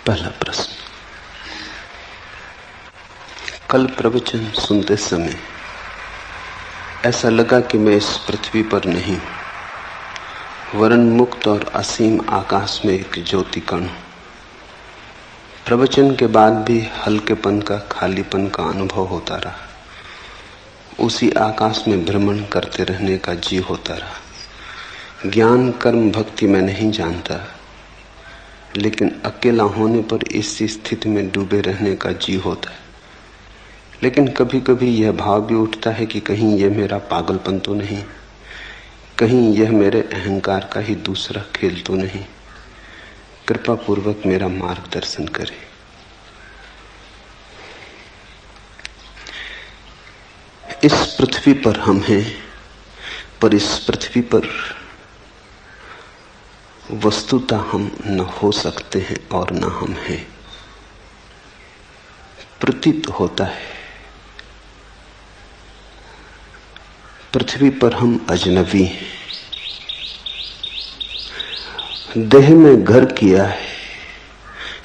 पहला प्रश्न। कल प्रवचन सुनते समय ऐसा लगा कि मैं इस पृथ्वी पर नहीं, वरन मुक्त और असीम आकाश में एक ज्योति कण हूं। प्रवचन के बाद भी हल्केपन का, खालीपन का अनुभव होता रहा। उसी आकाश में भ्रमण करते रहने का जी होता रहा। ज्ञान, कर्म, भक्ति मैं नहीं जानता, लेकिन अकेला होने पर इसी स्थिति में डूबे रहने का जी होता है। लेकिन कभी कभी यह भाव भी उठता है कि कहीं यह मेरा पागलपन तो नहीं, कहीं यह मेरे अहंकार का ही दूसरा खेल तो नहीं। कृपा पूर्वक मेरा मार्गदर्शन करें। इस पृथ्वी पर हम हैं, पर इस पृथ्वी पर वस्तुतः हम न हो सकते हैं और न हम हैं। प्रतीत होता है पृथ्वी पर हम अजनबी हैं। देह में घर किया है,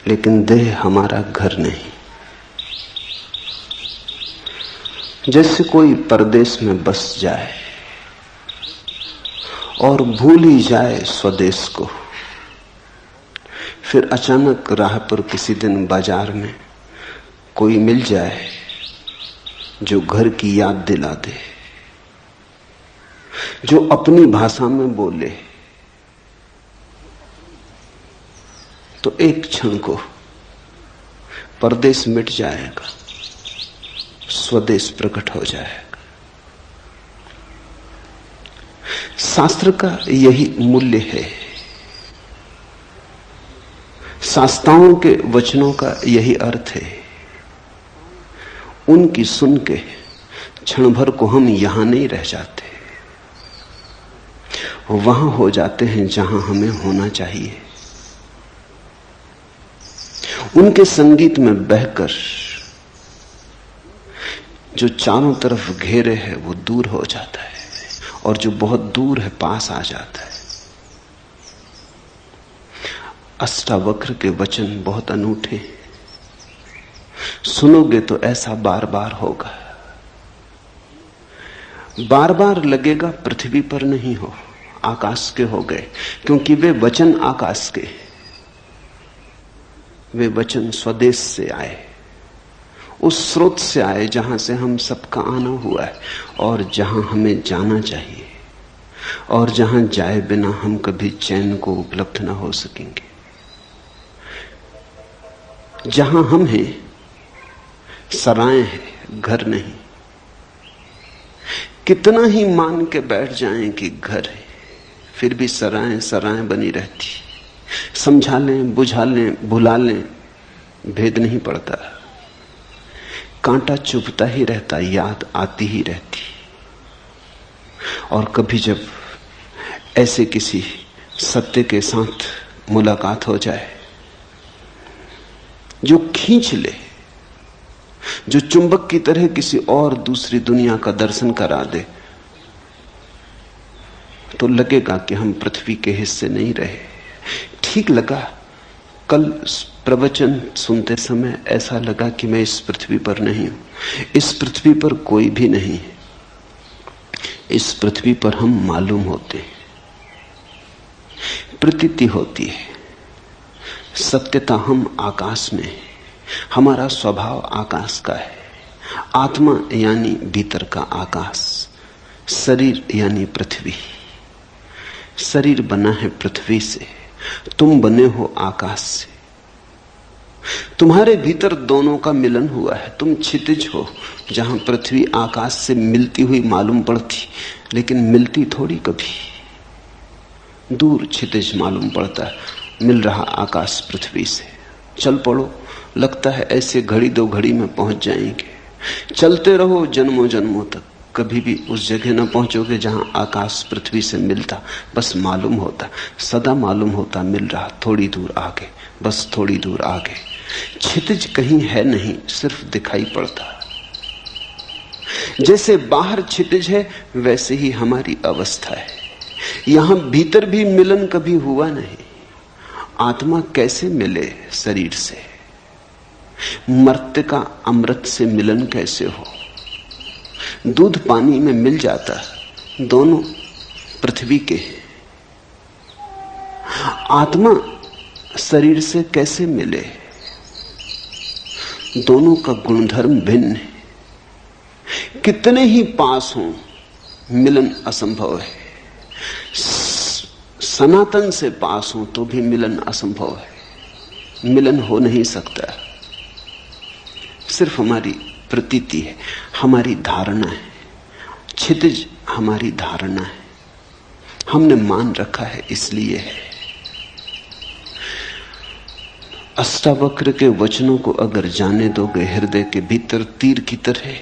लेकिन देह हमारा घर नहीं। जैसे कोई परदेश में बस जाए और भूल ही जाए स्वदेश को, फिर अचानक राह पर किसी दिन बाजार में कोई मिल जाए जो घर की याद दिला दे, जो अपनी भाषा में बोले, तो एक क्षण को परदेश मिट जाएगा, स्वदेश प्रकट हो जाएगा। शास्त्र का यही मूल्य है, शास्त्राओं के वचनों का यही अर्थ है। उनकी सुन के क्षण भर को हम यहां नहीं रह जाते, वहां हो जाते हैं जहां हमें होना चाहिए। उनके संगीत में बहकर जो चारों तरफ घेरे है वो दूर हो जाता है, और जो बहुत दूर है पास आ जाता है। अष्टावक्र के वचन बहुत अनूठे, सुनोगे तो ऐसा बार बार होगा। बार बार लगेगा पृथ्वी पर नहीं हो, आकाश के हो गए, क्योंकि वे वचन आकाश के, वे वचन स्वदेश से आए, उस स्रोत से आए जहां से हम सबका आना हुआ है, और जहां हमें जाना चाहिए, और जहां जाए बिना हम कभी चैन को उपलब्ध ना हो सकेंगे। जहां हम हैं सराय है, घर नहीं। कितना ही मान के बैठ जाएं कि घर है, फिर भी सराय सराय बनी रहती। समझा लें, बुझा लें, भुला लें, भेद नहीं पड़ता। कांटा चुभता ही रहता, याद आती ही रहती। और कभी जब ऐसे किसी सत्य के साथ मुलाकात हो जाए जो खींच ले, जो चुंबक की तरह किसी और दूसरी दुनिया का दर्शन करा दे, तो लगेगा कि हम पृथ्वी के हिस्से नहीं रहे। ठीक लगा। कल प्रवचन सुनते समय ऐसा लगा कि मैं इस पृथ्वी पर नहीं हूं। इस पृथ्वी पर कोई भी नहीं है। इस पृथ्वी पर हम मालूम होते हैं, प्रतीति होती है। सत्यता हम आकाश में है, हमारा स्वभाव आकाश का है। आत्मा यानी भीतर का आकाश, शरीर यानी पृथ्वी। शरीर बना है पृथ्वी से, तुम बने हो आकाश से। तुम्हारे भीतर दोनों का मिलन हुआ है। तुम क्षितिज हो, जहां पृथ्वी आकाश से मिलती हुई मालूम पड़ती, लेकिन मिलती थोड़ी कभी। दूर क्षितिज मालूम पड़ता है, मिल रहा आकाश पृथ्वी से। चल पड़ो, लगता है ऐसे घड़ी दो घड़ी में पहुंच जाएंगे। चलते रहो जन्मों जन्मों तक, कभी भी उस जगह न पहुंचोगे जहां आकाश पृथ्वी से मिलता। बस मालूम होता, सदा मालूम होता, मिल रहा थोड़ी दूर आगे, बस थोड़ी दूर आगे। क्षितिज कहीं है नहीं, सिर्फ दिखाई पड़ता। जैसे बाहर क्षितिज है, वैसे ही हमारी अवस्था है। यहां भीतर भी मिलन कभी हुआ नहीं। आत्मा कैसे मिले शरीर से? मर्त्य का अमृत से मिलन कैसे हो? दूध पानी में मिल जाता, दोनों पृथ्वी के हैं। आत्मा शरीर से कैसे मिले? दोनों का गुणधर्म भिन्न है। कितने ही पास हों, मिलन असंभव है। सनातन से पास हो तो भी मिलन असंभव है। मिलन हो नहीं सकता। सिर्फ हमारी प्रतीति है, हमारी धारणा है। क्षितिज हमारी धारणा है, हमने मान रखा है, इसलिए है। अष्टावक्र के वचनों को अगर जाने दोगे हृदय के भीतर तीर की तरह,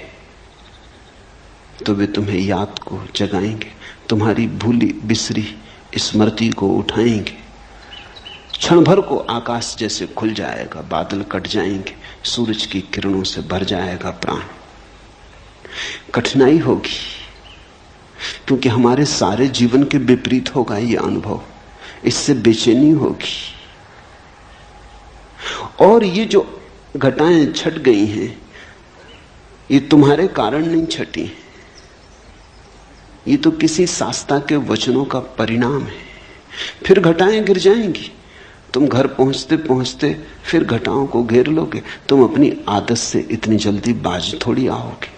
तो वे तुम्हें याद को जगाएंगे, तुम्हारी भूली बिसरी स्मृति को उठाएंगे। क्षण भर को आकाश जैसे खुल जाएगा, बादल कट जाएंगे, सूरज की किरणों से भर जाएगा प्राण। कठिनाई होगी, क्योंकि हमारे सारे जीवन के विपरीत होगा यह अनुभव। इससे बेचैनी होगी। और ये जो घटाएं छट गई हैं, ये तुम्हारे कारण नहीं छटी, ये तो किसी शास्त्रा के वचनों का परिणाम है। फिर घटाएं गिर जाएंगी। तुम घर पहुंचते पहुंचते फिर घटाओं को घेर लोगे। तुम अपनी आदत से इतनी जल्दी बाज थोड़ी आओगे।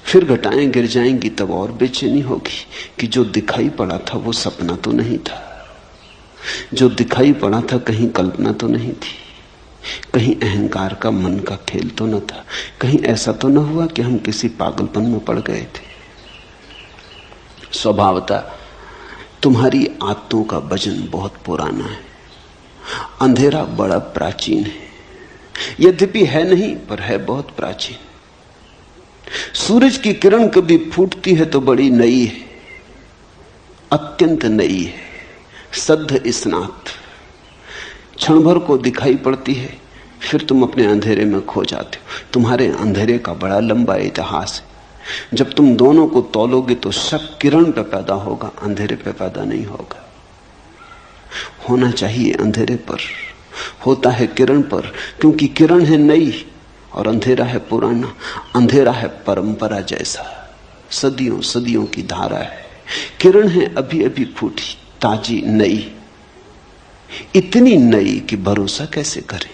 फिर घटाएं गिर जाएंगी, तब और बेचैनी होगी कि जो दिखाई पड़ा था वो सपना तो नहीं था, जो दिखाई पड़ा था कहीं कल्पना तो नहीं थी, कहीं अहंकार का मन का खेल तो न था, कहीं ऐसा तो न हुआ कि हम किसी पागलपन में पड़ गए थे। स्वभावतः तुम्हारी आदतों का वजन बहुत पुराना है। अंधेरा बड़ा प्राचीन है, यद्यपि है नहीं पर है बहुत प्राचीन। सूरज की किरण कभी फूटती है तो बड़ी नई है, अत्यंत नई है, सद्ध स्नात। क्षण भर को दिखाई पड़ती है, फिर तुम अपने अंधेरे में खो जाते हो। तुम्हारे अंधेरे का बड़ा लंबा इतिहास है। जब तुम दोनों को तौलोगे तो शक किरण पे पैदा होगा, अंधेरे पे पैदा नहीं होगा। होना चाहिए अंधेरे पर, होता है किरण पर, क्योंकि किरण है नई और अंधेरा है पुराना। अंधेरा है परंपरा जैसा, सदियों सदियों की धारा है। किरण है अभी अभी फूटी, ताजी, नई, इतनी नई कि भरोसा कैसे करें।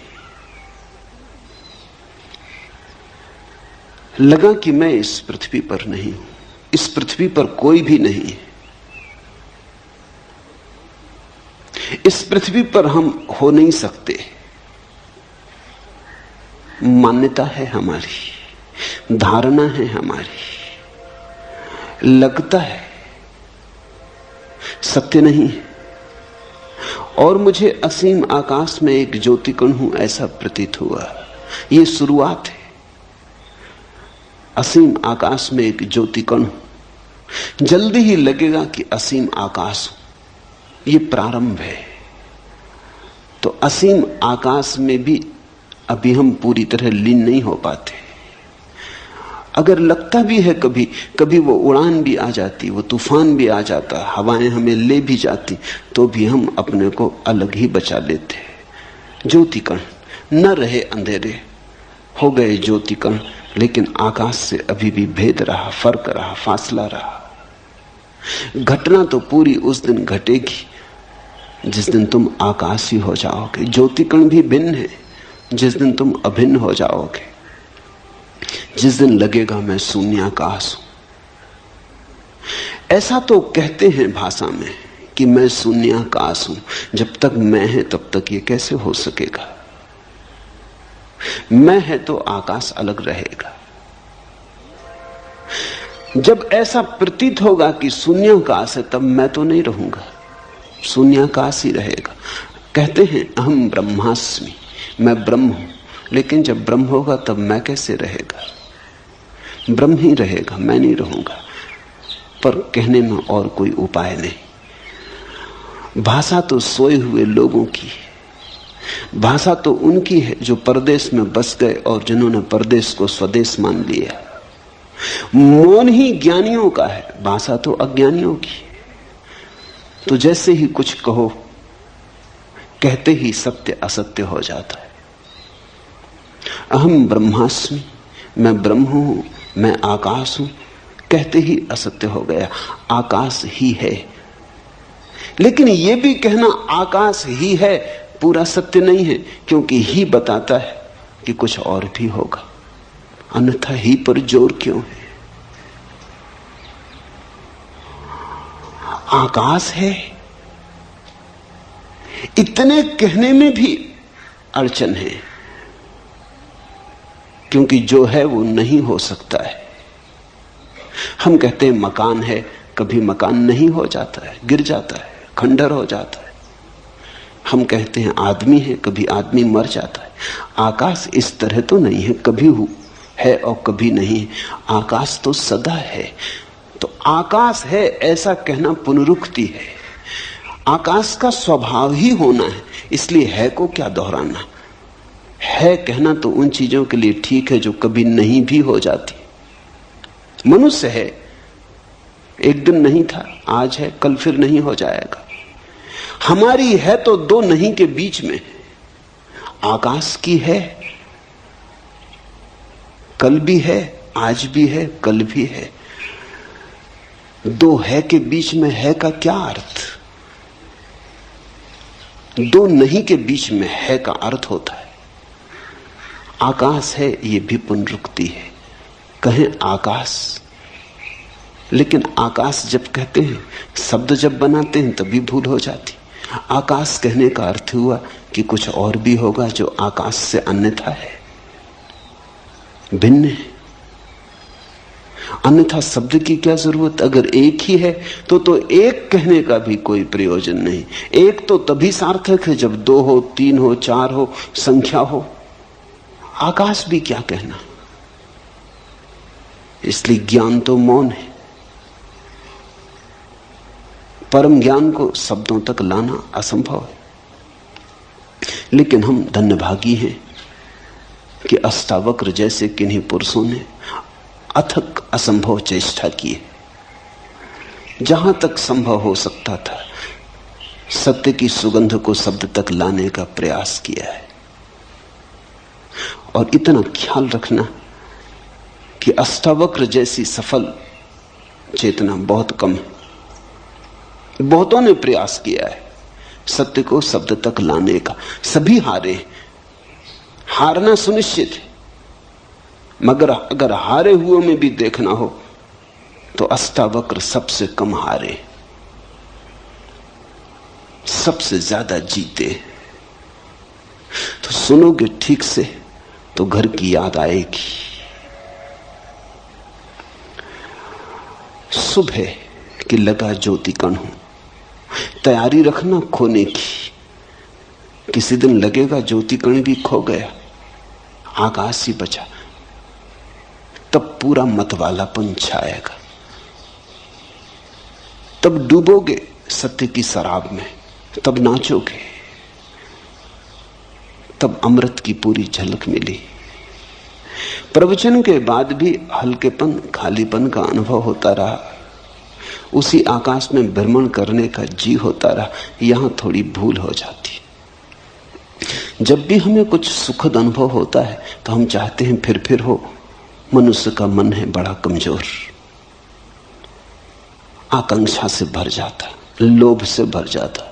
लगा कि मैं इस पृथ्वी पर नहीं हूं, इस पृथ्वी पर कोई भी नहीं है, इस पृथ्वी पर हम हो नहीं सकते। मान्यता है हमारी, धारणा है हमारी, लगता है, सत्य नहीं है। और मुझे असीम आकाश में एक ज्योतिकण हूं ऐसा प्रतीत हुआ। यह शुरुआत है। असीम आकाश में एक ज्योतिकण हूं, जल्दी ही लगेगा कि असीम आकाश हूं। यह प्रारंभ है। तो असीम आकाश में भी अभी हम पूरी तरह लीन नहीं हो पाते। अगर लगता भी है कभी कभी वो उड़ान भी आ जाती, वो तूफान भी आ जाता, हवाएं हमें ले भी जाती, तो भी हम अपने को अलग ही बचा लेते। ज्योतिकण न रहे, अंधेरे हो गए ज्योतिकण, लेकिन आकाश से अभी भी भेद रहा, फर्क रहा, फासला रहा। घटना तो पूरी उस दिन घटेगी जिस दिन तुम आकाशी हो जाओगे। ज्योतिकण भी भिन्न है जिस दिन तुम अभिन्न हो जाओगे, जिस दिन लगेगा मैं शून्याकाश हूं। ऐसा तो कहते हैं भाषा में कि मैं शून्याकाश हूं। जब तक मैं है तब तक ये कैसे हो सकेगा? मैं है तो आकाश अलग रहेगा। जब ऐसा प्रतीत होगा कि शून्याकाश है, तब मैं तो नहीं रहूंगा, शून्याकाश ही रहेगा। कहते हैं अहम ब्रह्मास्मि, मैं ब्रह्म हूं। लेकिन जब ब्रह्म होगा तब मैं कैसे रहेगा? ब्रह्म ही रहेगा, मैं नहीं रहूंगा। पर कहने में और कोई उपाय नहीं। भाषा तो सोए हुए लोगों की है, भाषा तो उनकी है जो परदेश में बस गए और जिन्होंने परदेश को स्वदेश मान लिया। मौन ही ज्ञानियों का है, भाषा तो अज्ञानियों की है। तो जैसे ही कुछ कहो कहते ही सत्य असत्य हो जाता है। अहम ब्रह्मास्मि, मैं ब्रह्म हूं, मैं आकाश हूं, कहते ही असत्य हो गया। आकाश ही है। लेकिन यह भी कहना आकाश ही है पूरा सत्य नहीं है, क्योंकि ही बताता है कि कुछ और भी होगा, अन्यथा ही पर जोर क्यों है? आकाश है, इतने कहने में भी अड़चन है, क्योंकि जो है वो नहीं हो सकता है। हम कहते हैं मकान है, कभी मकान नहीं हो जाता है, गिर जाता है, खंडर हो जाता है। हम कहते हैं आदमी है, कभी आदमी मर जाता है। आकाश इस तरह तो नहीं है, कभी है और कभी नहीं है। आकाश तो सदा है। तो आकाश है ऐसा कहना पुनरुक्ति है। आकाश का स्वभाव ही होना है, इसलिए है को क्या दोहराना। है कहना तो उन चीजों के लिए ठीक है जो कभी नहीं भी हो जाती। मनुष्य है, एक दिन नहीं था, आज है, कल फिर नहीं हो जाएगा। हमारी है तो दो नहीं के बीच में। आकाश की है, कल भी है, आज भी है, कल भी है। दो है के बीच में है का क्या अर्थ? दो नहीं के बीच में है का अर्थ होता है। आकाश है, ये भी पुनरुक्ति है। कहें आकाश, लेकिन आकाश जब कहते हैं, शब्द जब बनाते हैं तभी भूल हो जाती। आकाश कहने का अर्थ हुआ कि कुछ और भी होगा जो आकाश से अन्यथा है, भिन्न है। अन्यथा शब्द की क्या जरूरत? अगर एक ही है तो एक कहने का भी कोई प्रयोजन नहीं। एक तो तभी सार्थक है जब दो हो, तीन हो, चार हो, संख्या हो। आकाश भी क्या कहना। इसलिए ज्ञान तो मौन है। परम ज्ञान को शब्दों तक लाना असंभव है। लेकिन हम धन्यभागी हैं कि अष्टावक्र जैसे किन्हीं पुरुषों ने अथक असंभव चेष्टा की है। जहां तक संभव हो सकता था, सत्य की सुगंध को शब्द तक लाने का प्रयास किया है। और इतना ख्याल रखना कि अष्टावक्र जैसी सफल चेतना बहुत कम है। बहुतों ने प्रयास किया है सत्य को शब्द तक लाने का, सभी हारे। हारना सुनिश्चित है, मगर अगर हारे हुए में भी देखना हो तो अष्टावक्र सबसे कम हारे, सबसे ज्यादा जीते। तो सुनोगे ठीक से तो घर की याद आएगी। सुबह कि लगा ज्योति कण हूं, तैयारी रखना खोने की। किसी दिन लगेगा ज्योति कण भी खो गया, आकाश ही बचा, तब पूरा मतवालापन छाएगा। तब डूबोगे सत्य की शराब में, तब नाचोगे, तब अमृत की पूरी झलक मिली। प्रवचन के बाद भी हल्केपन, खालीपन का अनुभव होता रहा। उसी आकाश में भ्रमण करने का जी होता रहा। यहां थोड़ी भूल हो जाती। जब भी हमें कुछ सुखद अनुभव होता है तो हम चाहते हैं फिर हो। मनुष्य का मन है बड़ा कमजोर, आकांक्षा से भर जाता, लोभ से भर जाता,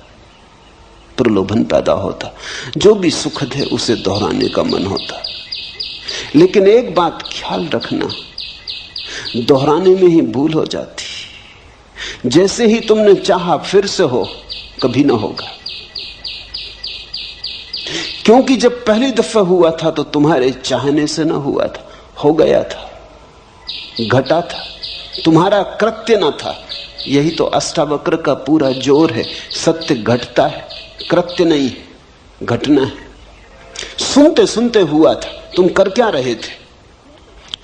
प्रलोभन पैदा होता। जो भी सुखद है उसे दोहराने का मन होता। लेकिन एक बात ख्याल रखना, दोहराने में ही भूल हो जाती। जैसे ही तुमने चाहा फिर से हो, कभी ना होगा। क्योंकि जब पहली दफा हुआ था तो तुम्हारे चाहने से ना हुआ था, हो गया था, घटा था, तुम्हारा कृत्य ना था। यही तो अष्टावक्र का पूरा जोर है। सत्य घटता है, कृत्य नहीं है, घटना है। सुनते सुनते हुआ था, तुम कर क्या रहे थे?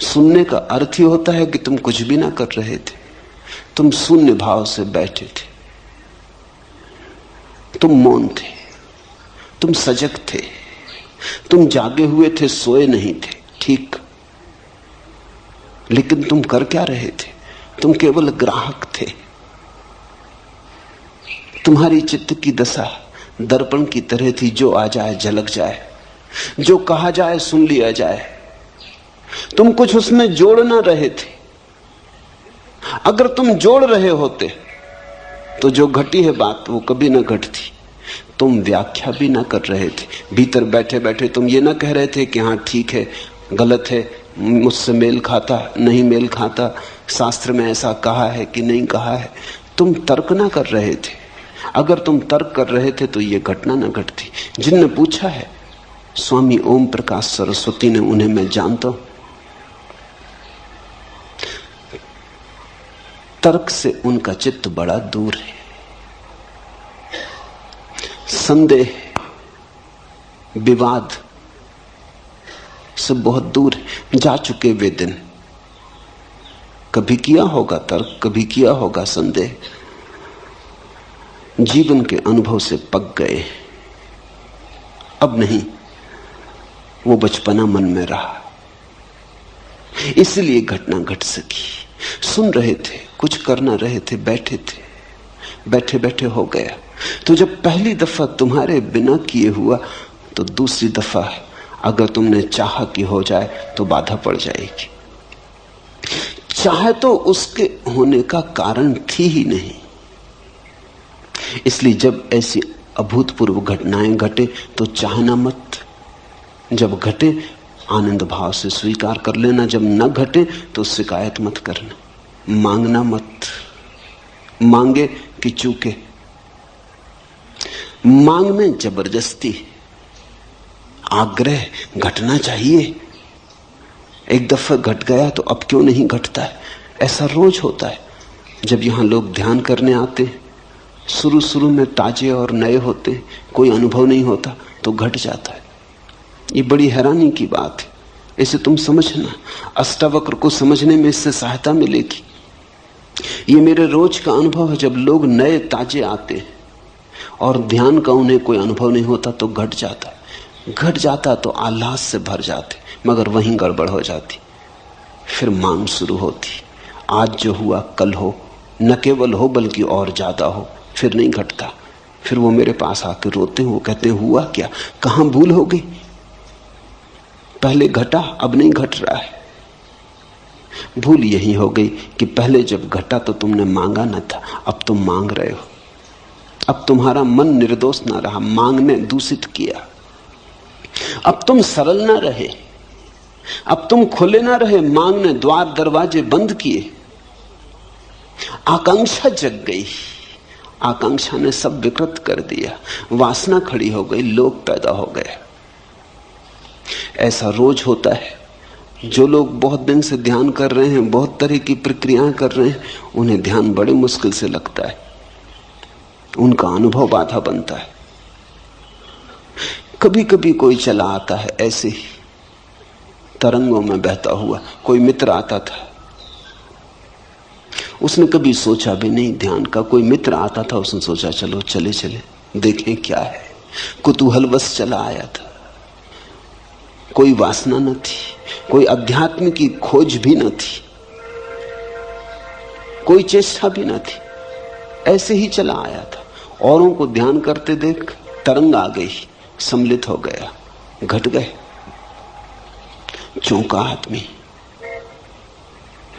सुनने का अर्थ ही होता है कि तुम कुछ भी ना कर रहे थे, तुम शून्य भाव से बैठे थे, तुम मौन थे, तुम सजग थे, तुम जागे हुए थे, सोए नहीं थे। ठीक, लेकिन तुम कर क्या रहे थे? तुम केवल ग्राहक थे। तुम्हारी चित्त की दशा दर्पण की तरह थी, जो आ जाए झलक जाए, जो कहा जाए सुन लिया जाए। तुम कुछ उसमें जोड़ ना रहे थे। अगर तुम जोड़ रहे होते तो जो घटी है बात वो कभी ना घटती। तुम व्याख्या भी ना कर रहे थे। भीतर बैठे बैठे तुम ये ना कह रहे थे कि हाँ ठीक है, गलत है, मुझसे मेल खाता नहीं मेल खाता, शास्त्र में ऐसा कहा है कि नहीं कहा है। तुम तर्क ना कर रहे थे। अगर तुम तर्क कर रहे थे तो ये घटना ना घटती। जिनने पूछा है, स्वामी ओम प्रकाश सरस्वती ने, उन्हें मैं जानता हूं। तर्क से उनका चित्त बड़ा दूर है, संदेह विवाद से बहुत दूर है। जा चुके वे दिन। कभी किया होगा तर्क, कभी किया होगा संदेह, जीवन के अनुभव से पक गए। अब नहीं, वो बचपना मन में रहा, इसलिए घटना घट सकी। सुन रहे थे, कुछ करना रहे थे, बैठे थे, बैठे बैठे हो गया। तो जब पहली दफा तुम्हारे बिना किए हुआ, तो दूसरी दफा अगर तुमने चाहा कि हो जाए तो बाधा पड़ जाएगी। चाहे तो उसके होने का कारण थी ही नहीं। इसलिए जब ऐसी अभूतपूर्व घटनाएं घटे तो चाहना मत। जब घटे आनंद भाव से स्वीकार कर लेना, जब न घटे तो शिकायत मत करना, मांगना मत। मांगे कि चूके। मांग में जबरदस्ती, आग्रह, घटना चाहिए। एक दफा घट गया तो अब क्यों नहीं घटता है? ऐसा रोज होता है। जब यहां लोग ध्यान करने आते हैं, शुरू शुरू में ताजे और नए होते, कोई अनुभव नहीं होता तो घट जाता है। ये बड़ी हैरानी की बात है। इसे तुम समझना, अष्टावक्र को समझने में इससे सहायता मिलेगी। ये मेरे रोज का अनुभव है। जब लोग नए ताजे आते हैं और ध्यान का उन्हें कोई अनुभव नहीं होता तो घट जाता है। घट जाता तो आह्लाद से भर जाते, मगर वहीं गड़बड़ हो जाती। फिर मांग शुरू होती, आज जो हुआ कल हो, न केवल हो बल्कि और ज्यादा हो। फिर नहीं घटता। फिर वो मेरे पास आकर रोते हैं, वो कहते हैं हुआ क्या, कहां भूल हो गई? पहले घटा, अब नहीं घट रहा है। भूल यही हो गई कि पहले जब घटा तो तुमने मांगा न था, अब तुम मांग रहे हो। अब तुम्हारा मन निर्दोष ना रहा, मांग ने दूषित किया। अब तुम सरल ना रहे, अब तुम खुले ना रहे, मांग ने द्वार दरवाजे बंद किए। आकांक्षा जग गई, आकांक्षा ने सब विकृत कर दिया। वासना खड़ी हो गई, लोभ पैदा हो गया। ऐसा रोज होता है। जो लोग बहुत दिन से ध्यान कर रहे हैं, बहुत तरह की प्रक्रियाएं कर रहे हैं, उन्हें ध्यान बड़े मुश्किल से लगता है। उनका अनुभव बाधा बनता है। कभी कभी कोई चला आता है ऐसे ही तरंगों में बहता हुआ। कोई मित्र आता था, उसने कभी सोचा भी नहीं ध्यान का। कोई मित्र आता था, उसने सोचा चलो चले चले देखें क्या है। कुतूहलवश चला आया था। कोई वासना न थी, कोई अध्यात्म की खोज भी न थी, कोई चेष्टा भी न थी, ऐसे ही चला आया था। औरों को ध्यान करते देख तरंग आ गई, सम्मिलित हो गया, घट गए। चौंका आदमी,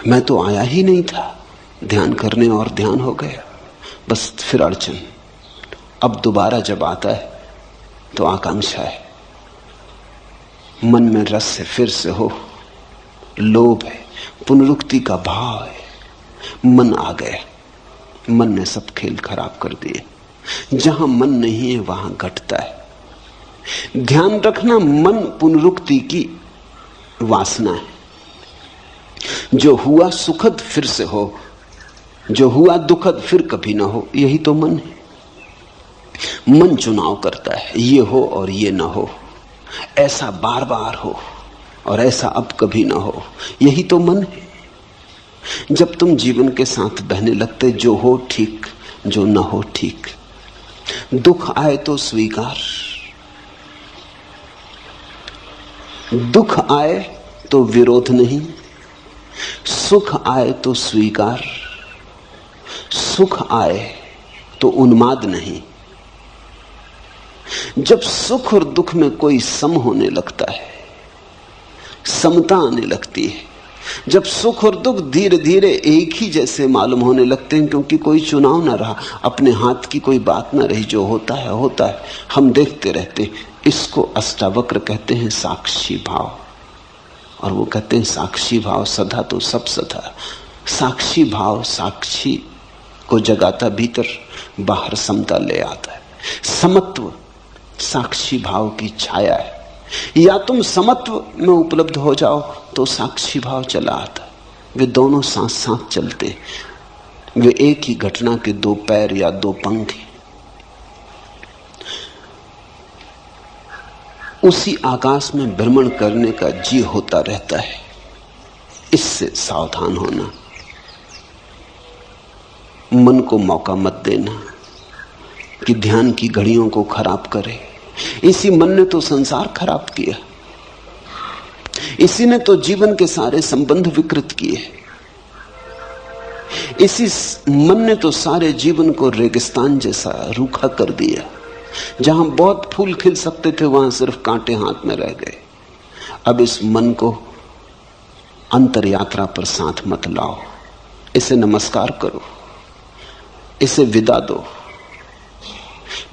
मैं तो आया ही नहीं था ध्यान करने और ध्यान हो गया। बस फिर अड़चन। अब दोबारा जब आता है तो आकांक्षा है, मन में रस है, फिर से हो, लोभ है, पुनरुक्ति का भाव है। मन आ गया, मन ने सब खेल खराब कर दिए। जहां मन नहीं है वहां घटता है। ध्यान रखना, मन पुनरुक्ति की वासना है। जो हुआ सुखद फिर से हो, जो हुआ दुखद फिर कभी ना हो, यही तो मन है। मन चुनाव करता है, ये हो और ये ना हो, ऐसा बार बार हो और ऐसा अब कभी ना हो, यही तो मन है। जब तुम जीवन के साथ बहने लगते, जो हो ठीक, जो ना हो ठीक। दुख आए तो स्वीकार, दुख आए तो विरोध नहीं, सुख आए तो स्वीकार, सुख आए तो उन्माद नहीं। जब सुख और दुख में कोई सम होने लगता है, समता आने लगती है, जब सुख और दुख धीरे धीरे एक ही जैसे मालूम होने लगते हैं, क्योंकि कोई चुनाव ना रहा, अपने हाथ की कोई बात ना रही, जो होता है होता है, हम देखते रहते हैं। इसको अष्टावक्र कहते हैं साक्षी भाव। और वो कहते हैं साक्षी भाव सदा तो सब सदा। साक्षी भाव साक्षी को जगाता, भीतर बाहर समता ले आता है। समत्व साक्षी भाव की छाया है। या तुम समत्व में उपलब्ध हो जाओ तो साक्षी भाव चला आता है। वे दोनों साथ साथ चलते, वे एक ही घटना के दो पैर या दो पंख हैं। उसी आकाश में भ्रमण करने का जी होता रहता है। इससे सावधान होना, मन को मौका मत देना कि ध्यान की घड़ियों को खराब करे। इसी मन ने तो संसार खराब किया, इसी ने तो जीवन के सारे संबंध विकृत किए, इसी मन ने तो सारे जीवन को रेगिस्तान जैसा रूखा कर दिया। जहां बहुत फूल खिल सकते थे वहां सिर्फ कांटे हाथ में रह गए। अब इस मन को अंतर यात्रा पर साथ मत लाओ, इसे नमस्कार करो, इसे विदा दो,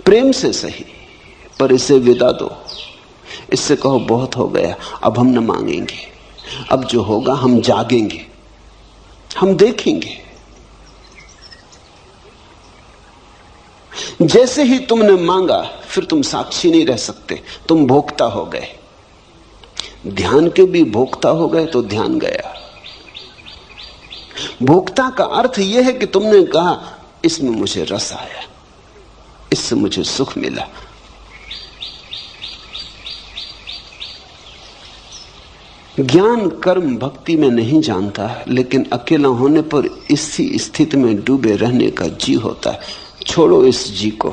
प्रेम से सही पर इसे विदा दो। इससे कहो बहुत हो गया, अब हम न मांगेंगे, अब जो होगा हम जागेंगे, हम देखेंगे। जैसे ही तुमने मांगा फिर तुम साक्षी नहीं रह सकते, तुम भोक्ता हो गए। ध्यान के भी भोक्ता हो गए तो ध्यान गया। भोक्ता का अर्थ यह है कि तुमने कहा इसमें मुझे रस आया, इससे मुझे सुख मिला। ज्ञान कर्म भक्ति में नहीं जानता, लेकिन अकेला होने पर इसी स्थिति में डूबे रहने का जी होता है। छोड़ो इस जी को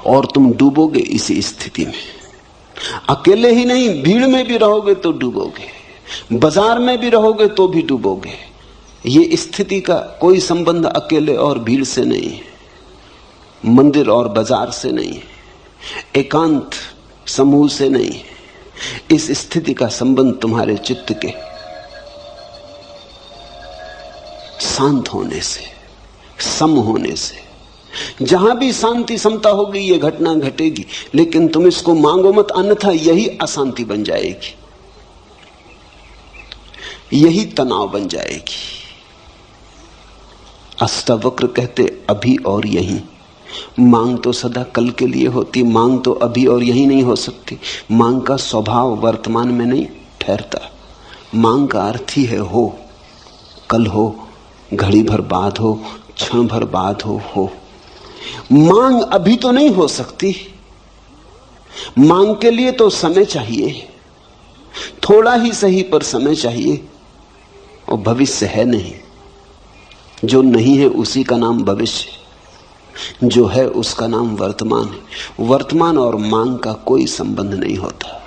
और तुम डूबोगे इसी स्थिति में। अकेले ही नहीं, भीड़ में भी रहोगे तो डूबोगे, बाजार में भी रहोगे तो भी डूबोगे। ये स्थिति का कोई संबंध अकेले और भीड़ से नहीं है, मंदिर और बाजार से नहीं है, एकांत समूह से नहीं है। इस स्थिति का संबंध तुम्हारे चित्त के शांत होने से, सम होने से। जहां भी शांति समता होगी ये घटना घटेगी, लेकिन तुम इसको मांगो मत, अन्यथा यही अशांति बन जाएगी, यही तनाव बन जाएगी। अष्टावक्र कहते अभी और यहीं। मांग तो सदा कल के लिए होती, मांग तो अभी और यहीं नहीं हो सकती। मांग का स्वभाव वर्तमान में नहीं ठहरता। मांग का अर्थ ही है हो, कल हो, घड़ी भर बाद हो, क्षण भर बाद हो। मांग अभी तो नहीं हो सकती। मांग के लिए तो समय चाहिए, थोड़ा ही सही पर समय चाहिए, और भविष्य है नहीं। जो नहीं है उसी का नाम भविष्य, जो है उसका नाम वर्तमान है। वर्तमान और मांग का कोई संबंध नहीं होता।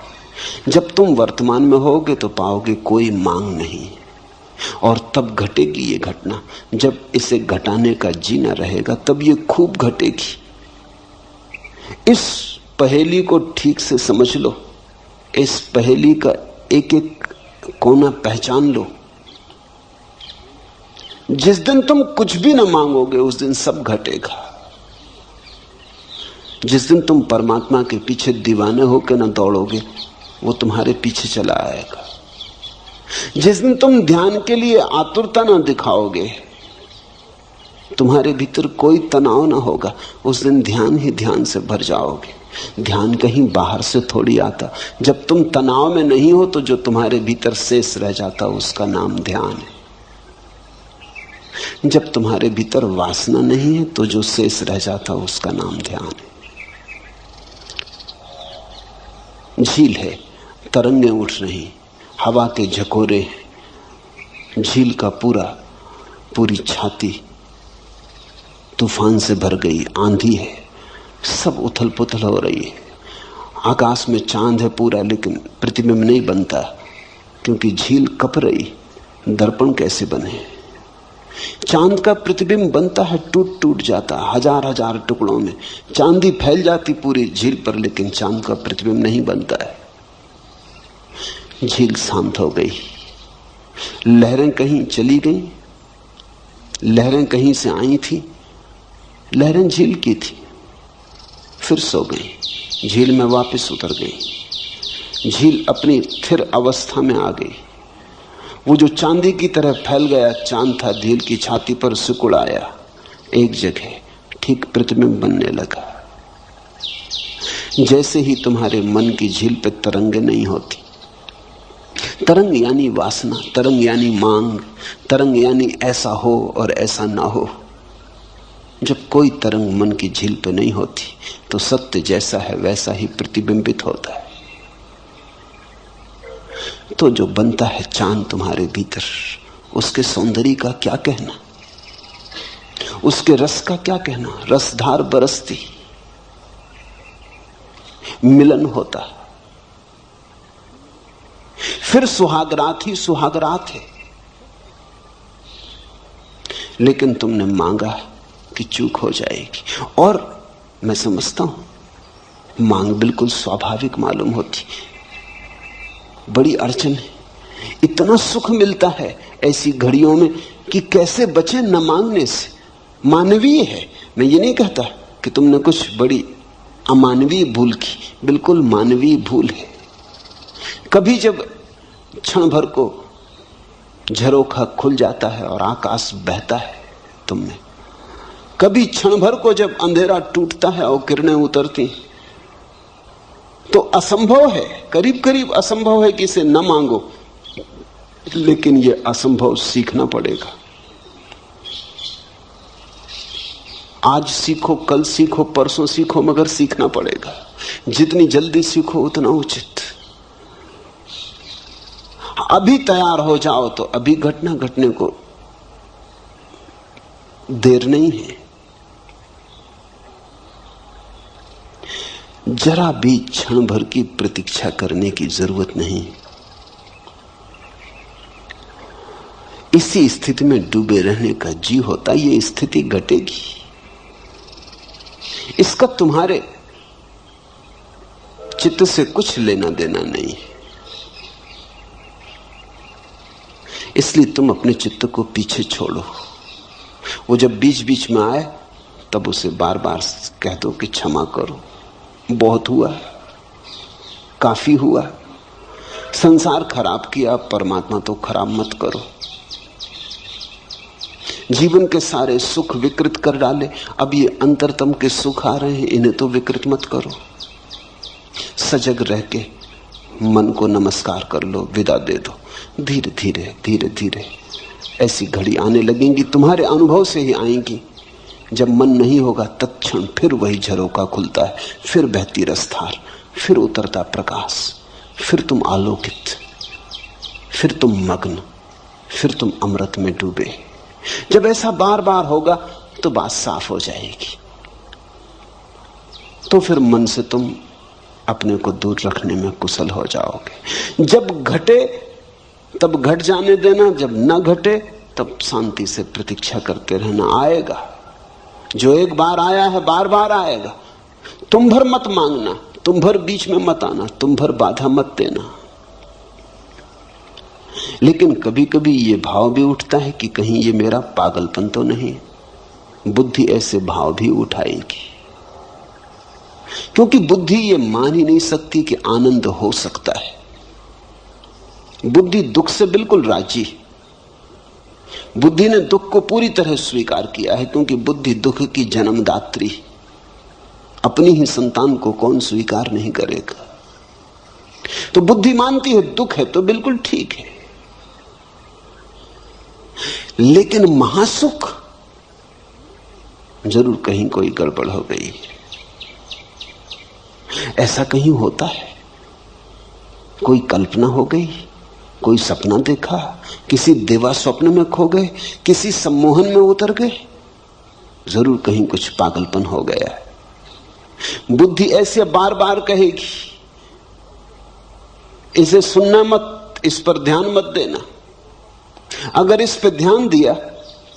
जब तुम वर्तमान में होगे तो पाओगे कोई मांग नहीं, और तब घटेगी ये घटना। जब इसे घटाने का जीना रहेगा तब ये खूब घटेगी। इस पहेली को ठीक से समझ लो, इस पहेली का एक एक कोना पहचान लो। जिस दिन तुम कुछ भी न मांगोगे उस दिन सब घटेगा। जिस दिन तुम परमात्मा के पीछे दीवाने होकर न दौड़ोगे वो तुम्हारे पीछे चला आएगा। जिस दिन तुम ध्यान के लिए आतुरता न दिखाओगे, तुम्हारे भीतर कोई तनाव न होगा, उस दिन ध्यान ही ध्यान से भर जाओगे। ध्यान कहीं बाहर से थोड़ी आता। जब तुम तनाव में नहीं हो तो जो तुम्हारे भीतर शेष रह जाता उसका नाम ध्यान है। जब तुम्हारे भीतर वासना नहीं है तो जो शेष रह जाता उसका नाम ध्यान है। झील है, तरंगें उठ रही, हवा के झकोरे, झील का पूरी छाती तूफान से भर गई, आंधी है, सब उथल पुथल हो रही है। आकाश में चांद है पूरा, लेकिन प्रतिबिंब नहीं बनता क्योंकि झील कप रही। दर्पण कैसे बने? चांद का प्रतिबिंब बनता है, टूट टूट जाता, हजार हजार टुकड़ों में चांदी फैल जाती पूरी झील पर, लेकिन चांद का प्रतिबिंब नहीं बनता है। झील शांत हो गई, लहरें कहीं चली गई, लहरें कहीं से आई थी, लहरें झील की थी, फिर सो गई, झील में वापस उतर गई। झील अपनी स्थिर अवस्था में आ गई। वो जो चांदी की तरह फैल गया चांद था, झील की छाती पर सिकुड़ आया एक जगह, ठीक प्रतिबिंब बनने लगा। जैसे ही तुम्हारे मन की झील पे तरंगे नहीं होती, तरंग यानी वासना, तरंग यानी मांग, तरंग यानी ऐसा हो और ऐसा ना हो। जब कोई तरंग मन की झील पे नहीं होती तो सत्य जैसा है वैसा ही प्रतिबिंबित होता है। तो जो बनता है चांद तुम्हारे भीतर, उसके सौंदर्य का क्या कहना, उसके रस का क्या कहना। रसधार बरसती, मिलन होता, फिर सुहागरात ही सुहागरात है। लेकिन तुमने मांगा कि चूक हो जाएगी, और मैं समझता हूं मांग बिल्कुल स्वाभाविक मालूम होती। बड़ी अड़चन है, इतना सुख मिलता है ऐसी घड़ियों में कि कैसे बचे न मांगने से। मानवीय है, मैं ये नहीं कहता कि तुमने कुछ बड़ी अमानवीय भूल की, बिल्कुल मानवीय भूल है। कभी जब क्षण भर को झरोखा खुल जाता है और आकाश बहता है तुम में, कभी क्षण भर को जब अंधेरा टूटता है और किरणें उतरती, तो असंभव है, करीब करीब असंभव है कि इसे न मांगो, लेकिन यह असंभव सीखना पड़ेगा। आज सीखो, कल सीखो, परसों सीखो, मगर सीखना पड़ेगा। जितनी जल्दी सीखो उतना उचित। अभी तैयार हो जाओ तो अभी घटना घटने को देर नहीं है। जरा भी क्षण भर की प्रतीक्षा करने की जरूरत नहीं। इसी स्थिति में डूबे रहने का जी होता, ये स्थिति घटेगी, इसका तुम्हारे चित्त से कुछ लेना देना नहीं है। इसलिए तुम अपने चित्त को पीछे छोड़ो। वो जब बीच बीच में आए तब उसे बार बार कह दो कि क्षमा करो, बहुत हुआ, काफी हुआ, संसार खराब किया, परमात्मा तो खराब मत करो। जीवन के सारे सुख विकृत कर डाले, अब ये अंतरतम के सुख आ रहे हैं, इन्हें तो विकृत मत करो। सजग रह के मन को नमस्कार कर लो, विदा दे दो। धीरे धीरे धीरे धीरे ऐसी घड़ी आने लगेंगी, तुम्हारे अनुभव से ही आएंगी। जब मन नहीं होगा तत्क्षण फिर वही झरोका खुलता है, फिर बहती रसधार, फिर उतरता प्रकाश, फिर तुम आलोकित, फिर तुम मग्न, फिर तुम अमृत में डूबे। जब ऐसा बार बार होगा तो बात साफ हो जाएगी। तो फिर मन से तुम अपने को दूर रखने में कुशल हो जाओगे। जब घटे तब घट जाने देना, जब न घटे तब शांति से प्रतीक्षा करते रहना। आएगा, जो एक बार आया है बार बार आएगा। तुम भर मत मांगना, तुम भर बीच में मत आना, तुम भर बाधा मत देना। लेकिन कभी कभी ये भाव भी उठता है कि कहीं ये मेरा पागलपन तो नहीं। बुद्धि ऐसे भाव भी उठाएगी, क्योंकि बुद्धि ये मान ही नहीं सकती कि आनंद हो सकता है। बुद्धि दुख से बिल्कुल राजी। बुद्धि ने दुख को पूरी तरह स्वीकार किया है, क्योंकि बुद्धि दुख की जन्मदात्री। अपनी ही संतान को कौन स्वीकार नहीं करेगा। तो बुद्धि मानती है दुख है तो बिल्कुल ठीक है। लेकिन महासुख, जरूर कहीं कोई गड़बड़ हो गई। ऐसा कहीं होता है, कोई कल्पना हो गई, कोई सपना देखा, किसी देवा स्वप्न में खो गए, किसी सम्मोहन में उतर गए, जरूर कहीं कुछ पागलपन हो गया है। बुद्धि ऐसे बार बार कहेगी, इसे सुनना मत, इस पर ध्यान मत देना। अगर इस पर ध्यान दिया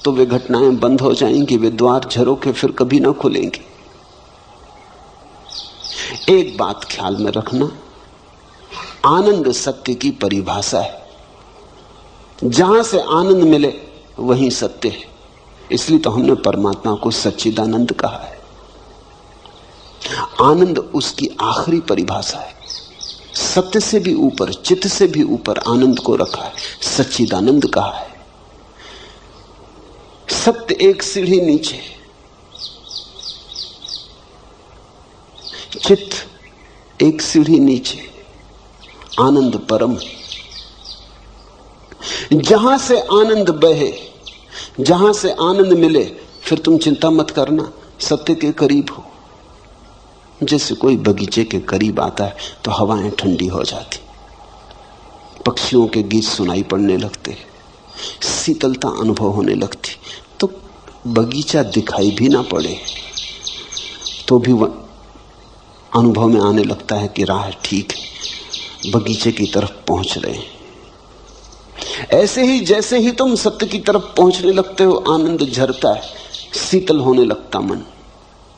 तो वे घटनाएं बंद हो जाएंगी, वे द्वार झरोखे फिर कभी ना खुलेंगे। एक बात ख्याल में रखना, आनंद सत्य की परिभाषा है। जहां से आनंद मिले वहीं सत्य है। इसलिए तो हमने परमात्मा को सच्चिदानंद कहा है। आनंद उसकी आखिरी परिभाषा है। सत्य से भी ऊपर, चित्त से भी ऊपर आनंद को रखा है, सच्चिदानंद कहा है। सत्य एक सीढ़ी नीचे, चित्त एक सीढ़ी नीचे, आनंद परम। जहां से आनंद बहे, जहां से आनंद मिले, फिर तुम चिंता मत करना, सत्य के करीब हो। जैसे कोई बगीचे के करीब आता है तो हवाएं ठंडी हो जाती, पक्षियों के गीत सुनाई पड़ने लगते, शीतलता अनुभव होने लगती। तो बगीचा दिखाई भी ना पड़े तो भी अनुभव में आने लगता है कि राह ठीक है, बगीचे की तरफ पहुंच रहे हैं। ऐसे ही जैसे ही तुम सत्य की तरफ पहुंचने लगते हो, आनंद झरता है, शीतल होने लगता मन,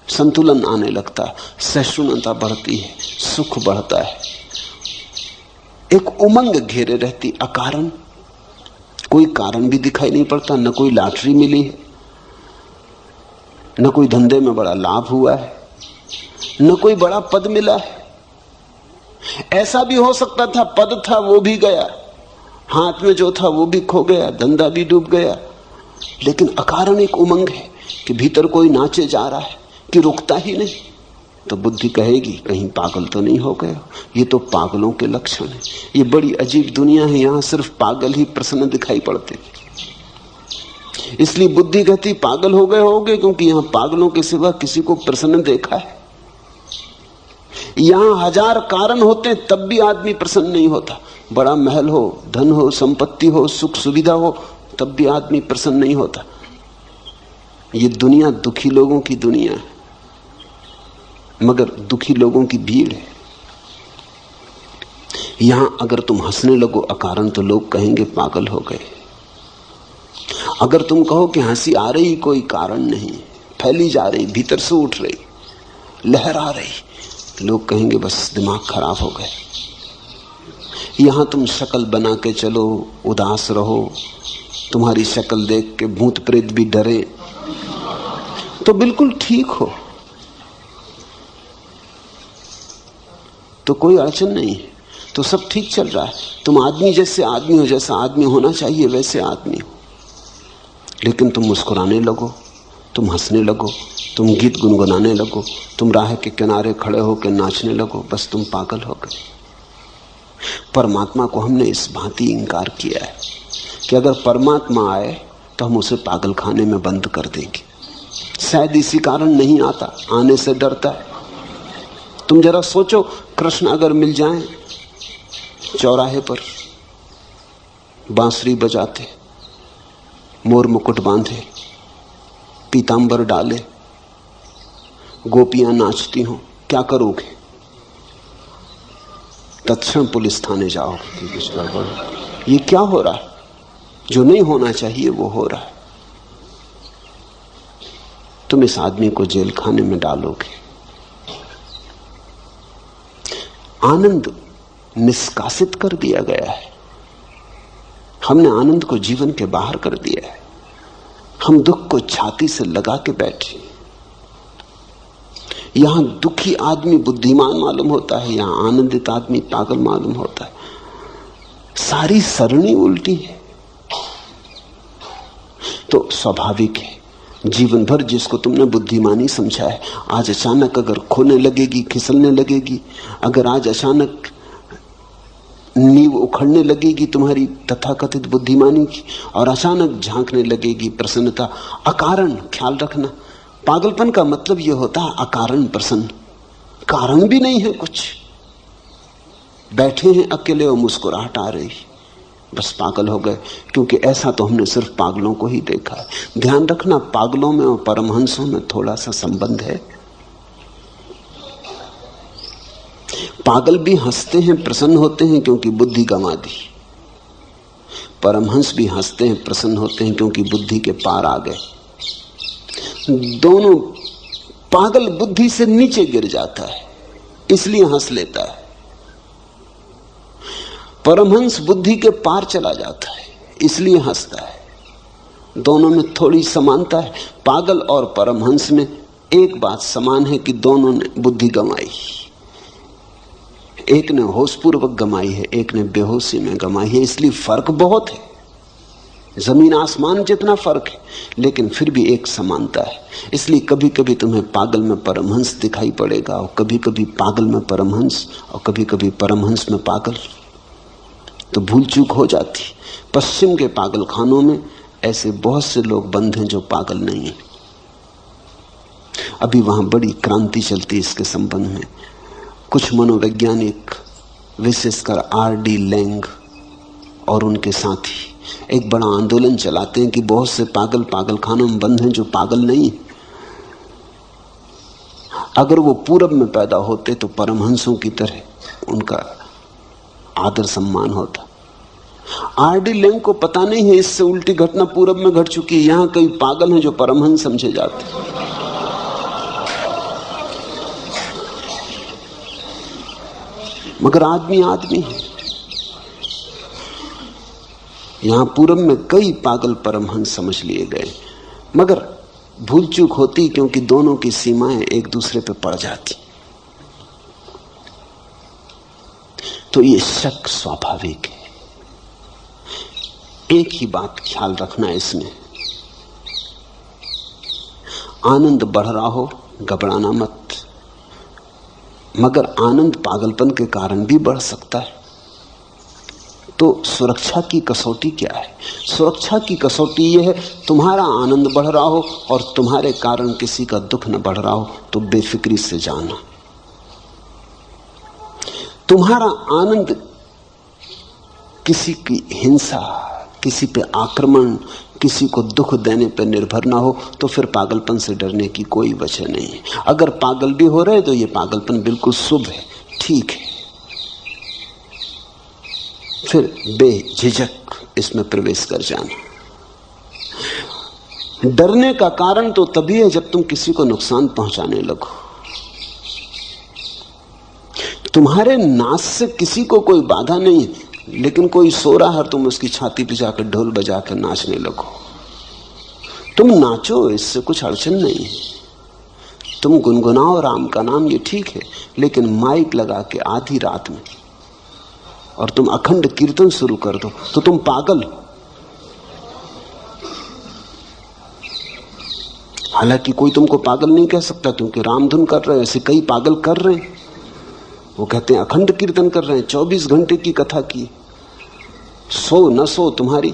संतुलन आने लगता है, सहिष्णुता बढ़ती है, सुख बढ़ता है, एक उमंग घेरे रहती अकारण। कोई कारण भी दिखाई नहीं पड़ता, न कोई लॉटरी मिली है, न कोई धंधे में बड़ा लाभ हुआ है, न कोई बड़ा पद मिला है। ऐसा भी हो सकता था पद था वो भी गया, हाथ में जो था वो भी खो गया, धंधा भी डूब गया, लेकिन अकारण एक उमंग है कि भीतर कोई नाचे जा रहा है कि रुकता ही नहीं। तो बुद्धि कहेगी कहीं पागल तो नहीं हो गए। ये तो पागलों के लक्षण है। ये बड़ी अजीब दुनिया है, यहां सिर्फ पागल ही प्रसन्न दिखाई पड़ते। इसलिए बुद्धि कहती पागल हो गए होगे, क्योंकि यहां पागलों के सिवा किसी को प्रसन्न देखा है। यहां हजार कारण होते तब भी आदमी प्रसन्न नहीं होता। बड़ा महल हो, धन हो, संपत्ति हो, सुख सुविधा हो, तब भी आदमी प्रसन्न नहीं होता। ये दुनिया दुखी लोगों की दुनिया है, मगर दुखी लोगों की भीड़ है। यहां अगर तुम हंसने लगो अकारण तो लोग कहेंगे पागल हो गए। अगर तुम कहो कि हंसी आ रही कोई कारण नहीं, फैली जा रही, भीतर से उठ रही, लहर आ रही, लोग कहेंगे बस दिमाग खराब हो गए। यहां तुम शक्ल बना के चलो, उदास रहो, तुम्हारी शक्ल देख के भूत प्रेत भी डरे, तो बिल्कुल ठीक हो, तो कोई अड़चन नहीं है, तो सब ठीक चल रहा है। तुम आदमी जैसे आदमी हो, जैसा आदमी होना चाहिए वैसे आदमी हो। लेकिन तुम मुस्कुराने लगो, तुम हंसने लगो, तुम गीत गुनगुनाने लगो, तुम राह के किनारे खड़े होकर नाचने लगो, बस तुम पागल हो गए। परमात्मा को हमने इस भांति इंकार किया है कि अगर परमात्मा आए तो हम उसे पागल खाने में बंद कर देंगे। शायद इसी कारण नहीं आता, आने से डरता है। तुम जरा सोचो, कृष्ण अगर मिल जाएं चौराहे पर, बांसुरी बजाते, मोर मुकुट बांधे, पीतांबर डाले, गोपियां नाचती हों, क्या करोगे? तत्क्षण पुलिस थाने जाओगे। ये क्या हो रहा है? जो नहीं होना चाहिए वो हो रहा है। तुम इस आदमी को जेल खाने में डालोगे। आनंद निष्कासित कर दिया गया है। हमने आनंद को जीवन के बाहर कर दिया है। हम दुख को छाती से लगा के बैठे। यहां दुखी आदमी बुद्धिमान मालूम होता है, यहां आनंदित आदमी पागल मालूम होता है। सारी सरणी उल्टी है। तो स्वाभाविक है, जीवन भर जिसको तुमने बुद्धिमानी समझा है, आज अचानक अगर खोने लगेगी, खिसलने लगेगी, अगर आज अचानक नींव उखड़ने लगेगी तुम्हारी तथाकथित बुद्धिमानी की, और अचानक झांकने लगेगी प्रसन्नता अकारण। ख्याल रखना, पागलपन का मतलब यह होता है अकारण प्रसन्न। कारण भी नहीं है कुछ, बैठे हैं अकेले और मुस्कुराहट आ रही, बस पागल हो गए। क्योंकि ऐसा तो हमने सिर्फ पागलों को ही देखा है। ध्यान रखना, पागलों में और परमहंसों में थोड़ा सा संबंध है। पागल भी हंसते हैं, प्रसन्न होते हैं, क्योंकि बुद्धि गंवा दी। परमहंस भी हंसते हैं, प्रसन्न होते हैं, क्योंकि बुद्धि के पार आ गए। दोनों, पागल बुद्धि से नीचे गिर जाता है इसलिए हंस लेता है, परमहंस बुद्धि के पार चला जाता है इसलिए हंसता है। दोनों में थोड़ी समानता है। पागल और परमहंस में एक बात समान है कि दोनों ने बुद्धि गंवाई। एक ने होशपूर्वक गंवाई है, एक ने बेहोशी में गंवाई है। इसलिए फर्क बहुत है, जमीन आसमान जितना फर्क है, लेकिन फिर भी एक समानता है। इसलिए कभी कभी तुम्हें पागल में परमहंस दिखाई पड़ेगा, और कभी कभी पागल में परमहंस, और कभी कभी परमहंस में पागल। तो भूल चूक हो जाती। पश्चिम के पागल खानों में ऐसे बहुत से लोग बंद हैं जो पागल नहीं है। अभी वहां बड़ी क्रांति चलती है इसके संबंध में। कुछ मनोवैज्ञानिक, विशेषकर R.D. लैंग और उनके साथी एक बड़ा आंदोलन चलाते हैं कि बहुत से पागल पागल खानों में बंद हैं जो पागल नहीं है। अगर वो पूरब में पैदा होते तो परमहंसों की तरह उनका आदर सम्मान होता। R.D. लैंग को पता नहीं है इससे उल्टी घटना पूरब में घट चुकी है। यहां कई पागल हैं जो परमहंस समझे जाते हैं। मगर आदमी आदमी है। यहां पूरब में कई पागल परमहंस समझ लिए गए, मगर भूल चूक होती क्योंकि दोनों की सीमाएं एक दूसरे पे पड़ जाती। तो ये शक स्वाभाविक है। एक ही बात ख्याल रखना है इसमें, आनंद बढ़ रहा हो घबराना मत। मगर आनंद पागलपन के कारण भी बढ़ सकता है। तो सुरक्षा की कसौटी क्या है? सुरक्षा की कसौटी यह है, तुम्हारा आनंद बढ़ रहा हो और तुम्हारे कारण किसी का दुख न बढ़ रहा हो तो बेफिक्री से जाना। तुम्हारा आनंद किसी की हिंसा, किसी पे आक्रमण, किसी को दुख देने पर निर्भर ना हो तो फिर पागलपन से डरने की कोई वजह नहीं है। अगर पागल भी हो रहे तो ये पागलपन बिल्कुल शुभ है, ठीक है। फिर बेझिझक इसमें प्रवेश कर जाना। डरने का कारण तो तभी है जब तुम किसी को नुकसान पहुंचाने लगो। तुम्हारे नाच से किसी को कोई बाधा नहीं है, लेकिन कोई सो रहा है, तुम उसकी छाती पे जाकर ढोल बजाकर नाचने लगो। तुम नाचो, इससे कुछ अड़चन नहीं है। तुम गुनगुनाओ राम का नाम, ये ठीक है। लेकिन माइक लगा के आधी रात में और तुम अखंड कीर्तन शुरू कर दो तो तुम पागल हो। हालांकि कोई तुमको पागल नहीं कह सकता, क्योंकि रामधुन कर रहे हैं, ऐसे कई पागल कर रहे हैं। वो कहते हैं अखंड कीर्तन कर रहे हैं, 24 घंटे की कथा की। सो न सो तुम्हारी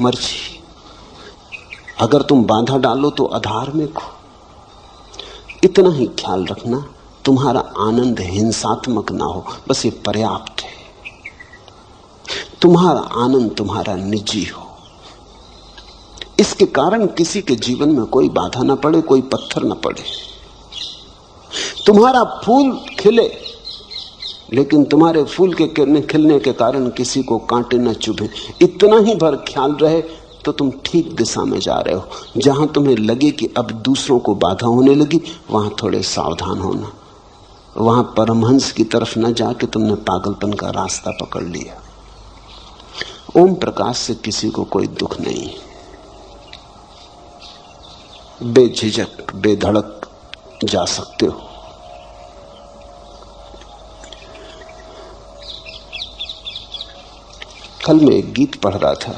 मर्जी। अगर तुम बाधा डालो तो अधार्मिक हो। इतना ही ख्याल रखना, तुम्हारा आनंद हिंसात्मक ना हो, बस ये पर्याप्त है। तुम्हारा आनंद तुम्हारा निजी हो, इसके कारण किसी के जीवन में कोई बाधा ना पड़े, कोई पत्थर ना पड़े। तुम्हारा फूल खिले, लेकिन तुम्हारे फूल के खिलने के कारण किसी को कांटे न चुभे। इतना ही भर ख्याल रहे तो तुम ठीक दिशा में जा रहे हो। जहां तुम्हें लगे कि अब दूसरों को बाधा होने लगी, वहां थोड़े सावधान होना। वहां परमहंस की तरफ न जाके तुमने पागलपन का रास्ता पकड़ लिया। ओम प्रकाश से किसी को कोई दुख नहीं। बेझिझक बेधड़क जा सकते हो। कल मैं एक गीत पढ़ रहा था,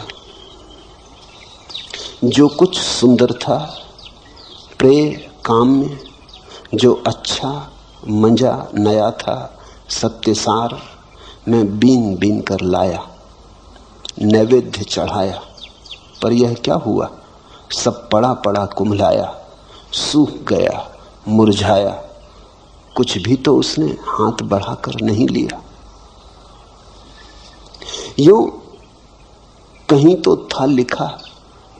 जो कुछ सुंदर था प्रेय काम में, जो अच्छा मंजा नया था सत्यसार, मैं बीन बीन कर लाया नैवेद्य चढ़ाया, पर यह क्या हुआ, सब पड़ा पड़ा कुम्हलाया, सूख गया मुरझाया, कुछ भी तो उसने हाथ बढ़ाकर नहीं लिया। यूं कहीं तो था लिखा,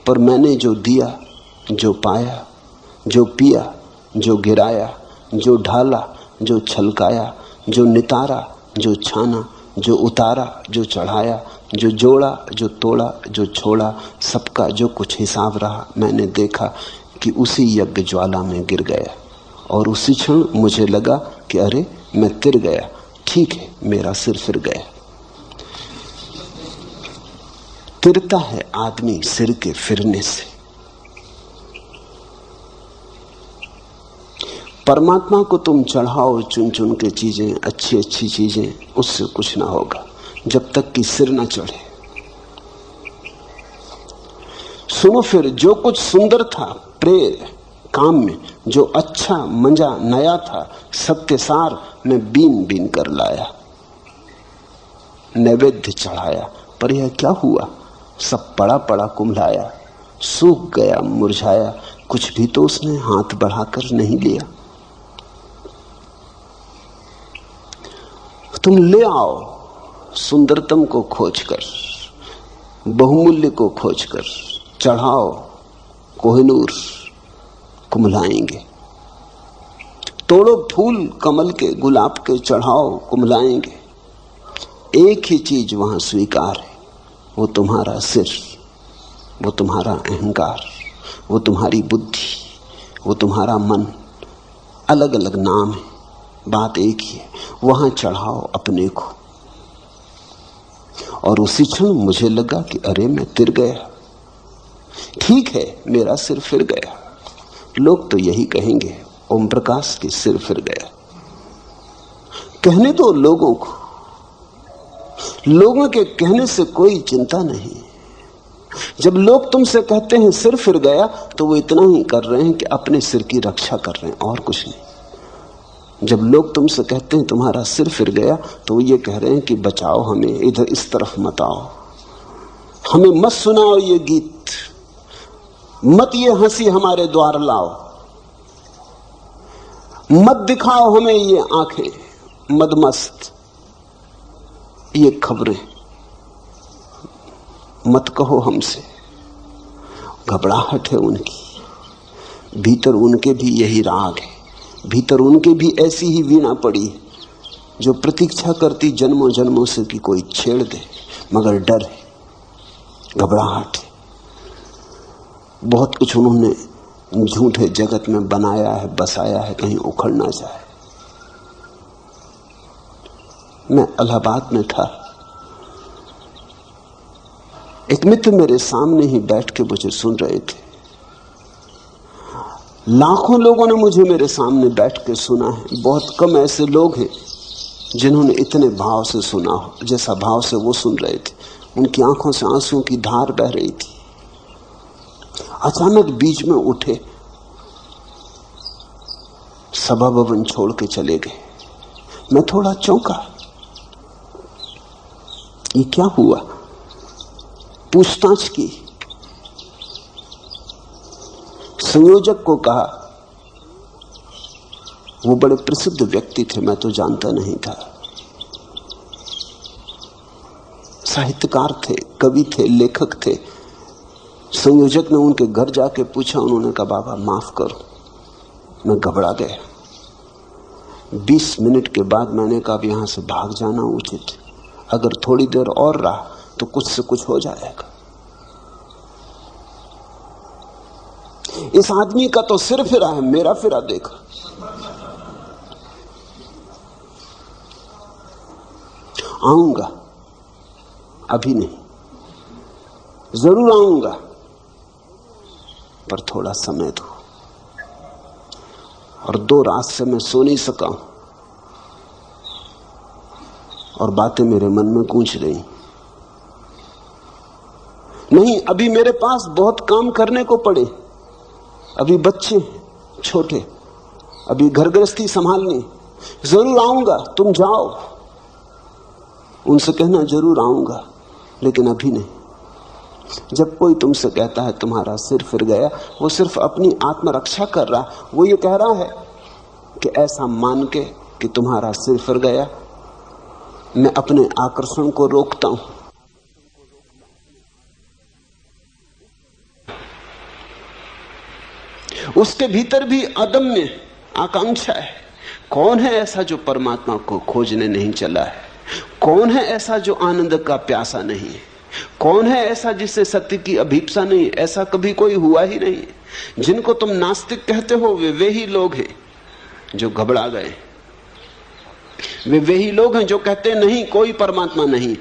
पर मैंने जो दिया, जो पाया, जो पिया, जो गिराया, जो ढाला, जो छलकाया, जो नितारा, जो छाना, जो उतारा, जो चढ़ाया, जो जोड़ा, जो तोड़ा, जो छोड़ा, सबका जो कुछ हिसाब रहा, मैंने देखा कि उसी यज्ञ ज्वाला में गिर गया। और उसी क्षण मुझे लगा कि अरे मैं तिर गया, ठीक है, मेरा सिर फिर गया। तिरता है आदमी सिर के फिरने से। परमात्मा को तुम चढ़ाओ चुन चुन के चीजें, अच्छी अच्छी चीजें, उससे कुछ ना होगा जब तक कि सिर ना चढ़े। सुनो, फिर जो कुछ सुंदर था प्रेम काम में, जो अच्छा मंजा नया था, सत्य सार में बीन बीन कर लाया, नैवेद्य चढ़ाया। पर यह क्या हुआ? सब पड़ा पड़ा कुम्हलाया, सूख गया मुरझाया, कुछ भी तो उसने हाथ बढ़ाकर नहीं लिया। तुम ले आओ सुंदरतम को खोजकर, बहुमूल्य को खोजकर, चढ़ाओ कोहिनूर, कुम्हलाएंगे। तोड़ो फूल कमल के, गुलाब के, चढ़ाओ, कुम्हलाएंगे। एक ही चीज वहां स्वीकार है, वो तुम्हारा सिर, वो तुम्हारा अहंकार, वो तुम्हारी बुद्धि, वो तुम्हारा मन। अलग अलग नाम है, बात एक ही है। वहां चढ़ाओ अपने को। और उसी क्षण मुझे लगा कि अरे मैं तिर गया, ठीक है, मेरा सिर फिर गया। लोग तो यही कहेंगे, ओम प्रकाश के सिर फिर गया। कहने दो लोगों को, लोगों के कहने से कोई चिंता नहीं। जब लोग तुमसे कहते हैं सिर फिर गया, तो वो इतना ही कर रहे हैं कि अपने सिर की रक्षा कर रहे हैं, और कुछ नहीं। जब लोग तुमसे कहते हैं तुम्हारा सिर फिर गया, तो वो ये कह रहे हैं कि बचाओ हमें, इधर इस तरफ मत आओ, हमें मत सुनाओ ये गीत, मत ये हंसी हमारे द्वार लाओ, मत दिखाओ हमें ये आंखें मदमस्त, ये खबरें, मत कहो हमसे। घबराहट है उनकी, भीतर उनके भी यही राग है, भीतर उनके भी ऐसी ही वीणा पड़ी है जो प्रतीक्षा करती जन्मों जन्मों से कि कोई छेड़ दे, मगर डर है, घबराहट है। बहुत कुछ उन्होंने झूठे जगत में बनाया है, बसाया है, कहीं उखड़ ना जाए। मैं इलाहाबाद में था, एक मित्र मेरे सामने ही बैठ के मुझे सुन रहे थे। लाखों लोगों ने मुझे मेरे सामने बैठ के सुना है, बहुत कम ऐसे लोग हैं जिन्होंने इतने भाव से सुना हो जैसा भाव से वो सुन रहे थे। उनकी आंखों से आंसुओं की धार बह रही थी। अचानक बीच में उठे, सभा भवन छोड़ के चले गए। मैं थोड़ा चौंका, ये क्या हुआ? पूछताछ की, संयोजक को कहा, वो बड़े प्रसिद्ध व्यक्ति थे, मैं तो जानता नहीं था, साहित्यकार थे, कवि थे, लेखक थे। संयोजक ने उनके घर जाके पूछा, उन्होंने कहा बाबा माफ करो। मैं घबरा गया। 20 मिनट के बाद मैंने कहा अब यहां से भाग जाना उचित, अगर थोड़ी देर और रहा तो कुछ से कुछ हो जाएगा। इस आदमी का तो सिर फिरा है, मेरा फिरा देखा। आऊंगा, अभी नहीं, जरूर आऊंगा, पर थोड़ा समय दो। और 2 रात से मैं सो नहीं सका हूं और बातें मेरे मन में गूंज रही। नहीं, अभी मेरे पास बहुत काम करने को पड़े, अभी बच्चे छोटे, अभी घर गृहस्थी संभालनी। जरूर आऊंगा, तुम जाओ, उनसे कहना जरूर आऊंगा, लेकिन अभी नहीं। जब कोई तुमसे कहता है तुम्हारा सिर फिर गया, वो सिर्फ अपनी आत्मरक्षा कर रहा, वो ये कह रहा है कि ऐसा मान के कि तुम्हारा सिर फिर गया, मैं अपने आकर्षण को रोकता हूं। उसके भीतर भी अदम्य आकांक्षा है। कौन है ऐसा जो परमात्मा को खोजने नहीं चला है? कौन है ऐसा जो आनंद का प्यासा नहीं है? कौन है ऐसा जिससे सत्य की अभीप्सा नहीं? ऐसा कभी कोई हुआ ही नहीं। जिनको तुम नास्तिक कहते हो वे ही लोग हैं जो घबरा गए। वे ही लोग हैं जो कहते नहीं कोई परमात्मा नहीं,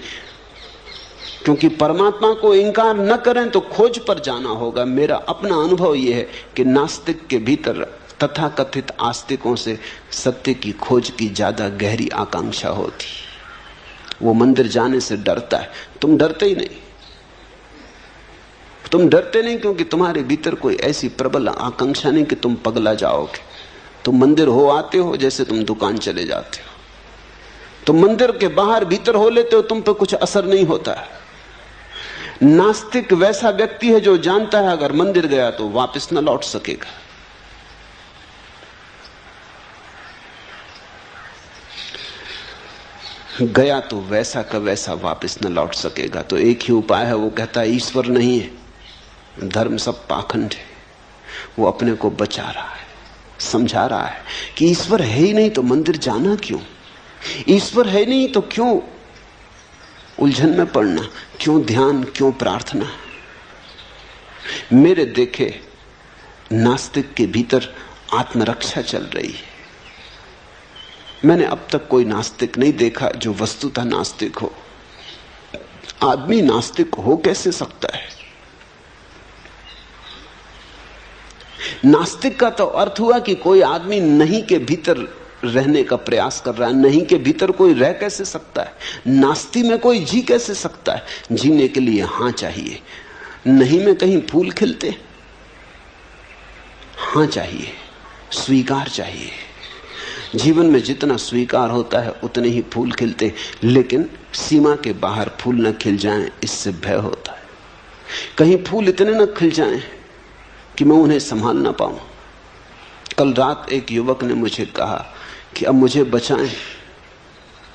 क्योंकि परमात्मा को इंकार न करें तो खोज पर जाना होगा। मेरा अपना अनुभव यह है कि नास्तिक के भीतर तथाकथित आस्तिकों से सत्य की खोज की ज्यादा गहरी आकांक्षा होती। वो मंदिर जाने से डरता है, तुम डरते ही नहीं। तुम डरते नहीं क्योंकि तुम्हारे भीतर कोई ऐसी प्रबल आकांक्षा नहीं कि तुम पगला जाओगे। तुम मंदिर हो आते हो जैसे तुम दुकान चले जाते हो। तुम मंदिर के बाहर भीतर हो लेते हो, तुम पे कुछ असर नहीं होता है। नास्तिक वैसा व्यक्ति है जो जानता है अगर मंदिर गया तो वापस न लौट सकेगा। गया तो वैसा का वैसा वापस न लौट सकेगा। तो एक ही उपाय है, वो कहता है ईश्वर नहीं है, धर्म सब पाखंड है। वो अपने को बचा रहा है, समझा रहा है कि ईश्वर है ही नहीं तो मंदिर जाना क्यों? ईश्वर है नहीं तो क्यों उलझन में पड़ना, क्यों ध्यान, क्यों प्रार्थना? मेरे देखे नास्तिक के भीतर आत्मरक्षा चल रही है। मैंने अब तक कोई नास्तिक नहीं देखा जो वस्तुतः नास्तिक हो। आदमी नास्तिक हो कैसे सकता है? नास्तिक का तो अर्थ हुआ कि कोई आदमी नहीं के भीतर रहने का प्रयास कर रहा है। नहीं के भीतर कोई रह कैसे सकता है? नास्ति में कोई जी कैसे सकता है? जीने के लिए हां चाहिए। नहीं में कहीं फूल खिलते? हां चाहिए, स्वीकार चाहिए। जीवन में जितना स्वीकार होता है उतने ही फूल खिलते, लेकिन सीमा के बाहर फूल न खिल जाएं इससे भय होता है। कहीं फूल इतने न खिल जाएं कि मैं उन्हें संभाल ना पाऊं। कल रात एक युवक ने मुझे कहा कि अब मुझे बचाएं,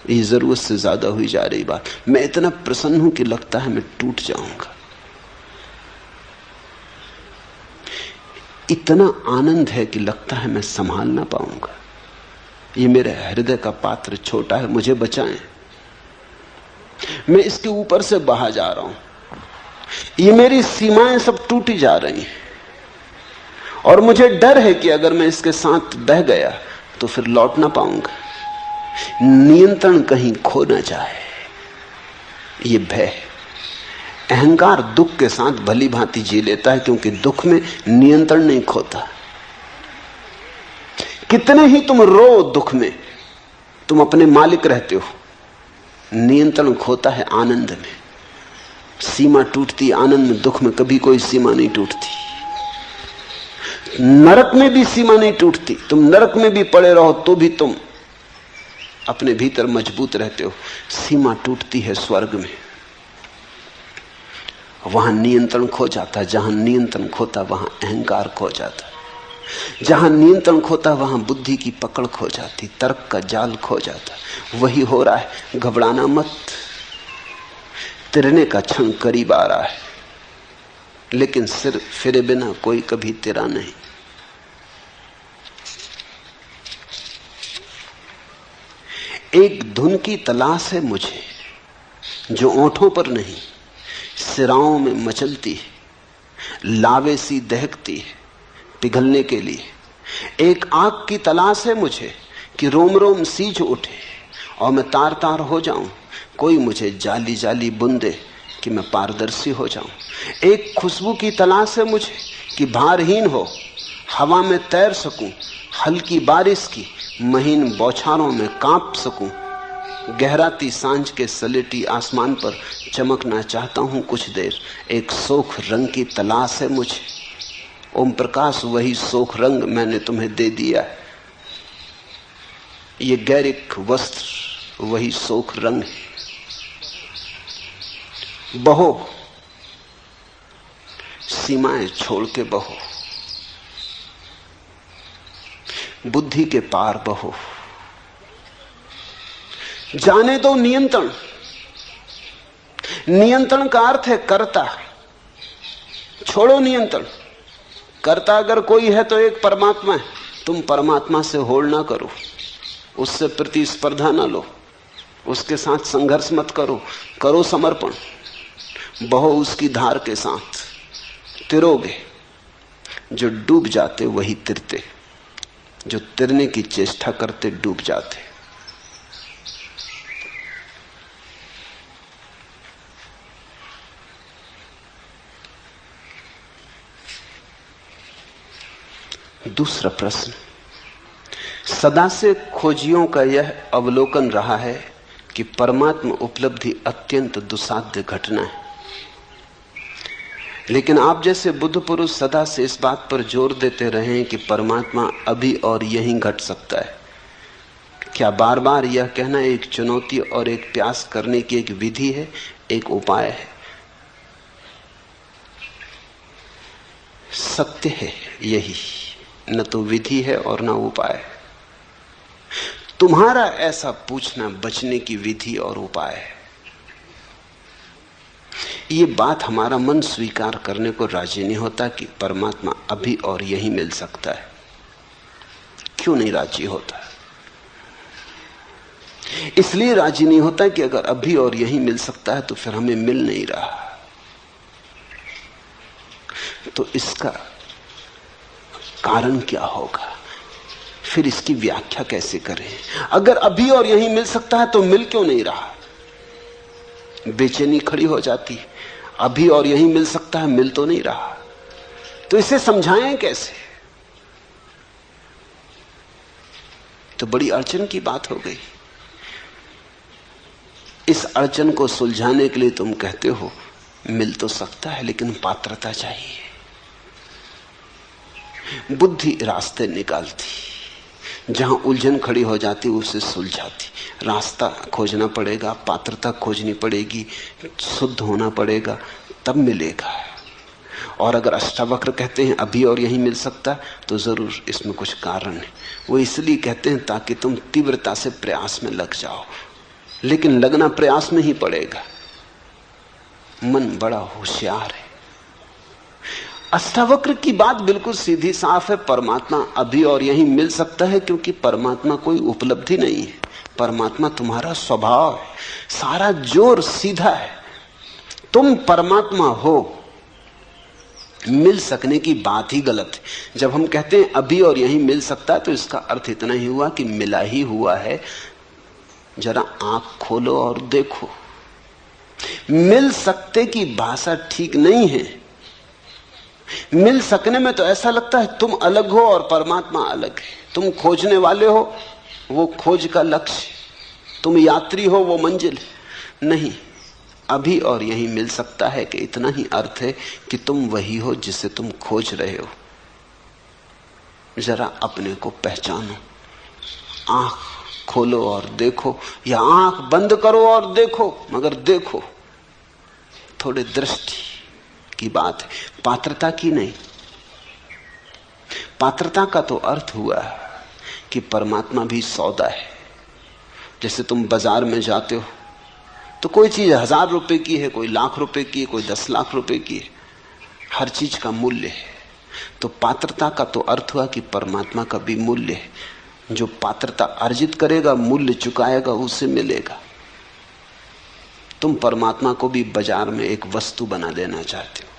ये जरूरत से ज्यादा हुई जा रही बात। मैं इतना प्रसन्न हूं कि लगता है मैं टूट जाऊंगा। इतना आनंद है कि लगता है मैं संभाल ना पाऊंगा। ये मेरे हृदय का पात्र छोटा है, मुझे बचाएं। मैं इसके ऊपर से बहा जा रहा हूं। ये मेरी सीमाएं सब टूटी जा रही हैं और मुझे डर है कि अगर मैं इसके साथ बह गया तो फिर लौट ना पाऊंगा। नियंत्रण कहीं खो ना जाए, ये भय। अहंकार दुख के साथ भली भांति जी लेता है क्योंकि दुख में नियंत्रण नहीं खोता। कितने ही तुम रो दुख में, तुम अपने मालिक रहते हो। नियंत्रण खोता है आनंद में। सीमा टूटती आनंद में, दुख में कभी कोई सीमा नहीं टूटती। नरक में भी सीमा नहीं टूटती। तुम नरक में भी पड़े रहो तो भी तुम अपने भीतर मजबूत रहते हो। सीमा टूटती है स्वर्ग में, वहां नियंत्रण खो जाता है। जहां नियंत्रण खोता वहां अहंकार खो जाता है। जहां नियंत्रण खोता वहां बुद्धि की पकड़ खो जाती, तर्क का जाल खो जाता। वही हो रहा है। घबराना मत, तिरने का क्षण करीब आ रहा है, लेकिन सिर फिरे बिना कोई कभी तिरा नहीं। एक धुन की तलाश है मुझे जो ओंठों पर नहीं सिराओं में मचलती है, लावे सी दहकती है पिघलने के लिए। एक आग की तलाश है मुझे कि रोम रोम सीज उठे और मैं तार तार हो जाऊं। कोई मुझे जाली जाली बुंदे कि मैं पारदर्शी हो जाऊं। एक खुशबू की तलाश है मुझे कि भारहीन हो, हवा में तैर सकूं, हल्की बारिश की महीन बौछारों में कांप सकूं। गहराती सांझ के सलेटी आसमान पर चमकना चाहता हूं कुछ देर। एक सोख रंग की तलाश है मुझे। ओम प्रकाश, वही सोख रंग मैंने तुम्हें दे दिया है। ये गैरिक वस्त्र वही सोख रंग है। बहो, सीमाएं छोड़ के बहो, बुद्धि के पार बहो। जाने दो नियंत्रण। नियंत्रण का अर्थ है कर्ता। छोड़ो नियंत्रण। कर्ता अगर कोई है तो एक परमात्मा है। तुम परमात्मा से होड़ ना करो, उससे प्रतिस्पर्धा ना लो। उसके साथ संघर्ष मत करो, करो समर्पण, बहो उसकी धार के साथ, तिरोगे। जो डूब जाते वही तिरते, जो तिरने की चेष्टा करते डूब जाते। दूसरा प्रश्न, सदा से खोजियों का यह अवलोकन रहा है कि परमात्मा उपलब्धि अत्यंत दुस्साध्य घटना है, लेकिन आप जैसे बुद्ध पुरुष सदा से इस बात पर जोर देते रहे हैं कि परमात्मा अभी और यहीं घट सकता है। क्या बार बार यह कहना एक चुनौती और एक प्रयास करने की एक विधि है, एक उपाय है? सत्य है यही, न तो विधि है और न उपाय। तुम्हारा ऐसा पूछना बचने की विधि और उपाय है। ये बात हमारा मन स्वीकार करने को राजी नहीं होता कि परमात्मा अभी और यहीं मिल सकता है। क्यों नहीं राजी होता? इसलिए राजी नहीं होता कि अगर अभी और यहीं मिल सकता है तो फिर हमें मिल नहीं रहा। तो इसका कारण क्या होगा, फिर इसकी व्याख्या कैसे करें? अगर अभी और यहीं मिल सकता है तो मिल क्यों नहीं रहा? बेचैनी खड़ी हो जाती, अभी और यहीं मिल सकता है, मिल तो नहीं रहा। तो इसे समझाएं कैसे? तो बड़ी अड़चन की बात हो गई। इस अड़चन को सुलझाने के लिए तुम कहते हो मिल तो सकता है लेकिन पात्रता चाहिए। बुद्धि रास्ते निकालती, जहां उलझन खड़ी हो जाती उसे सुलझाती। रास्ता खोजना पड़ेगा, पात्रता खोजनी पड़ेगी, शुद्ध होना पड़ेगा, तब मिलेगा। और अगर अष्टावक्र कहते हैं अभी और यहीं मिल सकता तो जरूर इसमें कुछ कारण है। वो इसलिए कहते हैं ताकि तुम तीव्रता से प्रयास में लग जाओ, लेकिन लगना प्रयास में ही पड़ेगा। मन बड़ा होशियार है। अष्टावक्र की बात बिल्कुल सीधी साफ है, परमात्मा अभी और यहीं मिल सकता है क्योंकि परमात्मा कोई उपलब्धि नहीं है, परमात्मा तुम्हारा स्वभाव है। सारा जोर सीधा है, तुम परमात्मा हो। मिल सकने की बात ही गलत है। जब हम कहते हैं अभी और यहीं मिल सकता है तो इसका अर्थ इतना ही हुआ कि मिला ही हुआ है। जरा आंख खोलो और देखो। मिल सकते की भाषा ठीक नहीं है। मिल सकने में तो ऐसा लगता है तुम अलग हो और परमात्मा अलग है। तुम खोजने वाले हो, वो खोज का लक्ष्य, तुम यात्री हो, वो मंजिल। नहीं, अभी और यहीं मिल सकता है कि इतना ही अर्थ है कि तुम वही हो जिसे तुम खोज रहे हो। जरा अपने को पहचानो, आंख खोलो और देखो, या आंख बंद करो और देखो, मगर देखो। थोड़े दृष्टि की बात है, पात्रता की नहीं। पात्रता का तो अर्थ हुआ कि परमात्मा भी सौदा है। जैसे तुम बाजार में जाते हो तो कोई चीज 1000 रुपए की है, कोई लाख रुपए की है, कोई 10 लाख रुपए की है, हर चीज का मूल्य है। तो पात्रता का तो अर्थ हुआ कि परमात्मा का भी मूल्य है। जो पात्रता अर्जित करेगा, मूल्य चुकाएगा, उसे मिलेगा। तुम परमात्मा को भी बाजार में एक वस्तु बना देना चाहते हो।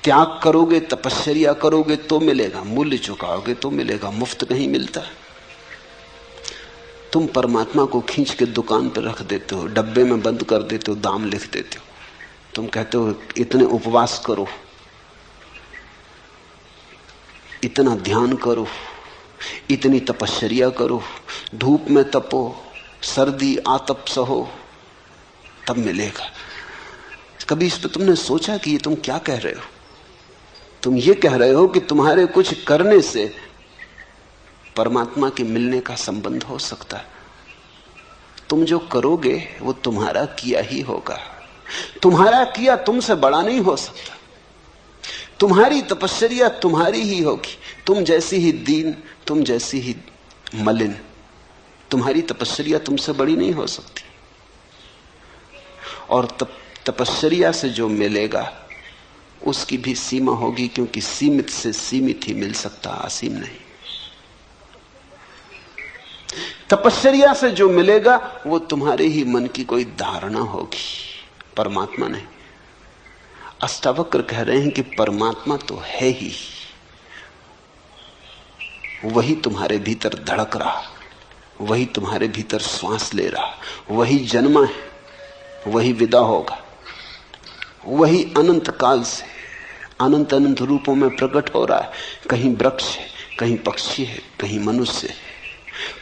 त्याग करोगे, तपस्या करोगे तो मिलेगा, मूल्य चुकाओगे तो मिलेगा। मुफ्त नहीं मिलता। तुम परमात्मा को खींच के दुकान पर रख देते हो, डब्बे में बंद कर देते हो, दाम लिख देते हो। तुम कहते हो इतने उपवास करो, इतना ध्यान करो, इतनी तपस्या करो, धूप में तपो, सर्दी आतप सहो, तब मिलेगा। कभी इस पर तुमने सोचा कि ये तुम क्या कह रहे हो? तुम ये कह रहे हो कि तुम्हारे कुछ करने से परमात्मा के मिलने का संबंध हो सकता है। तुम जो करोगे वो तुम्हारा किया ही होगा। तुम्हारा किया तुमसे बड़ा नहीं हो सकता। तुम्हारी तपस्या तुम्हारी ही होगी। तुम जैसी ही दीन, तुम जैसी ही मलिन, तुम्हारी तपस्या तुमसे बड़ी नहीं हो सकती। और तपस्या से जो मिलेगा उसकी भी सीमा होगी, क्योंकि सीमित से सीमित ही मिल सकता, असीम नहीं। तपश्चर्या से जो मिलेगा वो तुम्हारे ही मन की कोई धारणा होगी, परमात्मा नहीं। अष्टावक्र कह रहे हैं कि परमात्मा तो है ही, वही तुम्हारे भीतर धड़क रहा, वही तुम्हारे भीतर श्वास ले रहा, वही जन्मा है, वही विदा होगा, वही अनंत काल से अनंत अनंत रूपों में प्रकट हो रहा है। कहीं वृक्ष है, कहीं पक्षी है, कहीं मनुष्य है।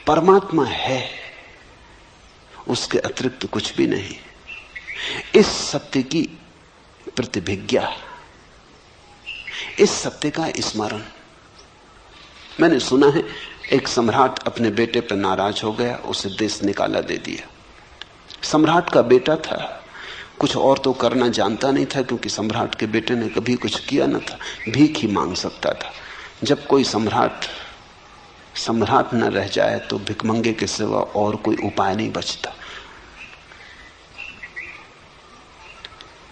परमात्मा है, उसके अतिरिक्त कुछ भी नहीं। इस सत्य की प्रतिभिज्ञा, इस सत्य का स्मरण। मैंने सुना है एक सम्राट अपने बेटे पर नाराज हो गया, उसे देश निकाला दे दिया। सम्राट का बेटा था, कुछ और तो करना जानता नहीं था, क्योंकि सम्राट के बेटे ने कभी कुछ किया न था, भीख ही मांग सकता था। जब कोई सम्राट न रह जाए तो भिखमंगे के सिवा और कोई उपाय नहीं बचता।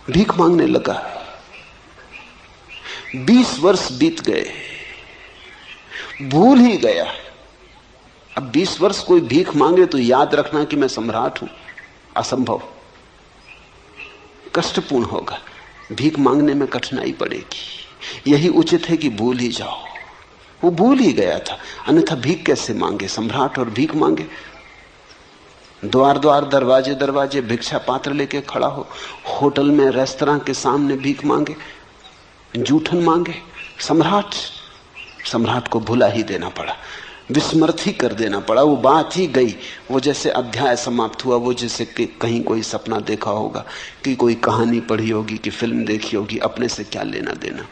भीख मांगने लगा। 20 वर्ष बीत गए, भूल ही गया। अब 20 वर्ष कोई भीख मांगे तो याद रखना कि मैं सम्राट हूं, असंभव, कष्टपूर्ण होगा। भीख मांगने में कठिनाई पड़ेगी। यही उचित है कि भूल ही जाओ। वो भूल ही गया था, अन्यथा भीख कैसे मांगे? सम्राट और भीख मांगे। द्वार द्वार, दरवाजे दरवाजे भिक्षा पात्र लेके खड़ा हो, होटल में, रेस्तरां के सामने भीख मांगे, जूठन मांगे। सम्राट को भुला ही देना पड़ा, विस्मृत ही कर देना पड़ा। वो बात ही गई। वो जैसे अध्याय समाप्त हुआ, वो जैसे कि कहीं कोई सपना देखा होगा, कि कोई कहानी पढ़ी होगी, कि फिल्म देखी होगी, अपने से क्या लेना देना।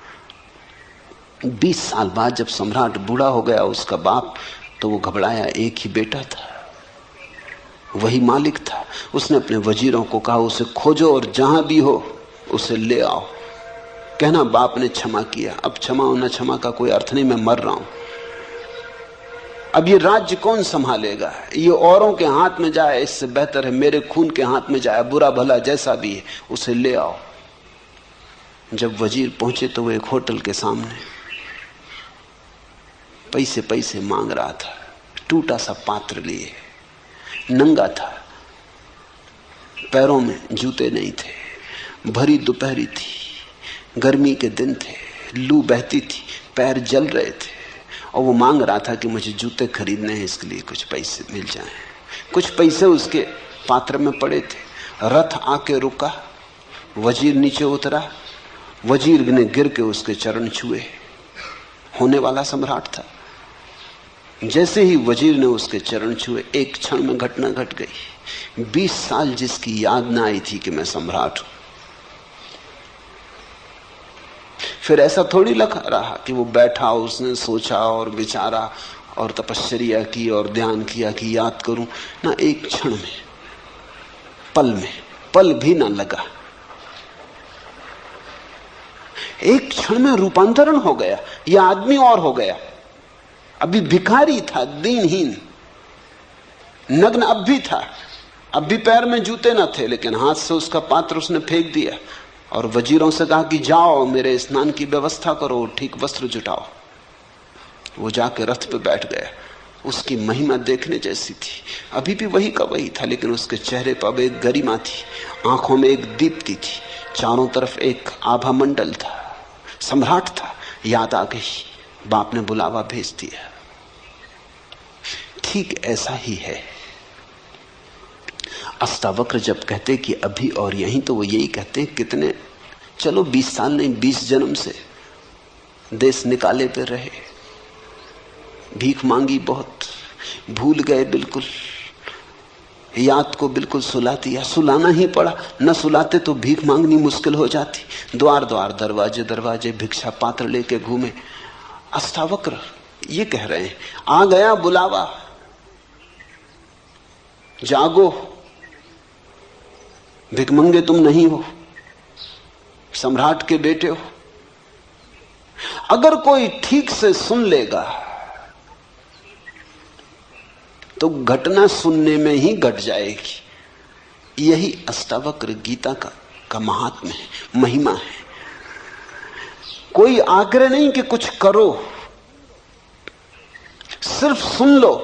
20 साल बाद जब सम्राट बूढ़ा हो गया, उसका बाप, तो वो घबराया। एक ही बेटा था, वही मालिक था। उसने अपने वजीरों को कहा, उसे खोजो और जहां भी हो उसे ले आओ। कहना बाप ने क्षमा किया। अब क्षमा होना क्षमा का कोई अर्थ नहीं, मैं मर रहा हूं। अब ये राज्य कौन संभालेगा? ये औरों के हाथ में जाए, इससे बेहतर है मेरे खून के हाथ में जाए। बुरा भला जैसा भी है, उसे ले आओ। जब वजीर पहुंचे तो वो एक होटल के सामने पैसे मांग रहा था, टूटा सा पात्र लिए, नंगा था, पैरों में जूते नहीं थे, भरी दोपहरी थी, गर्मी के दिन थे, लू बहती थी, पैर जल रहे थे, और वो मांग रहा था कि मुझे जूते खरीदने हैं, इसके लिए कुछ पैसे मिल जाएं। कुछ पैसे उसके पात्र में पड़े थे। रथ आके रुका, वजीर नीचे उतरा, वजीर ने गिर के उसके चरण छुए। होने वाला सम्राट था। जैसे ही वजीर ने उसके चरण छुए, एक क्षण में घटना घट गई। 20 साल जिसकी याद ना आई थी कि मैं सम्राट हूं, फिर ऐसा थोड़ी लगा रहा कि वो बैठा, उसने सोचा और विचारा और तपश्चर्या की और ध्यान किया कि याद करूं ना। एक क्षण में, पल भी ना लगा। एक क्षण में रूपांतरण हो गया। यह आदमी और हो गया। अभी भिखारी था, दीनहीन, नग्न अब भी था, अब भी पैर में जूते न थे, लेकिन हाथ से उसका पात्र उसने फेंक दिया और वजीरों से कहा कि जाओ मेरे स्नान की व्यवस्था करो, ठीक वस्त्र जुटाओ। वो जाके रथ पे बैठ गया। उसकी महिमा देखने जैसी थी। अभी भी वही का वही था, लेकिन उसके चेहरे पर एक गरिमा थी, आंखों में एक दीप्ति थी, चारों तरफ एक आभा मंडल था। सम्राट था। याद आ गई, बाप ने बुलावा भेज दिया। ठीक ऐसा ही है। अष्टावक्र जब कहते कि अभी और यहीं, तो वो यही कहते हैं कितने, चलो 20 साल नहीं, 20 जन्म से देश निकाले पे रहे, भीख मांगी बहुत, भूल गए बिल्कुल, याद को बिल्कुल सुला दिया, सुलाना ही पड़ा, न सुलाते तो भीख मांगनी मुश्किल हो जाती। द्वार द्वार, दरवाजे दरवाजे भिक्षा पात्र लेके घूमे। अष्टावक्र ये कह रहे हैं, आ गया बुलावा, जागो, भिखमंगे तुम नहीं हो, सम्राट के बेटे हो। अगर कोई ठीक से सुन लेगा तो घटना सुनने में ही घट जाएगी। यही अष्टावक्र गीता का महात्म्य है, महिमा है। कोई आग्रह नहीं कि कुछ करो, सिर्फ सुन लो,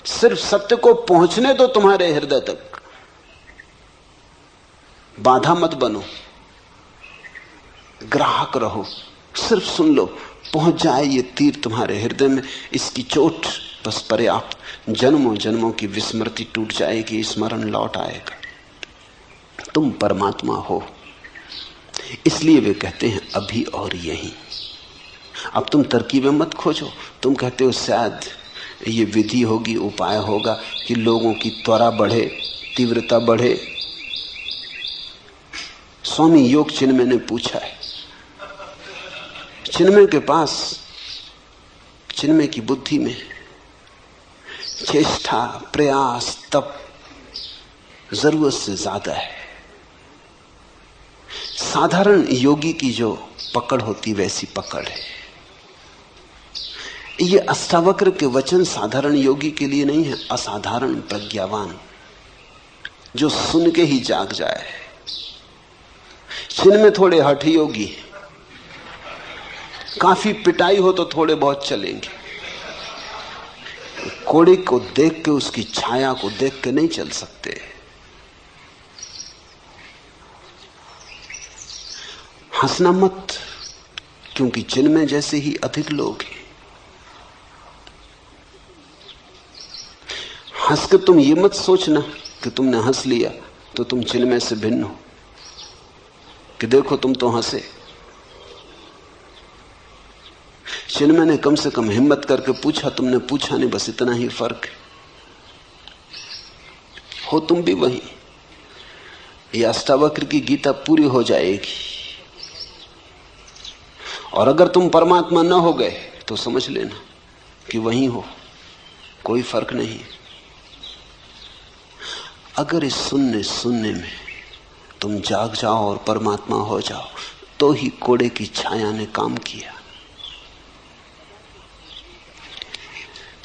सिर्फ सत्य को पहुंचने दो तुम्हारे हृदय तक, बाधा मत बनो, ग्राहक रहो, सिर्फ सुन लो। पहुंच जाए ये तीर तुम्हारे हृदय में, इसकी चोट बस पर्याप्त। जन्मों जन्मों की विस्मृति टूट जाएगी, स्मरण लौट आएगा। तुम परमात्मा हो। इसलिए वे कहते हैं अभी और यहीं। अब तुम तरकीबें मत खोजो। तुम कहते हो शायद ये विधि होगी, उपाय होगा कि लोगों की त्वरा बढ़े, तीव्रता बढ़े। स्वामी योग चिन्मय ने पूछा है, चिन्मय के पास, चिन्मय की बुद्धि में चेष्टा, प्रयास, तप जरूरत से ज्यादा है। साधारण योगी की जो पकड़ होती वैसी पकड़ है। ये अष्टावक्र के वचन साधारण योगी के लिए नहीं है, असाधारण प्रज्ञावान जो सुन के ही जाग जाए। चिन्मय थोड़े हठ योगी, काफी पिटाई हो तो थोड़े बहुत चलेंगे। कोड़े को देख के, उसकी छाया को देख के नहीं चल सकते। हंसना मत, क्योंकि चिन्मय जैसे ही अधिक लोग हैं। हंस के तुम ये मत सोचना कि तुमने हंस लिया तो तुम चिन्मय से भिन्न हो, कि देखो तुम तो हंसे। चिन्मय ने कम से कम हिम्मत करके पूछा, तुमने पूछा नहीं, बस इतना ही फर्क है। हो तुम भी वही। ये अष्टावक्र की गीता पूरी हो जाएगी। और अगर तुम परमात्मा न हो गए तो समझ लेना कि वही हो, कोई फर्क नहीं। अगर इस सुनने सुनने में तुम जाग जाओ और परमात्मा हो जाओ तो ही कोड़े की छाया ने काम किया।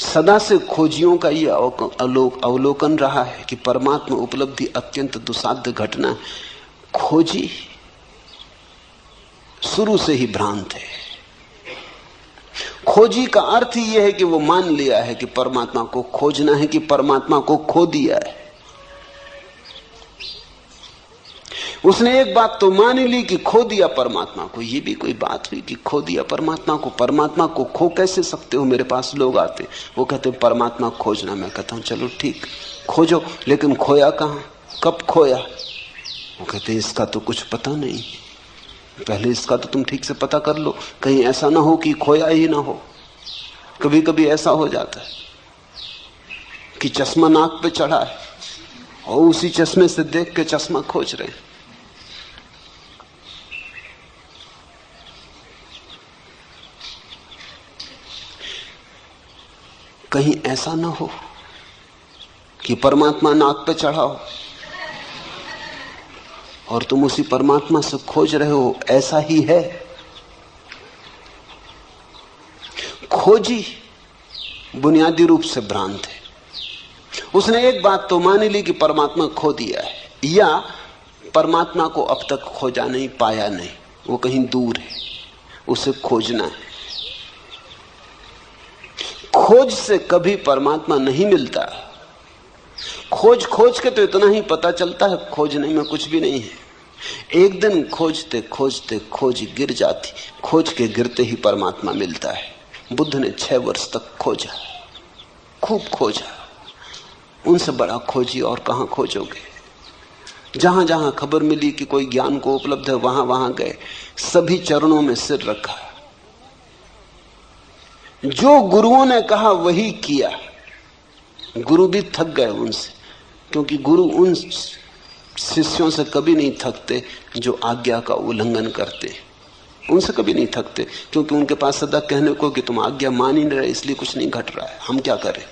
सदा से खोजियों का यह अवलोकन रहा है कि परमात्मा उपलब्धि अत्यंत दुसाध्य घटना है। खोजी शुरू से ही भ्रांत है। खोजी का अर्थ ही यह है कि वो मान लिया है कि परमात्मा को खोजना है, कि परमात्मा को खो दिया है। उसने एक बात तो मान ही ली कि खो दिया परमात्मा को। ये भी कोई बात हुई कि खो दिया परमात्मा को? परमात्मा को खो कैसे सकते हो? मेरे पास लोग आते, वो कहते परमात्मा खोजना। मैं कहता हूं चलो ठीक, खोजो, लेकिन खोया कहां, कब खोया? वो कहते इसका तो कुछ पता नहीं, पहले इसका तो तुम ठीक से पता कर लो, कहीं ऐसा ना हो कि खोया ही ना हो। कभी कभी ऐसा हो जाता है कि चश्मा नाक पे चढ़ा है और उसी चश्मे से देख के चश्मा खोज रहे हैं। कहीं ऐसा ना हो कि परमात्मा नाक पे चढ़ा हो और तुम उसी परमात्मा से खोज रहे हो। ऐसा ही है। खोजी बुनियादी रूप से भ्रांत है। उसने एक बात तो मान ली कि परमात्मा खो दिया है, या परमात्मा को अब तक खोजा नहीं, पाया नहीं, वो कहीं दूर है, उसे खोजना है। खोज से कभी परमात्मा नहीं मिलता। खोज खोज के तो इतना ही पता चलता है, खोजने में कुछ भी नहीं है। एक दिन खोजते खोजते खोज गिर जाती, खोज के गिरते ही परमात्मा मिलता है। बुद्ध ने 6 वर्ष तक खोजा, खूब खोजा। उनसे बड़ा खोजी और कहां खोजोगे? जहां जहां खबर मिली कि कोई ज्ञान को उपलब्ध है, वहां वहां गए, सभी चरणों में सिर रखा। जो गुरुओं ने कहा वही किया। गुरु भी थक गए उनसे, क्योंकि गुरु उन शिष्यों से कभी नहीं थकते जो आज्ञा का उल्लंघन करते। उनसे कभी नहीं थकते, क्योंकि उनके पास सदा कहने को कि तुम आज्ञा मान ही नहीं रहे, इसलिए कुछ नहीं घट रहा है, हम क्या करें।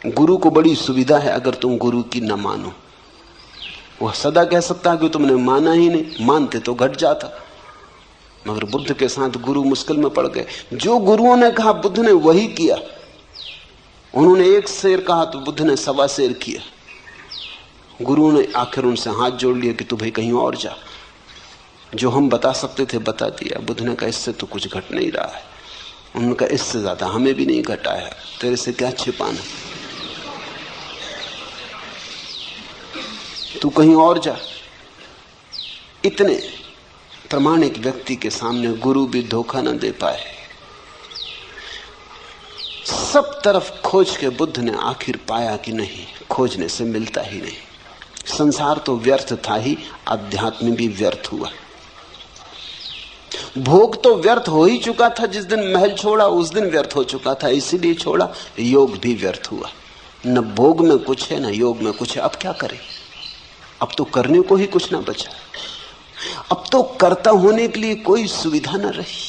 गुरु को बड़ी सुविधा है, अगर तुम गुरु की न मानो। वह सदा कह सकता है कि तुमने माना ही नहीं, मानते तो घट जाता। मगर बुद्ध के साथ गुरु मुश्किल में पड़ गए। जो गुरुओं ने कहा बुद्ध ने वही किया। उन्होंने 1 शेर कहा तो बुद्ध ने 1.25 शेर किया। गुरुओं ने आखिर उनसे हाथ जोड़ लिया कि तू भाई कहीं और जा। जो हम बता सकते थे बता दिया। बुद्ध ने कहा इससे तो कुछ घट नहीं रहा है। उन्होंने कहा इससे ज्यादा हमें भी नहीं घटा है, तेरे से क्या छिपाना। तू कहीं और जा। इतने प्रामाणिक व्यक्ति के सामने गुरु भी धोखा न दे पाए। सब तरफ खोज के बुद्ध ने आखिर पाया कि नहीं, खोजने से मिलता ही नहीं। संसार तो व्यर्थ था ही, अध्यात्म भी व्यर्थ हुआ। भोग तो व्यर्थ हो ही चुका था, जिस दिन महल छोड़ा उस दिन व्यर्थ हो चुका था, इसीलिए छोड़ा। योग भी व्यर्थ हुआ। न भोग में कुछ है, न योग में कुछ है। अब क्या करें? अब तो करने को ही कुछ ना बचा। अब तो कर्ता होने के लिए कोई सुविधा न रही।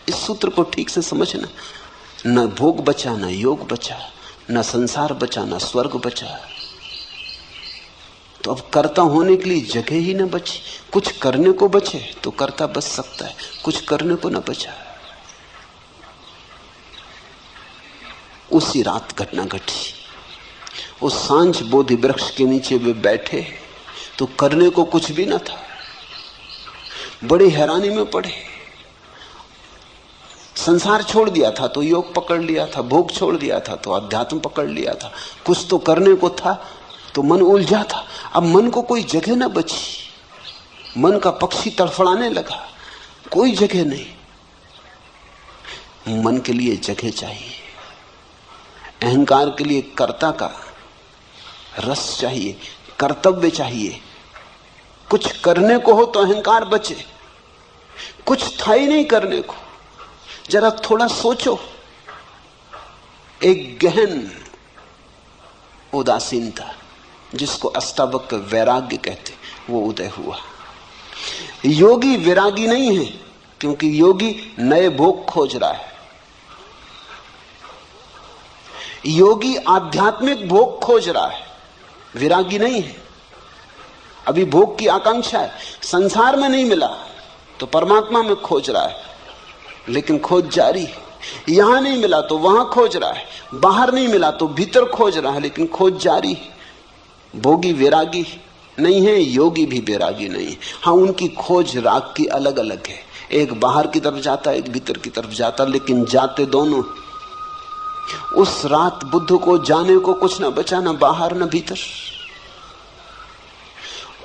इस सूत्र को ठीक से समझना। न भोग बचा, न योग बचा, न संसार बचा, न स्वर्ग बचा। तो अब कर्ता होने के लिए जगह ही न बची। कुछ करने को बचे तो कर्ता बच सकता है, कुछ करने को न बचा। उसी रात घटना घटी। उस सांझ बोधि वृक्ष के नीचे वे बैठे तो करने को कुछ भी न था। बड़ी हैरानी में पड़े। संसार छोड़ दिया था तो योग पकड़ लिया था, भोग छोड़ दिया था तो अध्यात्म पकड़ लिया था। कुछ तो करने को था तो मन उलझा था। अब मन को कोई जगह न बची। मन का पक्षी तड़फड़ाने लगा, कोई जगह नहीं। मन के लिए जगह चाहिए, अहंकार के लिए कर्ता का रस चाहिए, कर्तव्य चाहिए। कुछ करने को हो तो अहंकार बचे। कुछ था ही नहीं करने को। जरा थोड़ा सोचो। एक गहन उदासीनता, जिसको अष्टावक्र वैराग्य कहते, वो उदय हुआ। योगी विरागी नहीं है, क्योंकि योगी नए भोग खोज रहा है। योगी आध्यात्मिक भोग खोज रहा है, विरागी नहीं है। अभी भोग की आकांक्षा है। संसार में नहीं मिला तो परमात्मा में खोज रहा है, लेकिन खोज जारी है। यहां नहीं मिला तो वहां खोज रहा है, बाहर नहीं मिला तो भीतर खोज रहा है, लेकिन खोज जारी है। भोगी विरागी नहीं है, योगी भी विरागी नहीं है। हाँ, उनकी खोज राग की अलग अलग है। एक बाहर की तरफ जाता, एक भीतर की तरफ जाता, लेकिन जाते दोनों। उस रात बुद्ध को जाने को कुछ न बचा, न बाहर न भीतर।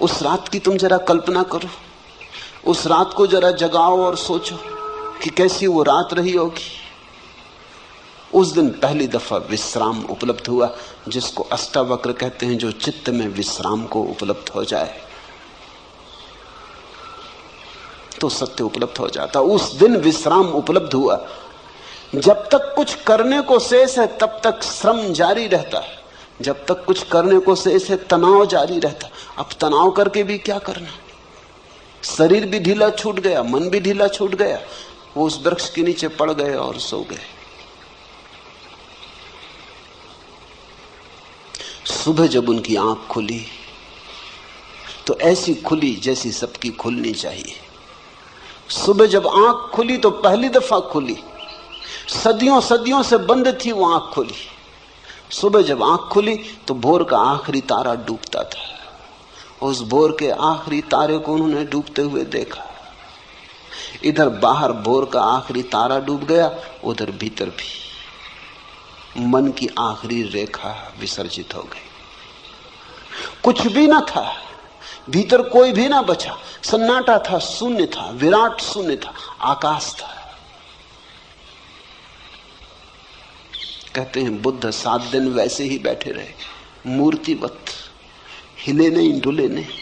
उस रात की तुम जरा कल्पना करो। उस रात को जरा जगाओ और सोचो कि कैसी वो रात रही होगी। उस दिन पहली दफा विश्राम उपलब्ध हुआ, जिसको अष्टावक्र कहते हैं, जो चित्त में विश्राम को उपलब्ध हो जाए तो सत्य उपलब्ध हो जाता। उस दिन विश्राम उपलब्ध हुआ। जब तक कुछ करने को शेष है तब तक श्रम जारी रहता है। जब तक कुछ करने को शेष है तनाव जारी रहता। अब तनाव करके भी क्या करना? शरीर भी ढीला छूट गया, मन भी ढीला छूट गया। वो उस वृक्ष के नीचे पड़ गए और सो गए। सुबह जब उनकी आंख खुली तो ऐसी खुली जैसी सबकी खुलनी चाहिए। सुबह जब आंख खुली तो पहली दफा खुली। सदियों सदियों से बंद थी वो आंख खुली। सुबह जब आंख खुली तो भोर का आखिरी तारा डूबता था। उस भोर के आखिरी तारे को उन्होंने डूबते हुए देखा। इधर बाहर भोर का आखिरी तारा डूब गया, उधर भीतर भी मन की आखिरी रेखा विसर्जित हो गई। कुछ भी ना था, भीतर कोई भी ना बचा। सन्नाटा था, शून्य था, विराट शून्य था, आकाश था। कहते हैं बुद्ध 7 दिन वैसे ही बैठे रहे, मूर्तिवत, हिले नहीं, डुले नहीं।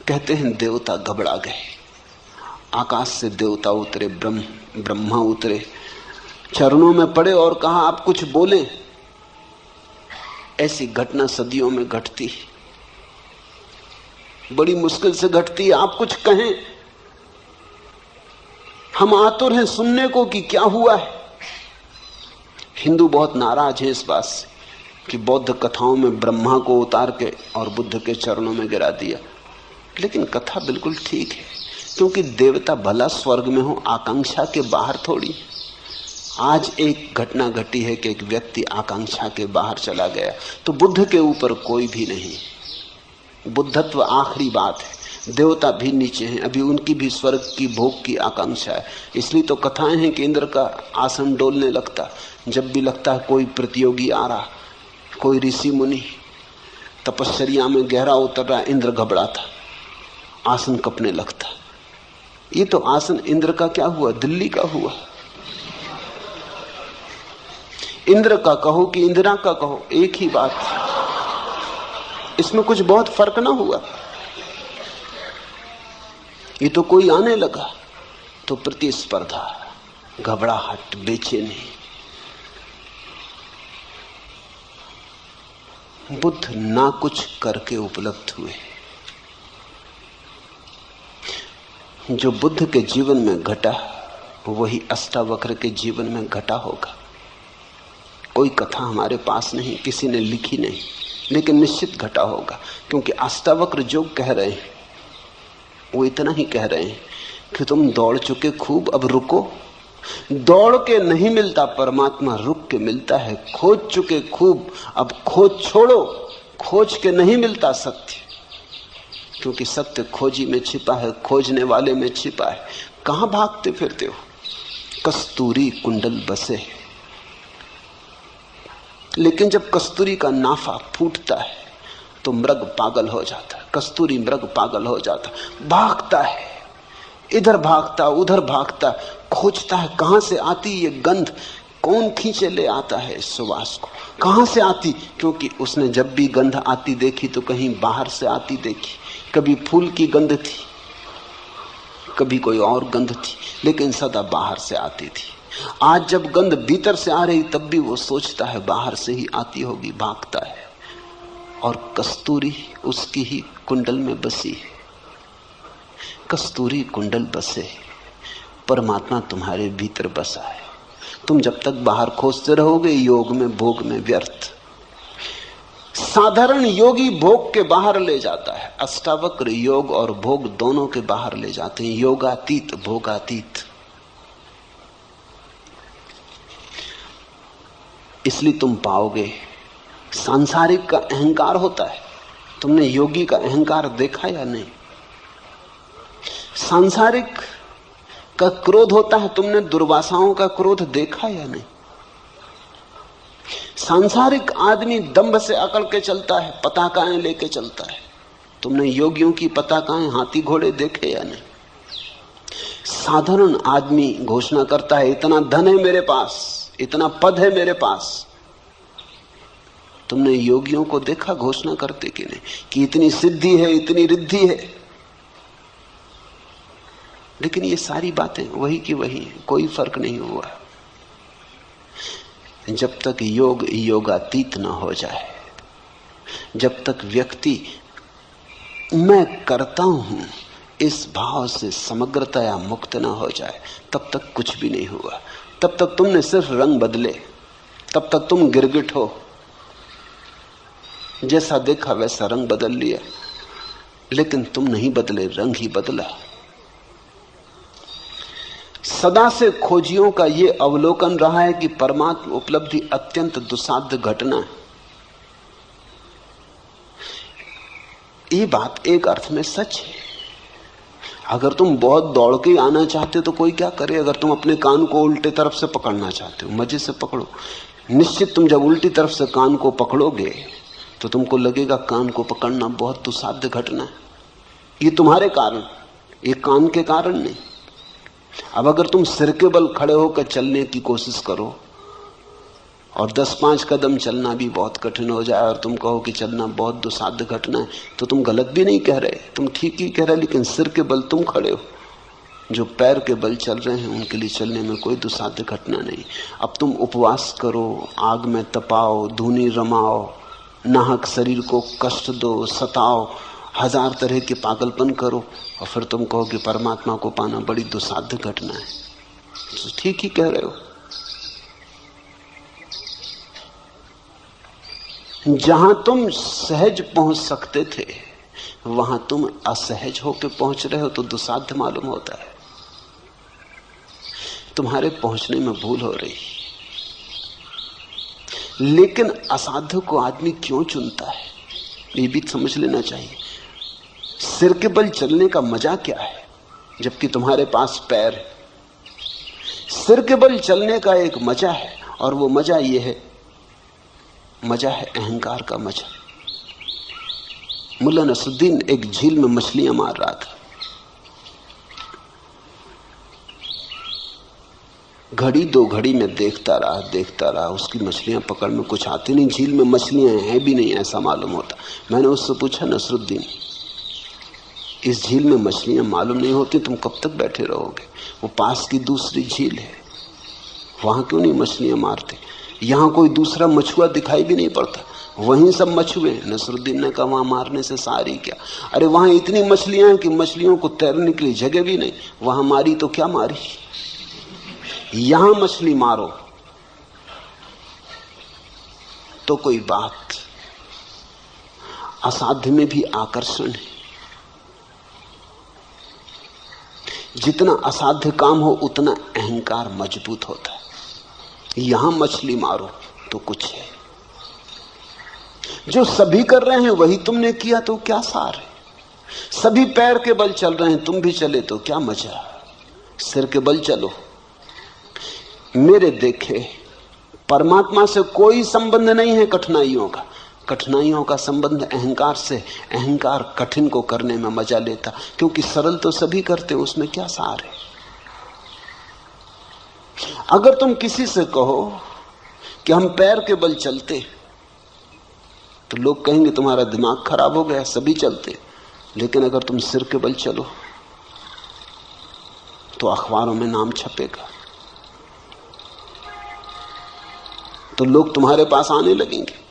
कहते हैं देवता घबरा गए। आकाश से देवता उतरे, ब्रह्मा उतरे, चरणों में पड़े और कहा आप कुछ बोलें। ऐसी घटना सदियों में घटती, बड़ी मुश्किल से घटती है। आप कुछ कहें, हम आतुर हैं सुनने को कि क्या हुआ है। हिंदू बहुत नाराज हैं इस बात से कि बौद्ध कथाओं में ब्रह्मा को उतार के और बुद्ध के चरणों में गिरा दिया। लेकिन कथा बिल्कुल ठीक है, क्योंकि देवता भला स्वर्ग में हो, आकांक्षा के बाहर थोड़ी। आज एक घटना घटी है कि एक व्यक्ति आकांक्षा के बाहर चला गया, तो बुद्ध के ऊपर कोई भी नहीं। बुद्धत्व आखिरी बात है। देवता भी नीचे हैं, अभी उनकी भी स्वर्ग की भोग की आकांक्षा है। इसलिए तो कथाएं हैं कि इंद्र का आसन डोलने लगता जब भी लगता है कोई प्रतियोगी आ रहा, कोई ऋषि मुनि तपश्चर्या में गहरा उतर रहा, इंद्र घबराता, आसन कपने लगता। ये तो आसन इंद्र का क्या हुआ, दिल्ली का हुआ। इंद्र का कहो कि इंदिरा का कहो, एक ही बात, इसमें कुछ बहुत फर्क ना हुआ। ये तो कोई आने लगा तो प्रतिस्पर्धा, घबराहट, बेचैनी। बुद्ध ना कुछ करके उपलब्ध हुए। जो बुद्ध के जीवन में घटा वही अष्टावक्र के जीवन में घटा होगा। कोई कथा हमारे पास नहीं, किसी ने लिखी नहीं, लेकिन निश्चित घटा होगा। क्योंकि अष्टावक्र जो कह रहे हैं वो इतना ही कह रहे हैं कि तुम दौड़ चुके खूब, अब रुको। दौड़ के नहीं मिलता परमात्मा, रुक के मिलता है। खोज चुके खूब, अब खोज छोड़ो। खोज के नहीं मिलता सत्य, क्योंकि सत्य खोजी में छिपा है, खोजने वाले में छिपा है। कहां भागते फिरते हो? कस्तूरी कुंडल बसे। लेकिन जब कस्तूरी का नाफा फूटता है तो मृग पागल हो जाता है। कस्तूरी मृग पागल हो जाता, भागता है, इधर भागता उधर भागता, खोजता है कहां से आती ये गंध, कौन खींचे ले आता है इस सुवास को, कहां से आती। क्योंकि उसने जब भी गंध आती देखी तो कहीं बाहर से आती देखी। कभी फूल की गंध थी, कभी कोई और गंध थी, लेकिन सदा बाहर से आती थी। आज जब गंध भीतर से आ रही तब भी वो सोचता है बाहर से ही आती होगी, भागता है। और कस्तूरी उसकी ही कुंडल में बसी है। कस्तूरी कुंडल बसे, परमात्मा तुम्हारे भीतर बसा है। तुम जब तक बाहर खोजते रहोगे योग में भोग में व्यर्थ। साधारण योगी भोग के बाहर ले जाता है, अष्टावक्र योग और भोग दोनों के बाहर ले जाते हैं। योगातीत भोगातीत। इसलिए तुम पाओगे सांसारिक का अहंकार होता है। तुमने योगी का अहंकार देखा या नहीं? सांसारिक का क्रोध होता है, तुमने दुर्वासाओं का क्रोध देखा या नहीं? सांसारिक आदमी दंभ से अकड़ के चलता है, पताकाएं लेके चलता है। तुमने योगियों की पताकाएं, हाथी घोड़े देखे या नहीं? साधारण आदमी घोषणा करता है इतना धन है मेरे पास, इतना पद है मेरे पास। तुमने योगियों को देखा घोषणा करते कि नहीं कि इतनी सिद्धि है, इतनी रिद्धि है? लेकिन ये सारी बातें वही की वही हैं, कोई फर्क नहीं हुआ। जब तक योग योगातीत न हो जाए, जब तक व्यक्ति मैं करता हूं इस भाव से समग्रतया मुक्त न हो जाए, तब तक कुछ भी नहीं हुआ। तब तक तुमने सिर्फ रंग बदले, तब तक तुम गिरगिट हो, जैसा देखा वैसा रंग बदल लिया, लेकिन तुम नहीं बदले, रंग ही बदला। सदा से खोजियों का यह अवलोकन रहा है कि परमात्मा उपलब्धि अत्यंत दुस्साध्य घटना है। ये बात एक अर्थ में सच है। अगर तुम बहुत दौड़ के आना चाहते हो तो कोई क्या करे। अगर तुम अपने कान को उल्टे तरफ से पकड़ना चाहते हो, मजे से पकड़ो। निश्चित तुम जब उल्टी तरफ से कान को पकड़ोगे तो तुमको लगेगा कान को पकड़ना बहुत दुस्साध्य घटना है। ये तुम्हारे कारण, ये कान के कारण नहीं। अब अगर तुम सिर के बल खड़े होकर चलने की कोशिश करो और 10-5 कदम चलना भी बहुत कठिन हो जाए और तुम कहो कि चलना बहुत दुस्साध्य घटना है, तो तुम गलत भी नहीं कह रहे, तुम ठीक ही कह रहे। लेकिन सिर के बल तुम खड़े हो, जो पैर के बल चल रहे हैं उनके लिए चलने में कोई दुस्साध्य घटना नहीं। अब तुम उपवास करो, आग में तपाओ, धूनी रमाओ, नाहक शरीर को कष्ट दो, सताओ, 1000 तरह के पागलपन करो और फिर तुम कहो कि परमात्मा को पाना बड़ी दुस्साध्य घटना है, तो ठीक ही कह रहे हो। जहां तुम सहज पहुंच सकते थे वहां तुम असहज होकर पहुंच रहे हो तो दुस्साध्य मालूम होता है। तुम्हारे पहुंचने में भूल हो रही। लेकिन असाध्य को आदमी क्यों चुनता है, ये भी समझ लेना चाहिए। सिर के बल चलने का मजा क्या है जबकि तुम्हारे पास पैर है? सिर के बल चलने का एक मजा है, और वो मजा ये है मजा है अहंकार का मजा। मुल्ला नसरुद्दीन एक झील में मछलियां मार रहा था। घड़ी दो घड़ी में देखता रहा, उसकी मछलियां पकड़ में कुछ आती नहीं, झील में मछलियां हैं भी नहीं ऐसा मालूम होता। मैंने उससे पूछा, नसरुद्दीन इस झील में मछलियां मालूम नहीं होती, तुम कब तक बैठे रहोगे? वो पास की दूसरी झील है, वहां क्यों नहीं मछलियां मारते? यहां कोई दूसरा मछुआ दिखाई भी नहीं पड़ता, वहीं सब मछुए। नसरुद्दीन ने कहा, वहां मारने से सारी क्या? अरे वहां इतनी मछलियां हैं कि मछलियों को तैरने के लिए जगह भी नहीं, वहां मारी तो क्या मारी, यहां मछली मारो तो कोई बात। असाध्य में भी आकर्षण है। जितना असाध्य काम हो उतना अहंकार मजबूत होता है। यहां मछली मारो तो कुछ है, जो सभी कर रहे हैं वही तुमने किया तो क्या सार है? सभी पैर के बल चल रहे हैं, तुम भी चले तो क्या मजा? सिर के बल चलो। मेरे देखे परमात्मा से कोई संबंध नहीं है कठिनाइयों का। कठिनाइयों का संबंध अहंकार से। अहंकार कठिन को करने में मजा लेता, क्योंकि सरल तो सभी करते, उसमें क्या सार है? अगर तुम किसी से कहो कि हम पैर के बल चलते, तो लोग कहेंगे तुम्हारा दिमाग खराब हो गया, सभी चलते। लेकिन अगर तुम सिर के बल चलो तो अखबारों में नाम छपेगा, तो लोग तुम्हारे पास आने लगेंगे,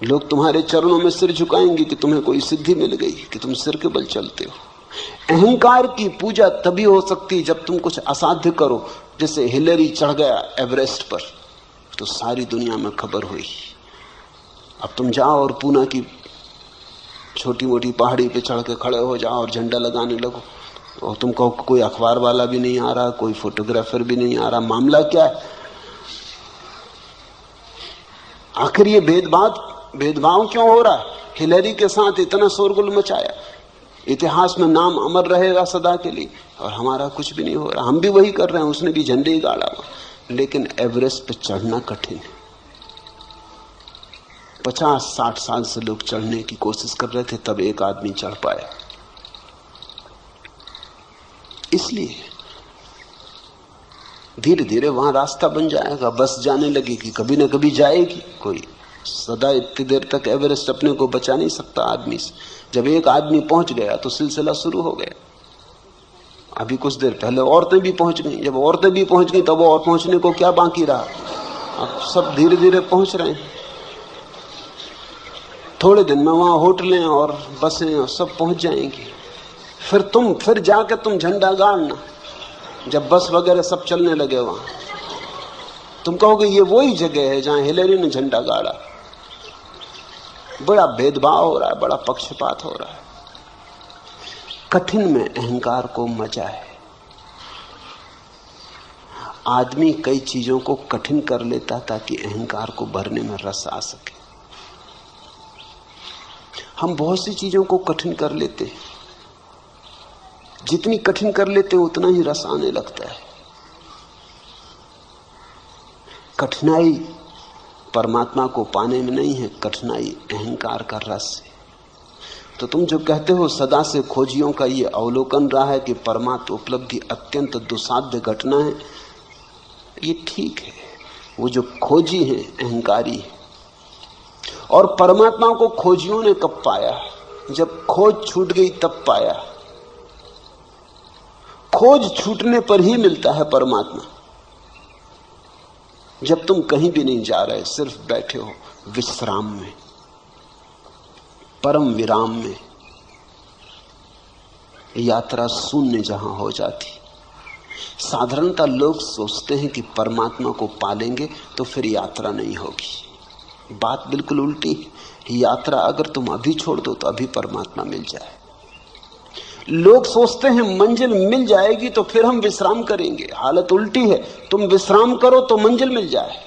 लोग तुम्हारे चरणों में सिर झुकाएंगे कि तुम्हें कोई सिद्धि मिल गई कि तुम सिर के बल चलते हो। अहंकार की पूजा तभी हो सकती जब तुम कुछ असाध्य करो। जैसे हिलेरी चढ़ गया एवरेस्ट पर, तो सारी दुनिया में खबर हुई। अब तुम जाओ और पूना की छोटी मोटी पहाड़ी पे चढ़ के खड़े हो जाओ और झंडा लगाने लगो, और तुम कहो कोई अखबार वाला भी नहीं आ रहा, कोई फोटोग्राफर भी नहीं आ रहा, मामला क्या है? आखिर ये भेदभाव क्यों हो रहा है? हिलेरी के साथ इतना शोरगुल मचाया, इतिहास में नाम अमर रहेगा सदा के लिए, और हमारा कुछ भी नहीं हो रहा। हम भी वही कर रहे हैं, उसने भी झंडे ही गाड़ा हुआ। लेकिन एवरेस्ट पे चढ़ना कठिन है। 50-60 साल से लोग चढ़ने की कोशिश कर रहे थे, तब एक आदमी चढ़ पाया। इसलिए धीरे धीरे वहां रास्ता बन जाएगा, बस जाने लगेगी, कभी ना कभी जाएगी। कोई सदा इतनी देर तक एवरेस्ट अपने को बचा नहीं सकता आदमी से। जब एक आदमी पहुंच गया तो सिलसिला शुरू हो गया। अभी कुछ देर पहले औरतें भी पहुंच गई, जब औरतें भी पहुंच गई तब और पहुंचने को क्या बाकी रहा? अब सब धीरे धीरे पहुंच रहे हैं। थोड़े दिन में वहां होटलें और बसें और सब पहुंच जाएंगी। फिर जाके तुम झंडा गाड़ना, जब बस वगैरह सब चलने लगे वहां, तुम कहोगे ये वही जगह है जहां हिलेरी ने झंडा गाड़ा। बड़ा भेदभाव हो रहा है, बड़ा पक्षपात हो रहा है। कठिन में अहंकार को मजा है। आदमी कई चीजों को कठिन कर लेता ताकि अहंकार को भरने में रस आ सके। हम बहुत सी चीजों को कठिन कर लेते हैं, जितनी कठिन कर लेते हैं उतना ही रस आने लगता है। कठिनाई परमात्मा को पाने में नहीं है, कठिनाई अहंकार का रस है। तो तुम जो कहते हो सदा से खोजियों का ये अवलोकन रहा है कि परमात्मा उपलब्धि अत्यंत दुसाध्य घटना है, ये ठीक है। वो जो खोजी है अहंकारी है। और परमात्मा को खोजियों ने कब पाया? जब खोज छूट गई तब पाया। खोज छूटने पर ही मिलता है परमात्मा। जब तुम कहीं भी नहीं जा रहे, सिर्फ बैठे हो विश्राम में, परम विराम में, यात्रा शून्य जहां हो जाती। साधारणतः लोग सोचते हैं कि परमात्मा को पालेंगे तो फिर यात्रा नहीं होगी। बात बिल्कुल उल्टी है। यात्रा अगर तुम अभी छोड़ दो तो अभी परमात्मा मिल जाए। लोग सोचते हैं मंजिल मिल जाएगी तो फिर हम विश्राम करेंगे। हालत उल्टी है, तुम विश्राम करो तो मंजिल मिल जाए।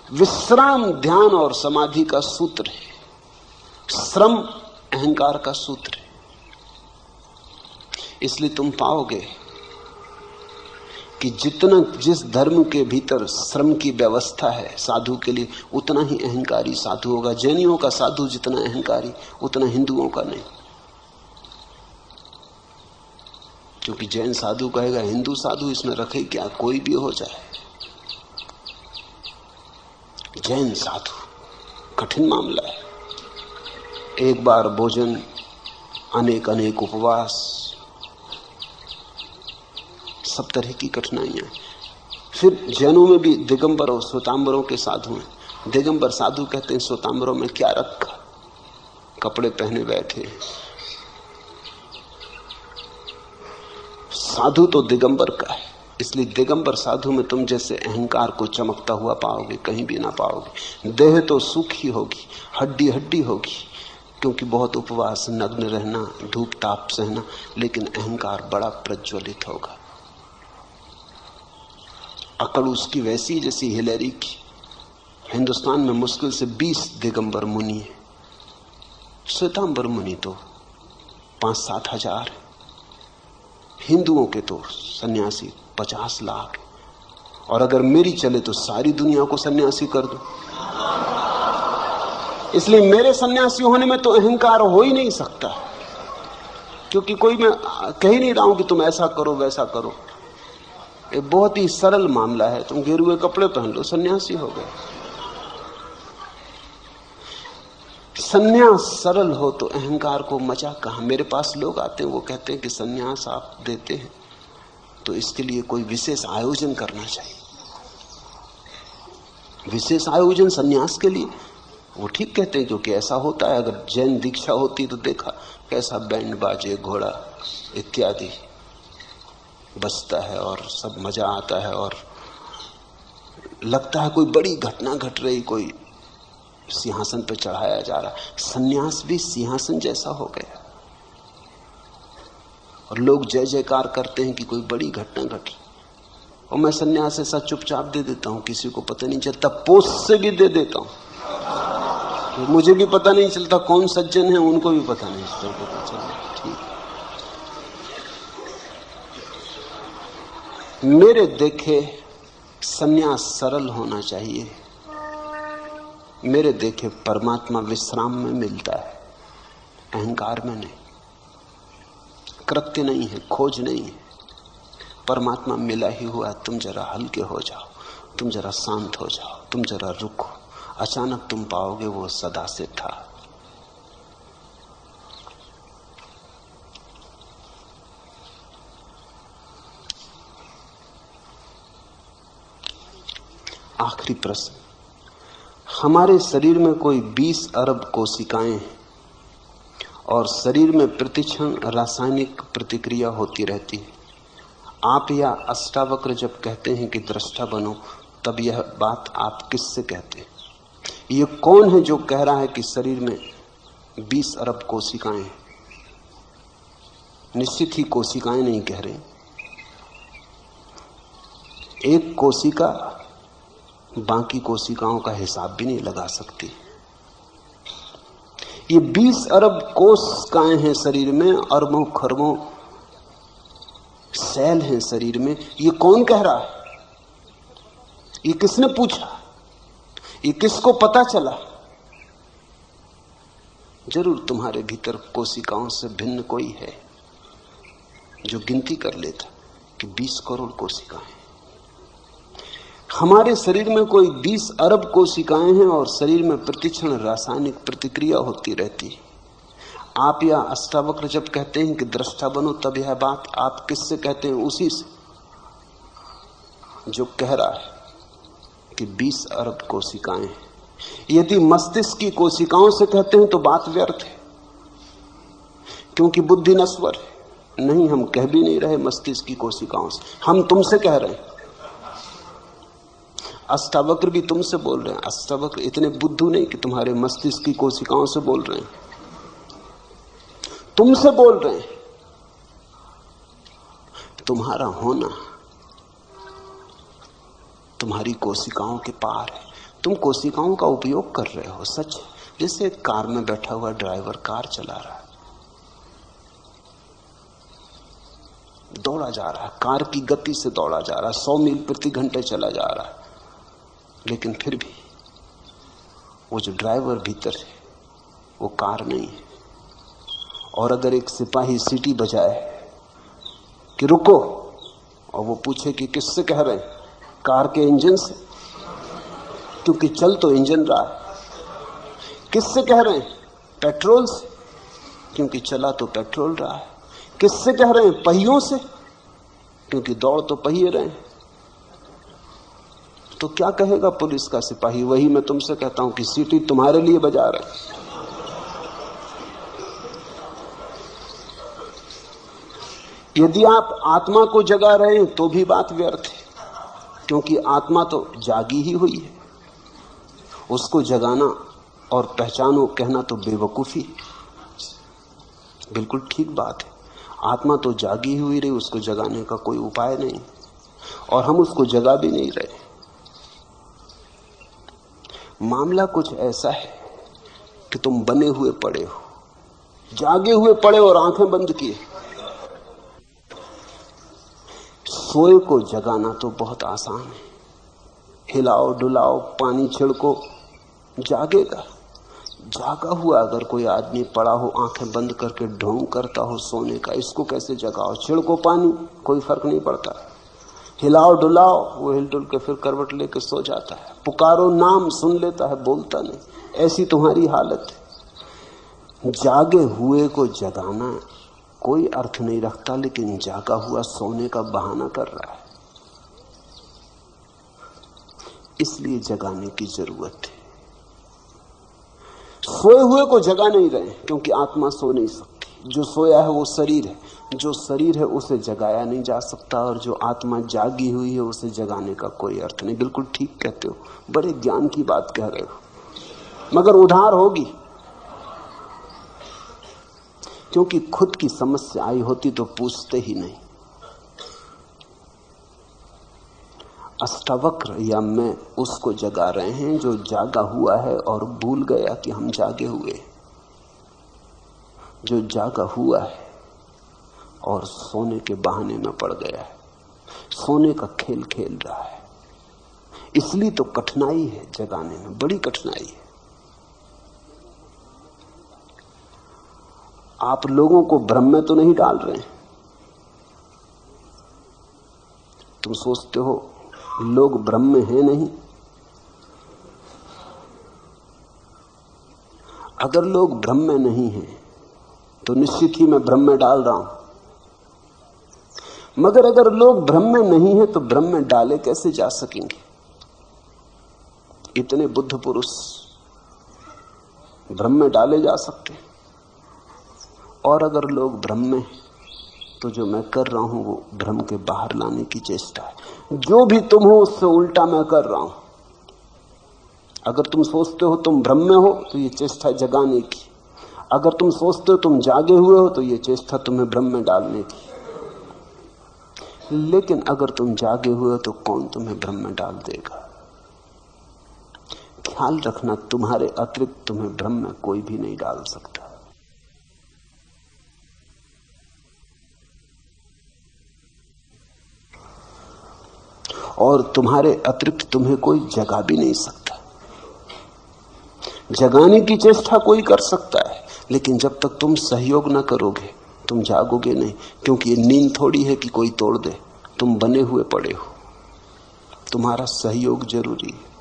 विश्राम ध्यान और समाधि का सूत्र है, श्रम अहंकार का सूत्र है। इसलिए तुम पाओगे कि जितना जिस धर्म के भीतर श्रम की व्यवस्था है साधु के लिए, उतना ही अहंकारी साधु होगा। जैनियों का साधु जितना अहंकारी, उतना हिंदुओं का नहीं। क्योंकि जैन साधु कहेगा हिंदू साधु इसमें रखे क्या, कोई भी हो जाए। जैन साधु कठिन मामला है। एक बार भोजन, अनेक अनेक उपवास, सब तरह की कठिनाइयां। फिर जैनों में भी दिगंबर और श्वेतांबरों के साधु हैं। दिगंबर साधु कहते हैं श्वेतांबरों में क्या रखा, कपड़े पहने बैठे। साधु तो दिगंबर का है, इसलिए दिगंबर साधु में तुम जैसे अहंकार को चमकता हुआ पाओगे, कहीं भी ना पाओगे। देह तो सूखी होगी, हड्डी हड्डी होगी, क्योंकि बहुत उपवास, नग्न रहना, धूप ताप सहना, लेकिन अहंकार बड़ा प्रज्वलित होगा। अकड़ उसकी वैसी जैसी हिलेरी की। हिंदुस्तान में मुश्किल से 20 दिगंबर मुनि है, श्वेतांबर मुनि तो 5-7 हजार। हिंदुओं के तो सन्यासी 50 लाख। और अगर मेरी चले तो सारी दुनिया को सन्यासी कर दो। इसलिए मेरे सन्यासी होने में तो अहंकार हो ही नहीं सकता, क्योंकि कोई मैं कह ही नहीं रहा हूं कि तुम ऐसा करो वैसा करो। ये बहुत ही सरल मामला है। तुम गेरुए कपड़े पहन लो, सन्यासी हो गए। सन्यास सरल हो तो अहंकार को मजा कहां। मेरे पास लोग आते हैं, वो कहते हैं कि सन्यास आप देते हैं तो इसके लिए कोई विशेष आयोजन करना चाहिए। विशेष आयोजन सन्यास के लिए? वो ठीक कहते हैं, क्योंकि ऐसा होता है। अगर जैन दीक्षा होती तो देखा कैसा बैंड बाजे, घोड़ा इत्यादि बजता है और सब मजा आता है और लगता है कोई बड़ी घटना घट रही, कोई सिंहासन पर चढ़ाया जा रहा। सन्यास भी सिंहासन जैसा हो गया और लोग जय जयकार करते हैं कि कोई बड़ी घटना घटी। और मैं सन्यास ऐसा चुपचाप दे देता हूं, किसी को पता नहीं चलता। पोस्ट से भी दे देता हूं, मुझे भी पता नहीं चलता कौन सज्जन है, उनको भी पता नहीं चलता। ठीक, मेरे देखे सन्यास सरल होना चाहिए। मेरे देखे परमात्मा विश्राम में मिलता है, अहंकार में नहीं। कृत्य नहीं है, खोज नहीं है, परमात्मा मिला ही हुआ। तुम जरा हल्के हो जाओ, तुम जरा शांत हो जाओ, तुम जरा रुको, अचानक तुम पाओगे वो सदा से था। आखिरी प्रश्न, हमारे शरीर में कोई 20 अरब कोशिकाएं हैं और शरीर में प्रतिक्षण रासायनिक प्रतिक्रिया होती रहती है। आप या अष्टावक्र जब कहते हैं कि दृष्टा बनो, तब यह बात आप किससे कहते हैं? ये कौन है जो कह रहा है कि शरीर में 20 अरब कोशिकाएं हैं? निश्चित ही कोशिकाएं नहीं कह रहे। एक कोशिका बाकी कोशिकाओं का हिसाब भी नहीं लगा सकती। ये 20 अरब कोशिकाएं हैं शरीर में, अरबों खरबों सेल हैं शरीर में। ये कौन कह रहा है? ये किसने पूछा? ये किसको पता चला? जरूर तुम्हारे भीतर कोशिकाओं से भिन्न कोई है जो गिनती कर लेता कि 20 करोड़ कोशिकाएं। हमारे शरीर में कोई 20 अरब कोशिकाएं हैं और शरीर में प्रतिक्षण रासायनिक प्रतिक्रिया होती रहती है। आप या अष्टावक्र जब कहते हैं कि दृष्टा बनो, तब यह बात आप किससे कहते हैं? उसी से जो कह रहा है कि 20 अरब कोशिकाएं हैं। यदि मस्तिष्क की कोशिकाओं से कहते हैं तो बात व्यर्थ है, क्योंकि बुद्धि नश्वर है। नहीं, हम कह भी नहीं रहे मस्तिष्क की कोशिकाओं से, हम तुमसे कह रहे हैं। अष्टावक्र भी तुमसे बोल रहे हैं। अष्टावक्र इतने बुद्धू नहीं कि तुम्हारे मस्तिष्क की कोशिकाओं से बोल रहे हैं, तुमसे बोल रहे हैं। तुम्हारा होना तुम्हारी कोशिकाओं के पार है। तुम कोशिकाओं का उपयोग कर रहे हो, सच। जैसे कार में बैठा हुआ ड्राइवर कार चला रहा है, दौड़ा जा रहा है, कार की गति से दौड़ा जा रहा है, 100 मील प्रति घंटे चला जा रहा है, लेकिन फिर भी वो जो ड्राइवर भीतर है वो कार नहीं है। और अगर एक सिपाही सीटी बजाए कि रुको, और वो पूछे कि किससे कह रहे हैं, कार के इंजन से, क्योंकि चल तो इंजन रहा है। किससे कह रहे हैं, पेट्रोल से, क्योंकि चला तो पेट्रोल रहा है। किससे कह रहे हैं, पहियों से, क्योंकि दौड़ तो पहिए रहे हैं। तो क्या कहेगा पुलिस का सिपाही? वही मैं तुमसे कहता हूं कि सीटी तुम्हारे लिए बजा रहे हैं। यदि आप आत्मा को जगा रहे हैं तो भी बात व्यर्थ है, क्योंकि आत्मा तो जागी ही हुई है। उसको जगाना और पहचानो कहना तो बेवकूफी, बिल्कुल ठीक बात है। आत्मा तो जागी हुई रही, उसको जगाने का कोई उपाय नहीं, और हम उसको जगा भी नहीं रहे। मामला कुछ ऐसा है कि तुम बने हुए पड़े हो, जागे हुए पड़े और आंखें बंद किए। सोए को जगाना तो बहुत आसान है, हिलाओ डुलाओ, पानी छिड़को, जागेगा। जागा हुआ अगर कोई आदमी पड़ा हो, आंखें बंद करके ढोंग करता हो सोने का, इसको कैसे जगाओ? छिड़को पानी, कोई फर्क नहीं पड़ता। हिलाओ डुलाओ, वो हिल डुल के फिर करवट लेके सो जाता है। पुकारो नाम, सुन लेता है, बोलता नहीं। ऐसी तुम्हारी हालत है। जागे हुए को जगाना कोई अर्थ नहीं रखता, लेकिन जागा हुआ सोने का बहाना कर रहा है। इसलिए जगाने की जरूरत है। सोए हुए को जगा नहीं रहे, क्योंकि आत्मा सो नहीं सकती। जो सोया है वो शरीर है, जो शरीर है उसे जगाया नहीं जा सकता, और जो आत्मा जागी हुई है उसे जगाने का कोई अर्थ नहीं। बिल्कुल ठीक कहते हो, बड़े ज्ञान की बात कह रहे हो, मगर उधार होगी, क्योंकि खुद की समस्या आई होती तो पूछते ही नहीं। अष्टावक्र या मैं उसको जगा रहे हैं जो जागा हुआ है और भूल गया कि हम जागे हुए। जो जागा हुआ है और सोने के बहाने में पड़ गया है, सोने का खेल खेल रहा है। इसलिए तो कठिनाई है जगाने में, बड़ी कठिनाई है। आप लोगों को भ्रम में तो नहीं डाल रहे हैं। तुम सोचते हो लोग भ्रम में हैं, नहीं। अगर लोग भ्रम में नहीं हैं तो निश्चित ही मैं भ्रम में डाल रहा हूं, मगर अगर लोग भ्रम में नहीं हैं तो भ्रम में डाले कैसे जा सकेंगे? इतने बुद्ध पुरुष भ्रम में डाले जा सकते हैं। और अगर लोग भ्रम में हैं तो जो मैं कर रहा हूं वो भ्रम के बाहर लाने की चेष्टा है। जो भी तुम हो उससे उल्टा मैं कर रहा हूं। अगर तुम सोचते हो तुम भ्रम में हो तो ये चेष्टा जगाने की। अगर तुम सोचते हो तुम जागे हुए हो तो ये चेष्टा तुम्हें भ्रम में डालने की। लेकिन अगर तुम जागे हुए हो तो कौन तुम्हें भ्रम में डाल देगा? ख्याल रखना, तुम्हारे अतिरिक्त तुम्हें भ्रम में कोई भी नहीं डाल सकता। और तुम्हारे अतिरिक्त तुम्हें कोई जगा भी नहीं सकता। जगाने की चेष्टा कोई कर सकता है, लेकिन जब तक तुम सहयोग ना करोगे तुम जागोगे नहीं, क्योंकि ये नींद थोड़ी है कि कोई तोड़ दे। तुम बने हुए पड़े हो, तुम्हारा सहयोग जरूरी है।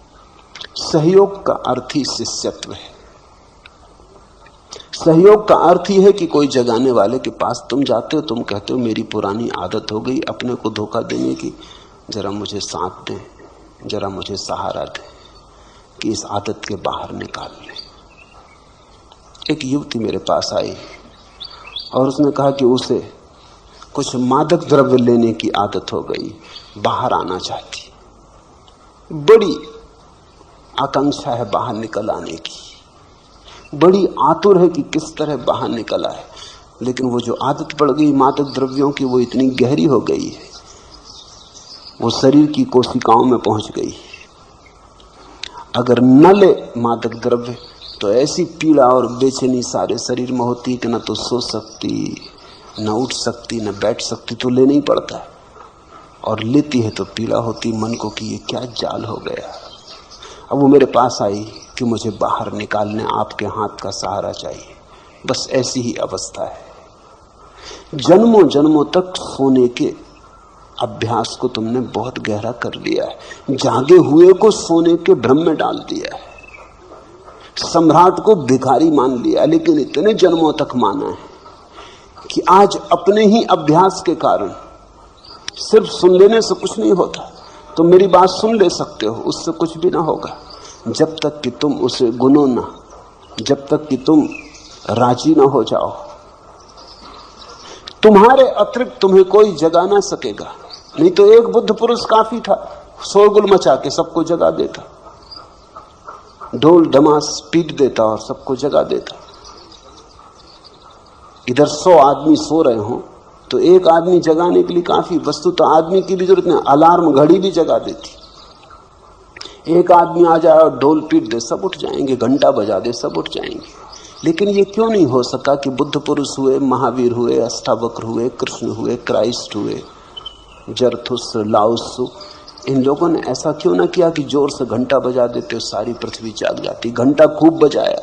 सहयोग का अर्थ ही शिष्यत्व है। सहयोग का अर्थ ही है कि कोई जगाने वाले के पास तुम जाते हो, तुम कहते हो मेरी पुरानी आदत हो गई अपने को धोखा देने की, जरा मुझे साथ दें, जरा मुझे सहारा दें कि इस आदत के बाहर निकाल लें। एक युवती मेरे पास आई और उसने कहा कि उसे कुछ मादक द्रव्य लेने की आदत हो गई, बाहर आना चाहती, बड़ी आकांक्षा है बाहर निकल आने की, बड़ी आतुर है कि किस तरह बाहर निकल आए। लेकिन वो जो आदत पड़ गई मादक द्रव्यों की वो इतनी गहरी हो गई है, वो शरीर की कोशिकाओं में पहुंच गई। अगर न ले मादक द्रव्य तो ऐसी पीड़ा और बेचैनी सारे शरीर में होती कि न तो सो सकती, न उठ सकती न बैठ सकती तो लेना ही पड़ता है, और लेती है तो पीड़ा होती मन को कि ये क्या जाल हो गया। अब वो मेरे पास आई कि मुझे बाहर निकालने आपके हाथ का सहारा चाहिए। बस ऐसी ही अवस्था है। जन्मों जन्मों तक सोने के अभ्यास को तुमने बहुत गहरा कर लिया है, जागे हुए को सोने के भ्रम में डाल दिया है, सम्राट को भिखारी मान लिया, लेकिन इतने जन्मों तक माना है कि आज अपने ही अभ्यास के कारण सिर्फ सुन लेने से कुछ नहीं होता। तो मेरी बात सुन ले सकते हो, उससे कुछ भी ना होगा, जब तक कि तुम उसे गुनो ना, जब तक कि तुम राजी ना हो जाओ। तुम्हारे अतिरिक्त तुम्हें कोई जगा ना सकेगा। नहीं तो एक बुद्ध पुरुष काफी था, शोरगुल मचा के सबको जगा देता, ढोल डमास पीट देता और सबको जगा देता। इधर 100 आदमी सो रहे हो तो एक आदमी जगाने के लिए काफी, वस्तु तो आदमी की भी जरूरत नहीं, अलार्म घड़ी भी जगा देती। एक आदमी आ जाए और ढोल पीट दे, सब उठ जाएंगे, घंटा बजा दे, सब उठ जाएंगे। लेकिन ये क्यों नहीं हो सका कि बुद्ध पुरुष हुए, महावीर हुए, अष्टावक्र हुए, कृष्ण हुए, क्राइस्ट हुए, जरथुस्त्र, लाओत्सु, इन लोगों ने ऐसा क्यों ना किया कि जोर से घंटा बजा देते सारी पृथ्वी जाग जाती। घंटा खूब बजाया,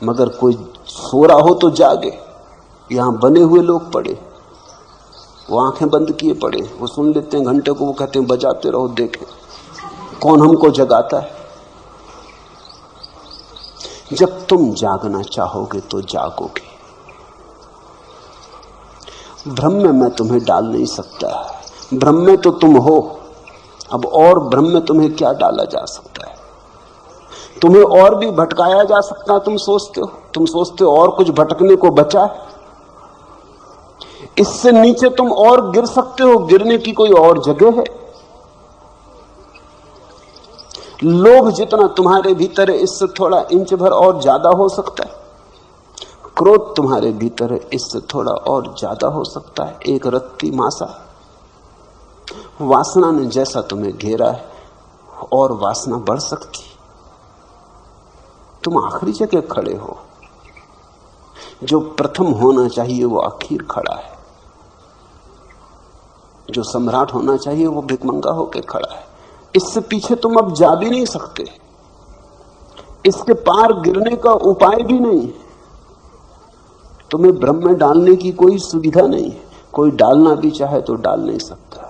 मगर कोई सो रहा हो तो जागे। यहां बने हुए लोग पड़े, वो आंखें बंद किए पड़े, वो सुन लेते हैं घंटे को, वो कहते हैं बजाते रहो, देखें कौन हमको जगाता है। जब तुम जागना चाहोगे तो जागोगे। भ्रम में मैं तुम्हें डाल नहीं सकता, भ्रम में तो तुम हो। अब और भ्रम में तुम्हें क्या डाला जा सकता है? तुम्हें और भी भटकाया जा सकता है। तुम सोचते हो और कुछ भटकने को बचा है। इससे नीचे तुम और गिर सकते हो, गिरने की कोई और जगह है? लोभ जितना तुम्हारे भीतर है, इससे थोड़ा इंच भर और ज्यादा हो सकता है। क्रोध तुम्हारे भीतर है, इससे थोड़ा और ज्यादा हो सकता है, एक रत्ती मासा। वासना ने जैसा तुम्हें घेरा है, और वासना बढ़ सकती। तुम आखिरी जगह खड़े हो। जो प्रथम होना चाहिए वो आखिर खड़ा है, जो सम्राट होना चाहिए वो भिखमंगा होकर खड़ा है। इससे पीछे तुम अब जा भी नहीं सकते, इसके पार गिरने का उपाय भी नहीं। तुम्हें भ्रम में डालने की कोई सुविधा नहीं है। कोई डालना भी चाहे तो डाल नहीं सकता।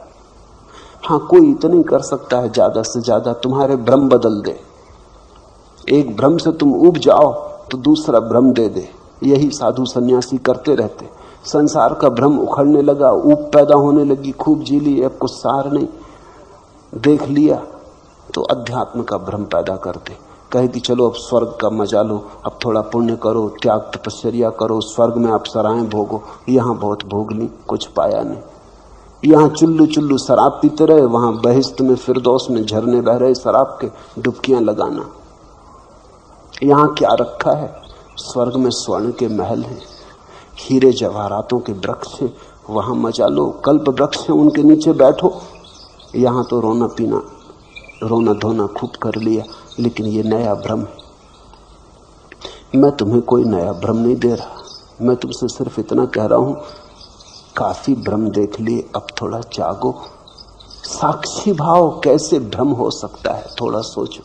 हाँ, कोई इतना ही कर सकता है, ज्यादा से ज्यादा तुम्हारे भ्रम बदल दे। एक भ्रम से तुम उब जाओ तो दूसरा भ्रम दे दे। यही साधु सन्यासी करते रहते। संसार का भ्रम उखड़ने लगा, ऊब पैदा होने लगी, खूब जी ली, अब कुछ सार नहीं, देख लिया तो अध्यात्म का भ्रम पैदा करते। कहे कि चलो अब स्वर्ग का मजा लो, अब थोड़ा पुण्य करो, त्याग तपस्या करो, स्वर्ग में अप्सराएं भोगो। यहाँ बहुत भोग ली, कुछ पाया नहीं। यहाँ चुल्लू चुल्लू शराब पीते रहे, वहां बहिश्त में फिरदौस में झरने बह रहे शराब के, डुबकियां लगाना। यहाँ क्या रखा है? स्वर्ग में स्वर्ण के महल हैं, हीरे जवाहरातों के वृक्ष हैं, वहां मजा लो। कल्प वृक्ष हैं, उनके नीचे बैठो। यहाँ तो रोना पीना, रोना धोना खूब कर लिया, लेकिन ये नया भ्रम है। मैं तुम्हें कोई नया भ्रम नहीं दे रहा, मैं तुमसे सिर्फ इतना कह रहा हूं, काफी भ्रम देख लिए, अब थोड़ा जागो। साक्षी भाव कैसे भ्रम हो सकता है, थोड़ा सोचो।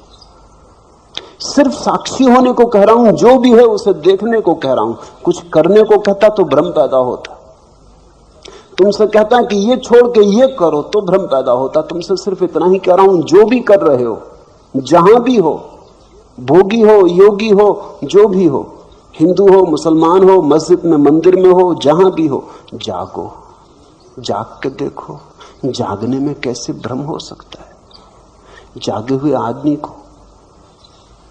सिर्फ साक्षी होने को कह रहा हूं, जो भी है उसे देखने को कह रहा हूं। कुछ करने को कहता तो भ्रम पैदा होता। तुमसे कहता है कि ये छोड़ के ये करो तो भ्रम पैदा होता। तुमसे सिर्फ इतना ही कह रहा हूं, जो भी कर रहे हो, जहां भी हो, भोगी हो, योगी हो, जो भी हो, हिंदू हो, मुसलमान हो, मस्जिद में, मंदिर में हो, जहां भी हो, जागो, जाग के देखो। जागने में कैसे भ्रम हो सकता है? जागे हुए आदमी को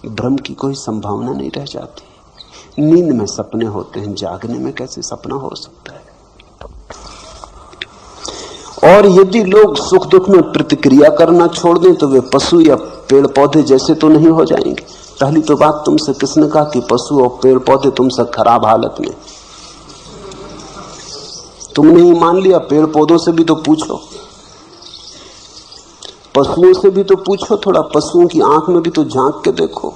भ्रम की कोई संभावना नहीं रह जाती। नींद में सपने होते हैं, जागने में कैसे सपना हो सकता है? और यदि लोग सुख दुख में प्रतिक्रिया करना छोड़ दें तो वे पशु या पेड़ पौधे जैसे तो नहीं हो जाएंगे। पहली तो बात तुमसे किसने कहा कि पशु और पेड़ पौधे तुमसे खराब हालत में? तुमने ही मान लिया। पेड़ पौधों से भी तो पूछो, पशुओं से भी तो पूछो, थोड़ा पशुओं की आंख में भी तो झांक के देखो।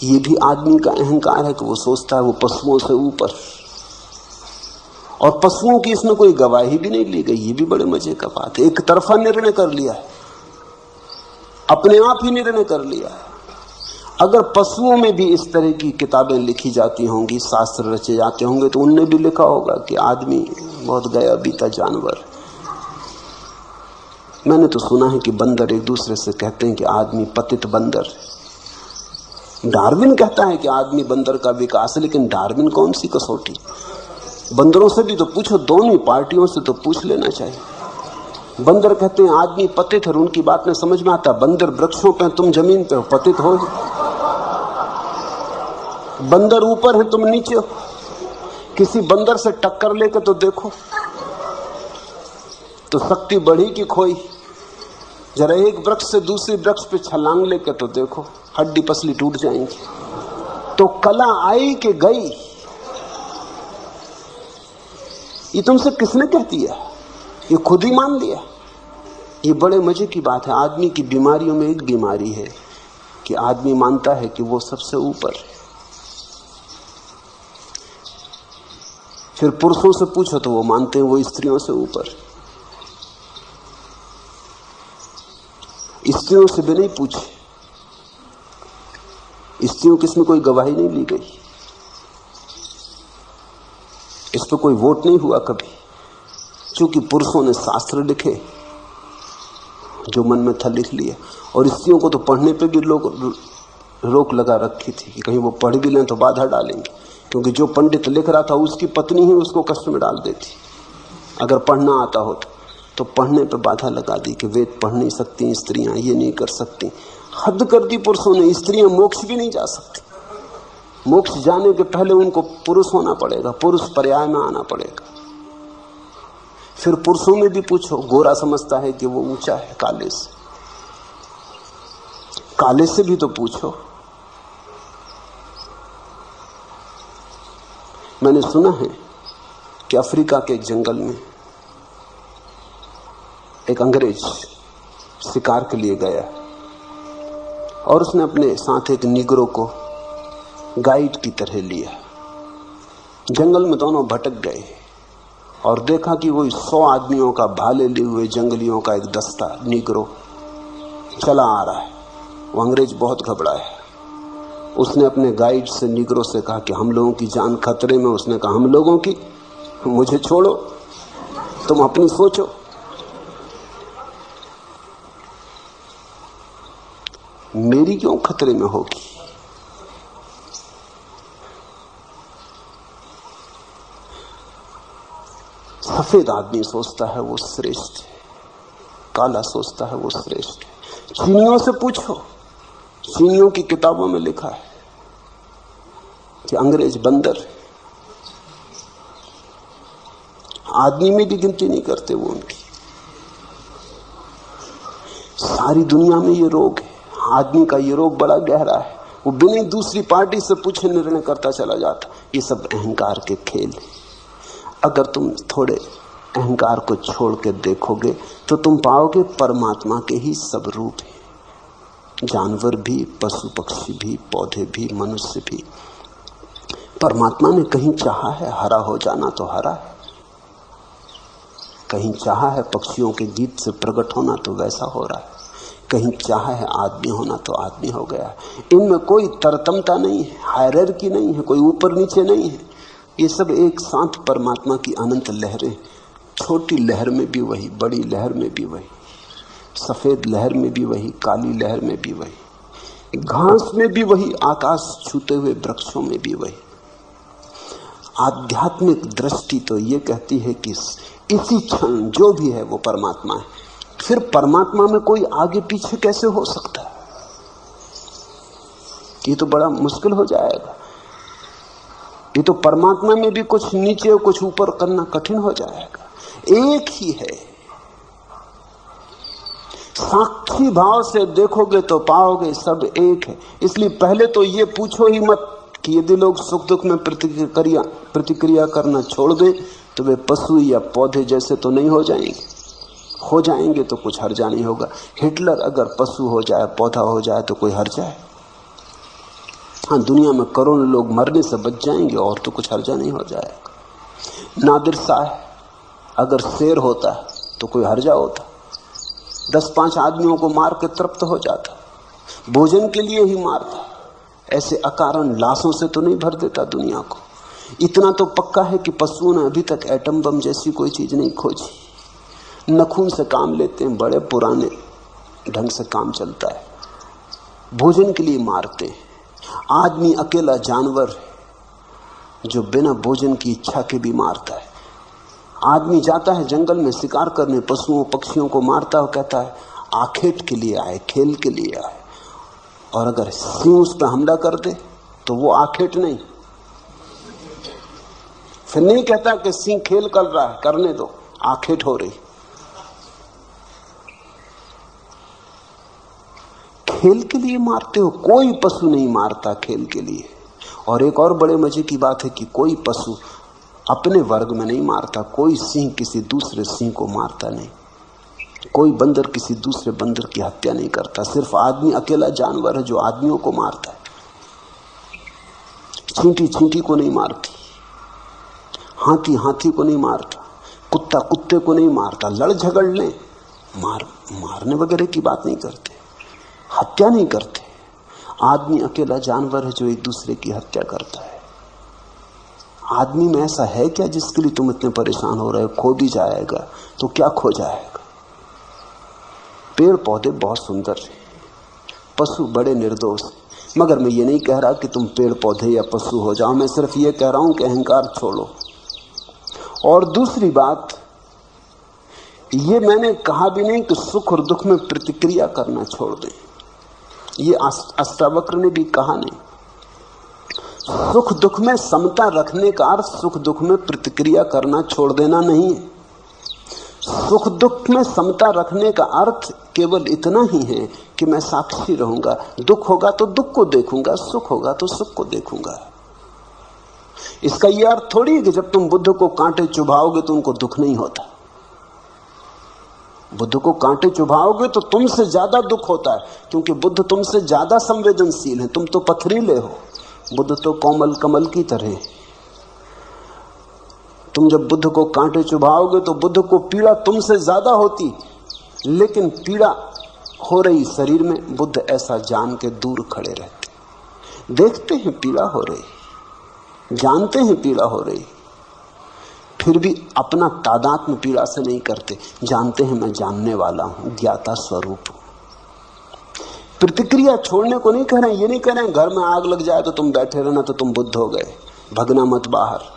ये भी आदमी का अहंकार है कि वो सोचता है वो पशुओं से ऊपर। और पशुओं की इसमें कोई गवाही भी नहीं ली गई। ये भी बड़े मजे का बात है। एक तरफा निर्णय कर लिया है, अपने आप ही निर्णय कर लिया है। अगर पशुओं में भी इस तरह की किताबें लिखी जाती होंगी, शास्त्र रचे जाते होंगे, तो उनने भी लिखा होगा कि आदमी बहुत गया बीता जानवर। मैंने तो सुना है कि बंदर एक दूसरे से कहते हैं कि आदमी पतित बंदर। डार्विन कहता है कि आदमी बंदर का विकास है, लेकिन डार्विन कौन सी कसौटी? बंदरों से भी तो पूछो, दोनों पार्टियों से तो पूछ लेना चाहिए। बंदर कहते हैं आदमी पतित है, उनकी बात में समझ में आता। बंदर वृक्षों पे, तुम जमीन पे हो, पतित हो। बंदर ऊपर है, तुम नीचे हो। किसी बंदर से टक्कर लेकर तो देखो, तो शक्ति बढ़ी कि खोई? जरा एक वृक्ष से दूसरे वृक्ष पे छलांग लेकर तो देखो, हड्डी पसली टूट जाएंगी। तो कला आई कि गई, ये तुमसे किसने कह दिया? ये खुद ही मान लिया। ये बड़े मजे की बात है। आदमी की बीमारियों में एक बीमारी है कि आदमी मानता है कि वो सबसे ऊपर है। फिर पुरुषों से पूछो तो वो मानते हैं वो स्त्रियों से ऊपर। स्त्रियों से भी नहीं पूछे, स्त्रियों की इसमें कोई गवाही नहीं ली गई, इस पर कोई वोट नहीं हुआ कभी, क्योंकि पुरुषों ने शास्त्र लिखे, जो मन में था लिख लिया। और स्त्रियों को तो पढ़ने पे भी लोग रोक लगा रखी थी कि कहीं वो पढ़ भी लें तो बाधा डालेंगे, क्योंकि जो पंडित लिख रहा था उसकी पत्नी ही उसको कष्ट में डाल देती अगर पढ़ना आता हो तो पढ़ने पे बाधा लगा दी कि वेद पढ़ नहीं सकती स्त्रियां, ये नहीं कर सकती। हद कर दी पुरुषों ने। स्त्रियां मोक्ष भी नहीं जा सकती। मोक्ष जाने के पहले उनको पुरुष होना पड़ेगा, पुरुष पर्याय में आना पड़ेगा। फिर पुरुषों में भी पूछो, गोरा समझता है कि वो ऊंचा है काले से, काले से भी तो पूछो। मैंने सुना है कि अफ्रीका के एक जंगल में एक अंग्रेज शिकार के लिए गया और उसने अपने साथ एक निगरो को गाइड की तरह लिया। जंगल में दोनों भटक गए और देखा कि वही 100 आदमियों का भाले लिए हुए जंगलियों का एक दस्ता निगरो चला आ रहा है। वो अंग्रेज बहुत घबराया। उसने अपने गाइड से निगरो से कहा कि हम लोगों की जान खतरे में। उसने कहा हम लोगों की? मुझे छोड़ो, तुम अपनी सोचो। मेरी क्यों खतरे में होगी? सफेद आदमी सोचता है वो श्रेष्ठ है, काला सोचता है वो श्रेष्ठ है। चीनियों से पूछो, चीनियों की किताबों में लिखा है कि अंग्रेज बंदर है, आदमी में भी गिनती नहीं करते वो उनकी। सारी दुनिया में ये रोग है। आदमी का ये रोग बड़ा गहरा है। वो बिना दूसरी पार्टी से पूछे निर्णय करता चला जाता। ये सब अहंकार के खेल है। अगर तुम थोड़े अहंकार को छोड़ के देखोगे तो तुम पाओगे परमात्मा के ही सब रूप है। जानवर भी, पशु पक्षी भी, पौधे भी, मनुष्य भी। परमात्मा ने कहीं चाहा है हरा हो जाना तो हरा है, कहीं चाहा है पक्षियों के गीत से प्रकट होना तो वैसा हो रहा है, कहीं चाहा है आदमी होना तो आदमी हो गया है। इनमें कोई तरतमता नहीं है, हायरार्की नहीं है, कोई ऊपर नीचे नहीं है। ये सब एक साथ परमात्मा की अनंत लहरें। छोटी लहर में भी वही, बड़ी लहर में भी वही, सफेद लहर में भी वही, काली लहर में भी वही, घास में भी वही, आकाश छूते हुए वृक्षों में भी वही। आध्यात्मिक दृष्टि तो ये कहती है कि इसी क्षण जो भी है वो परमात्मा है। फिर परमात्मा में कोई आगे पीछे कैसे हो सकता है? ये तो बड़ा मुश्किल हो जाएगा। ये तो परमात्मा में भी कुछ नीचे और कुछ ऊपर करना कठिन हो जाएगा। एक ही है। साक्षी भाव से देखोगे तो पाओगे सब एक है। इसलिए पहले तो ये पूछो ही मत कि यदि लोग सुख दुख में प्रतिक्रिया करना छोड़ दें तो वे पशु या पौधे जैसे तो नहीं हो जाएंगे। हो जाएंगे तो कुछ हर्जा नहीं होगा। हिटलर अगर पशु हो जाए, पौधा हो जाए तो कोई हर्जा है? हाँ, दुनिया में करोड़ों लोग मरने से बच जाएंगे और तो कुछ हर्जा नहीं हो जाएगा। नादिर सा है। अगर शेर होता तो कोई हर्जा होता, 10-5 आदमियों को मार के तृप्त हो जाता, भोजन के लिए ही मारता। ऐसे अकारण लाशों से तो नहीं भर देता दुनिया को। इतना तो पक्का है कि पशुओं ने अभी तक एटम बम जैसी कोई चीज नहीं खोजी। नखून से काम लेते हैं, बड़े पुराने ढंग से काम चलता है, भोजन के लिए मारते हैं। आदमी अकेला जानवर है जो बिना भोजन की इच्छा के भी मारता है। आदमी जाता है जंगल में शिकार करने, पशुओं पक्षियों को मारता है, कहता है आखेट के लिए आए, खेल के लिए आए। और अगर सिंह उस पर हमला कर दे तो वो आखेट नहीं, फिर नहीं कहता कि सिंह खेल कर रहा है, करने दो, आखेट हो रही। खेल के लिए मारते हो, कोई पशु नहीं मारता खेल के लिए। और एक और बड़े मजे की बात है कि कोई पशु अपने वर्ग में नहीं मारता। कोई सिंह किसी दूसरे सिंह को मारता नहीं, कोई बंदर किसी दूसरे बंदर की हत्या नहीं करता। सिर्फ आदमी अकेला जानवर है जो आदमियों को मारता है। चींटी चींटी को नहीं मारती, हाथी हाथी को नहीं मारता, कुत्ता कुत्ते को नहीं मारता। लड़ झगड़ लें, मारने वगैरह की बात नहीं करते, हत्या नहीं करते। आदमी अकेला जानवर है जो एक दूसरे की हत्या करता है। आदमी में ऐसा है क्या जिसके लिए तुम इतने परेशान हो रहे हो? खो भी जाएगा तो क्या खो जाएगा? पेड़ पौधे बहुत सुंदर हैं, पशु बड़े निर्दोष हैं। मगर मैं ये नहीं कह रहा कि तुम पेड़ पौधे या पशु हो जाओ, मैं सिर्फ ये कह रहा हूं कि अहंकार छोड़ो। और दूसरी बात, ये मैंने कहा भी नहीं कि सुख और दुख में प्रतिक्रिया करना छोड़ दें। ये अष्टावक्र ने भी कहा नहीं। सुख दुख में समता रखने का अर्थ सुख दुख में प्रतिक्रिया करना छोड़ देना नहीं है। सुख दुख में समता रखने का अर्थ केवल इतना ही है कि मैं साक्षी रहूंगा। दुख होगा तो दुख को देखूंगा, सुख होगा तो सुख को देखूंगा। इसका यह अर्थ थोड़ी है कि जब तुम बुद्ध को कांटे चुभाओगे तो उनको दुख नहीं होता। बुद्ध को कांटे चुभाओगे तो तुमसे ज्यादा दुख होता है, क्योंकि बुद्ध तुमसे ज्यादा संवेदनशील है। तुम तो पथरीले हो, बुद्ध तो कोमल कमल की तरह। तुम जब बुद्ध को कांटे चुभाओगे तो बुद्ध को पीड़ा तुमसे ज्यादा होती, लेकिन पीड़ा हो रही शरीर में, बुद्ध ऐसा जान के दूर खड़े रहते। देखते हैं पीड़ा हो रही, जानते हैं पीड़ा हो रही, फिर भी अपना तादात्म्य पीड़ा से नहीं करते। जानते हैं मैं जानने वाला हूं, ज्ञाता स्वरूप हूं। प्रतिक्रिया छोड़ने को नहीं कह रहे हैं। ये नहीं कह रहे हैं घर में आग लग जाए तो तुम बैठे रहना तो तुम बुद्ध हो गए, भगना मत बाहर।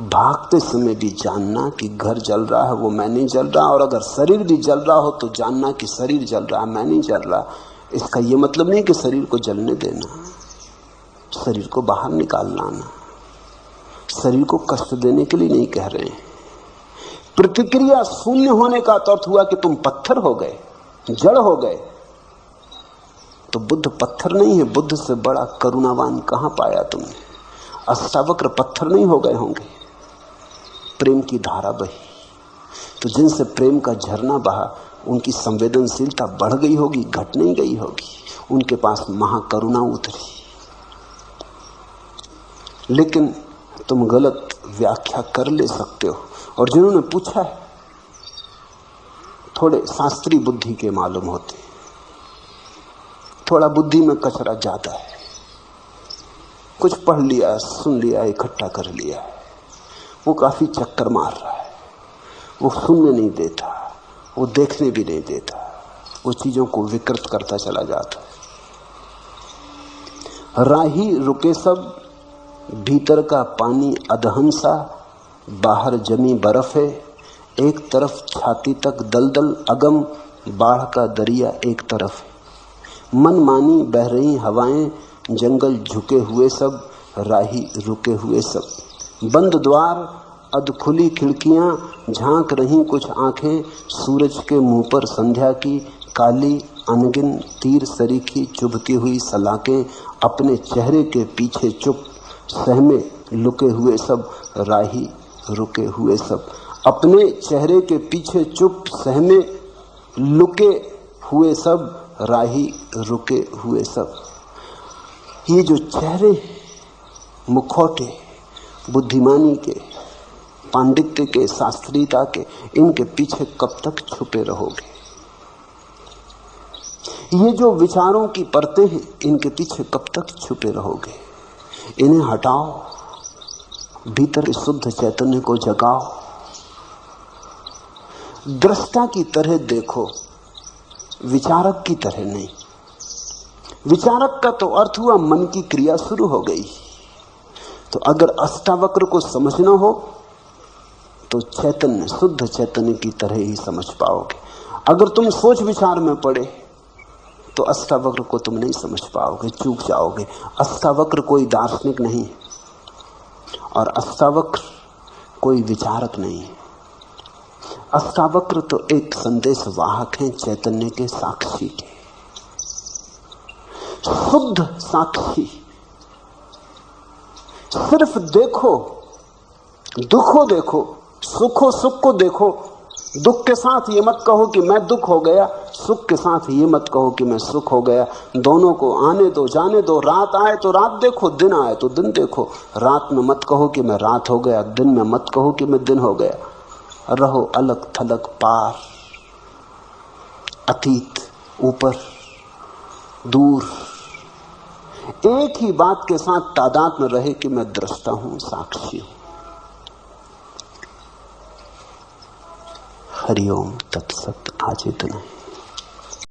भागते समय भी जानना कि घर जल रहा है, वो मैं नहीं जल रहा। और अगर शरीर भी जल रहा हो तो जानना कि शरीर जल रहा है, मैं नहीं जल रहा। इसका यह मतलब नहीं कि शरीर को जलने देना, शरीर को बाहर निकाल लाना। शरीर को कष्ट देने के लिए नहीं कह रहे हैं। प्रतिक्रिया शून्य होने का अर्थ हुआ कि तुम पत्थर हो गए, जड़ हो गए। तो बुद्ध पत्थर नहीं है, बुद्ध से बड़ा करुणावान कहां पाया तुमने? अष्टावक्र पत्थर नहीं हो गए होंगे, प्रेम की धारा बही। तो जिनसे प्रेम का झरना बहा उनकी संवेदनशीलता बढ़ गई होगी, घट नहीं गई होगी। उनके पास महाकरुणा उतरी। लेकिन तुम गलत व्याख्या कर ले सकते हो। और जिन्होंने पूछा है थोड़े शास्त्रीय बुद्धि के मालूम होते, थोड़ा बुद्धि में कचरा ज्यादा है, कुछ पढ़ लिया, सुन लिया, इकट्ठा कर लिया, वो काफी चक्कर मार रहा है। वो सुनने नहीं देता, वो देखने भी नहीं देता, वो चीजों को विकृत करता चला जाता है। राही रुके सब, भीतर का पानी अधहंसा, बाहर जमी बर्फ है। एक तरफ छाती तक दलदल अगम, बाढ़ का दरिया एक तरफ है। मन मानी बह रही हवाएं, जंगल झुके हुए सब, राही रुके हुए सब। बंद द्वार, अधखुली खिड़कियां, झांक रही कुछ आंखें। सूरज के मुंह पर संध्या की काली अनगिन तीर सरीखी चुभती हुई सलाखें। अपने चेहरे के पीछे चुप, सहमे लुके हुए सब, राही रुके हुए सब। अपने चेहरे के पीछे चुप, सहमे लुके हुए सब, राही रुके हुए सब। ये जो चेहरे, मुखौटे, बुद्धिमानी के, पांडित्य के, शास्त्रीयता के, इनके पीछे कब तक छुपे रहोगे? ये जो विचारों की परतें हैं, इनके पीछे कब तक छुपे रहोगे? इन्हें हटाओ, भीतर शुद्ध चैतन्य को जगाओ, दृष्टा की तरह देखो, विचारक की तरह नहीं। विचारक का तो अर्थ हुआ मन की क्रिया शुरू हो गई। तो अगर अष्टावक्र को समझना हो तो चैतन्य, शुद्ध चैतन्य की तरह ही समझ पाओगे। अगर तुम सोच विचार में पड़े तो अष्टावक्र को तुम नहीं समझ पाओगे, चूक जाओगे। अष्टावक्र कोई दार्शनिक नहीं और अष्टावक्र कोई विचारक नहीं है। अष्टावक्र तो एक संदेश वाहक हैं, चैतन्य के साक्षी के, शुद्ध साक्षी। सिर्फ देखो, दुखो देखो, सुखो सुख को देखो। दुख के साथ ये मत कहो कि मैं दुख हो गया, सुख के साथ ये मत कहो कि मैं सुख हो गया। दोनों को आने दो, जाने दो। रात आए तो रात देखो, दिन आए तो दिन देखो। रात में मत कहो कि मैं रात हो गया, दिन में मत कहो कि मैं दिन हो गया। रहो अलग थलग, पार, अतीत, ऊपर, दूर। एक ही बात के साथ तादाद में रहे कि मैं दृष्टा हूं, साक्षी हूं। हरिओम तत्सत। आज इतना।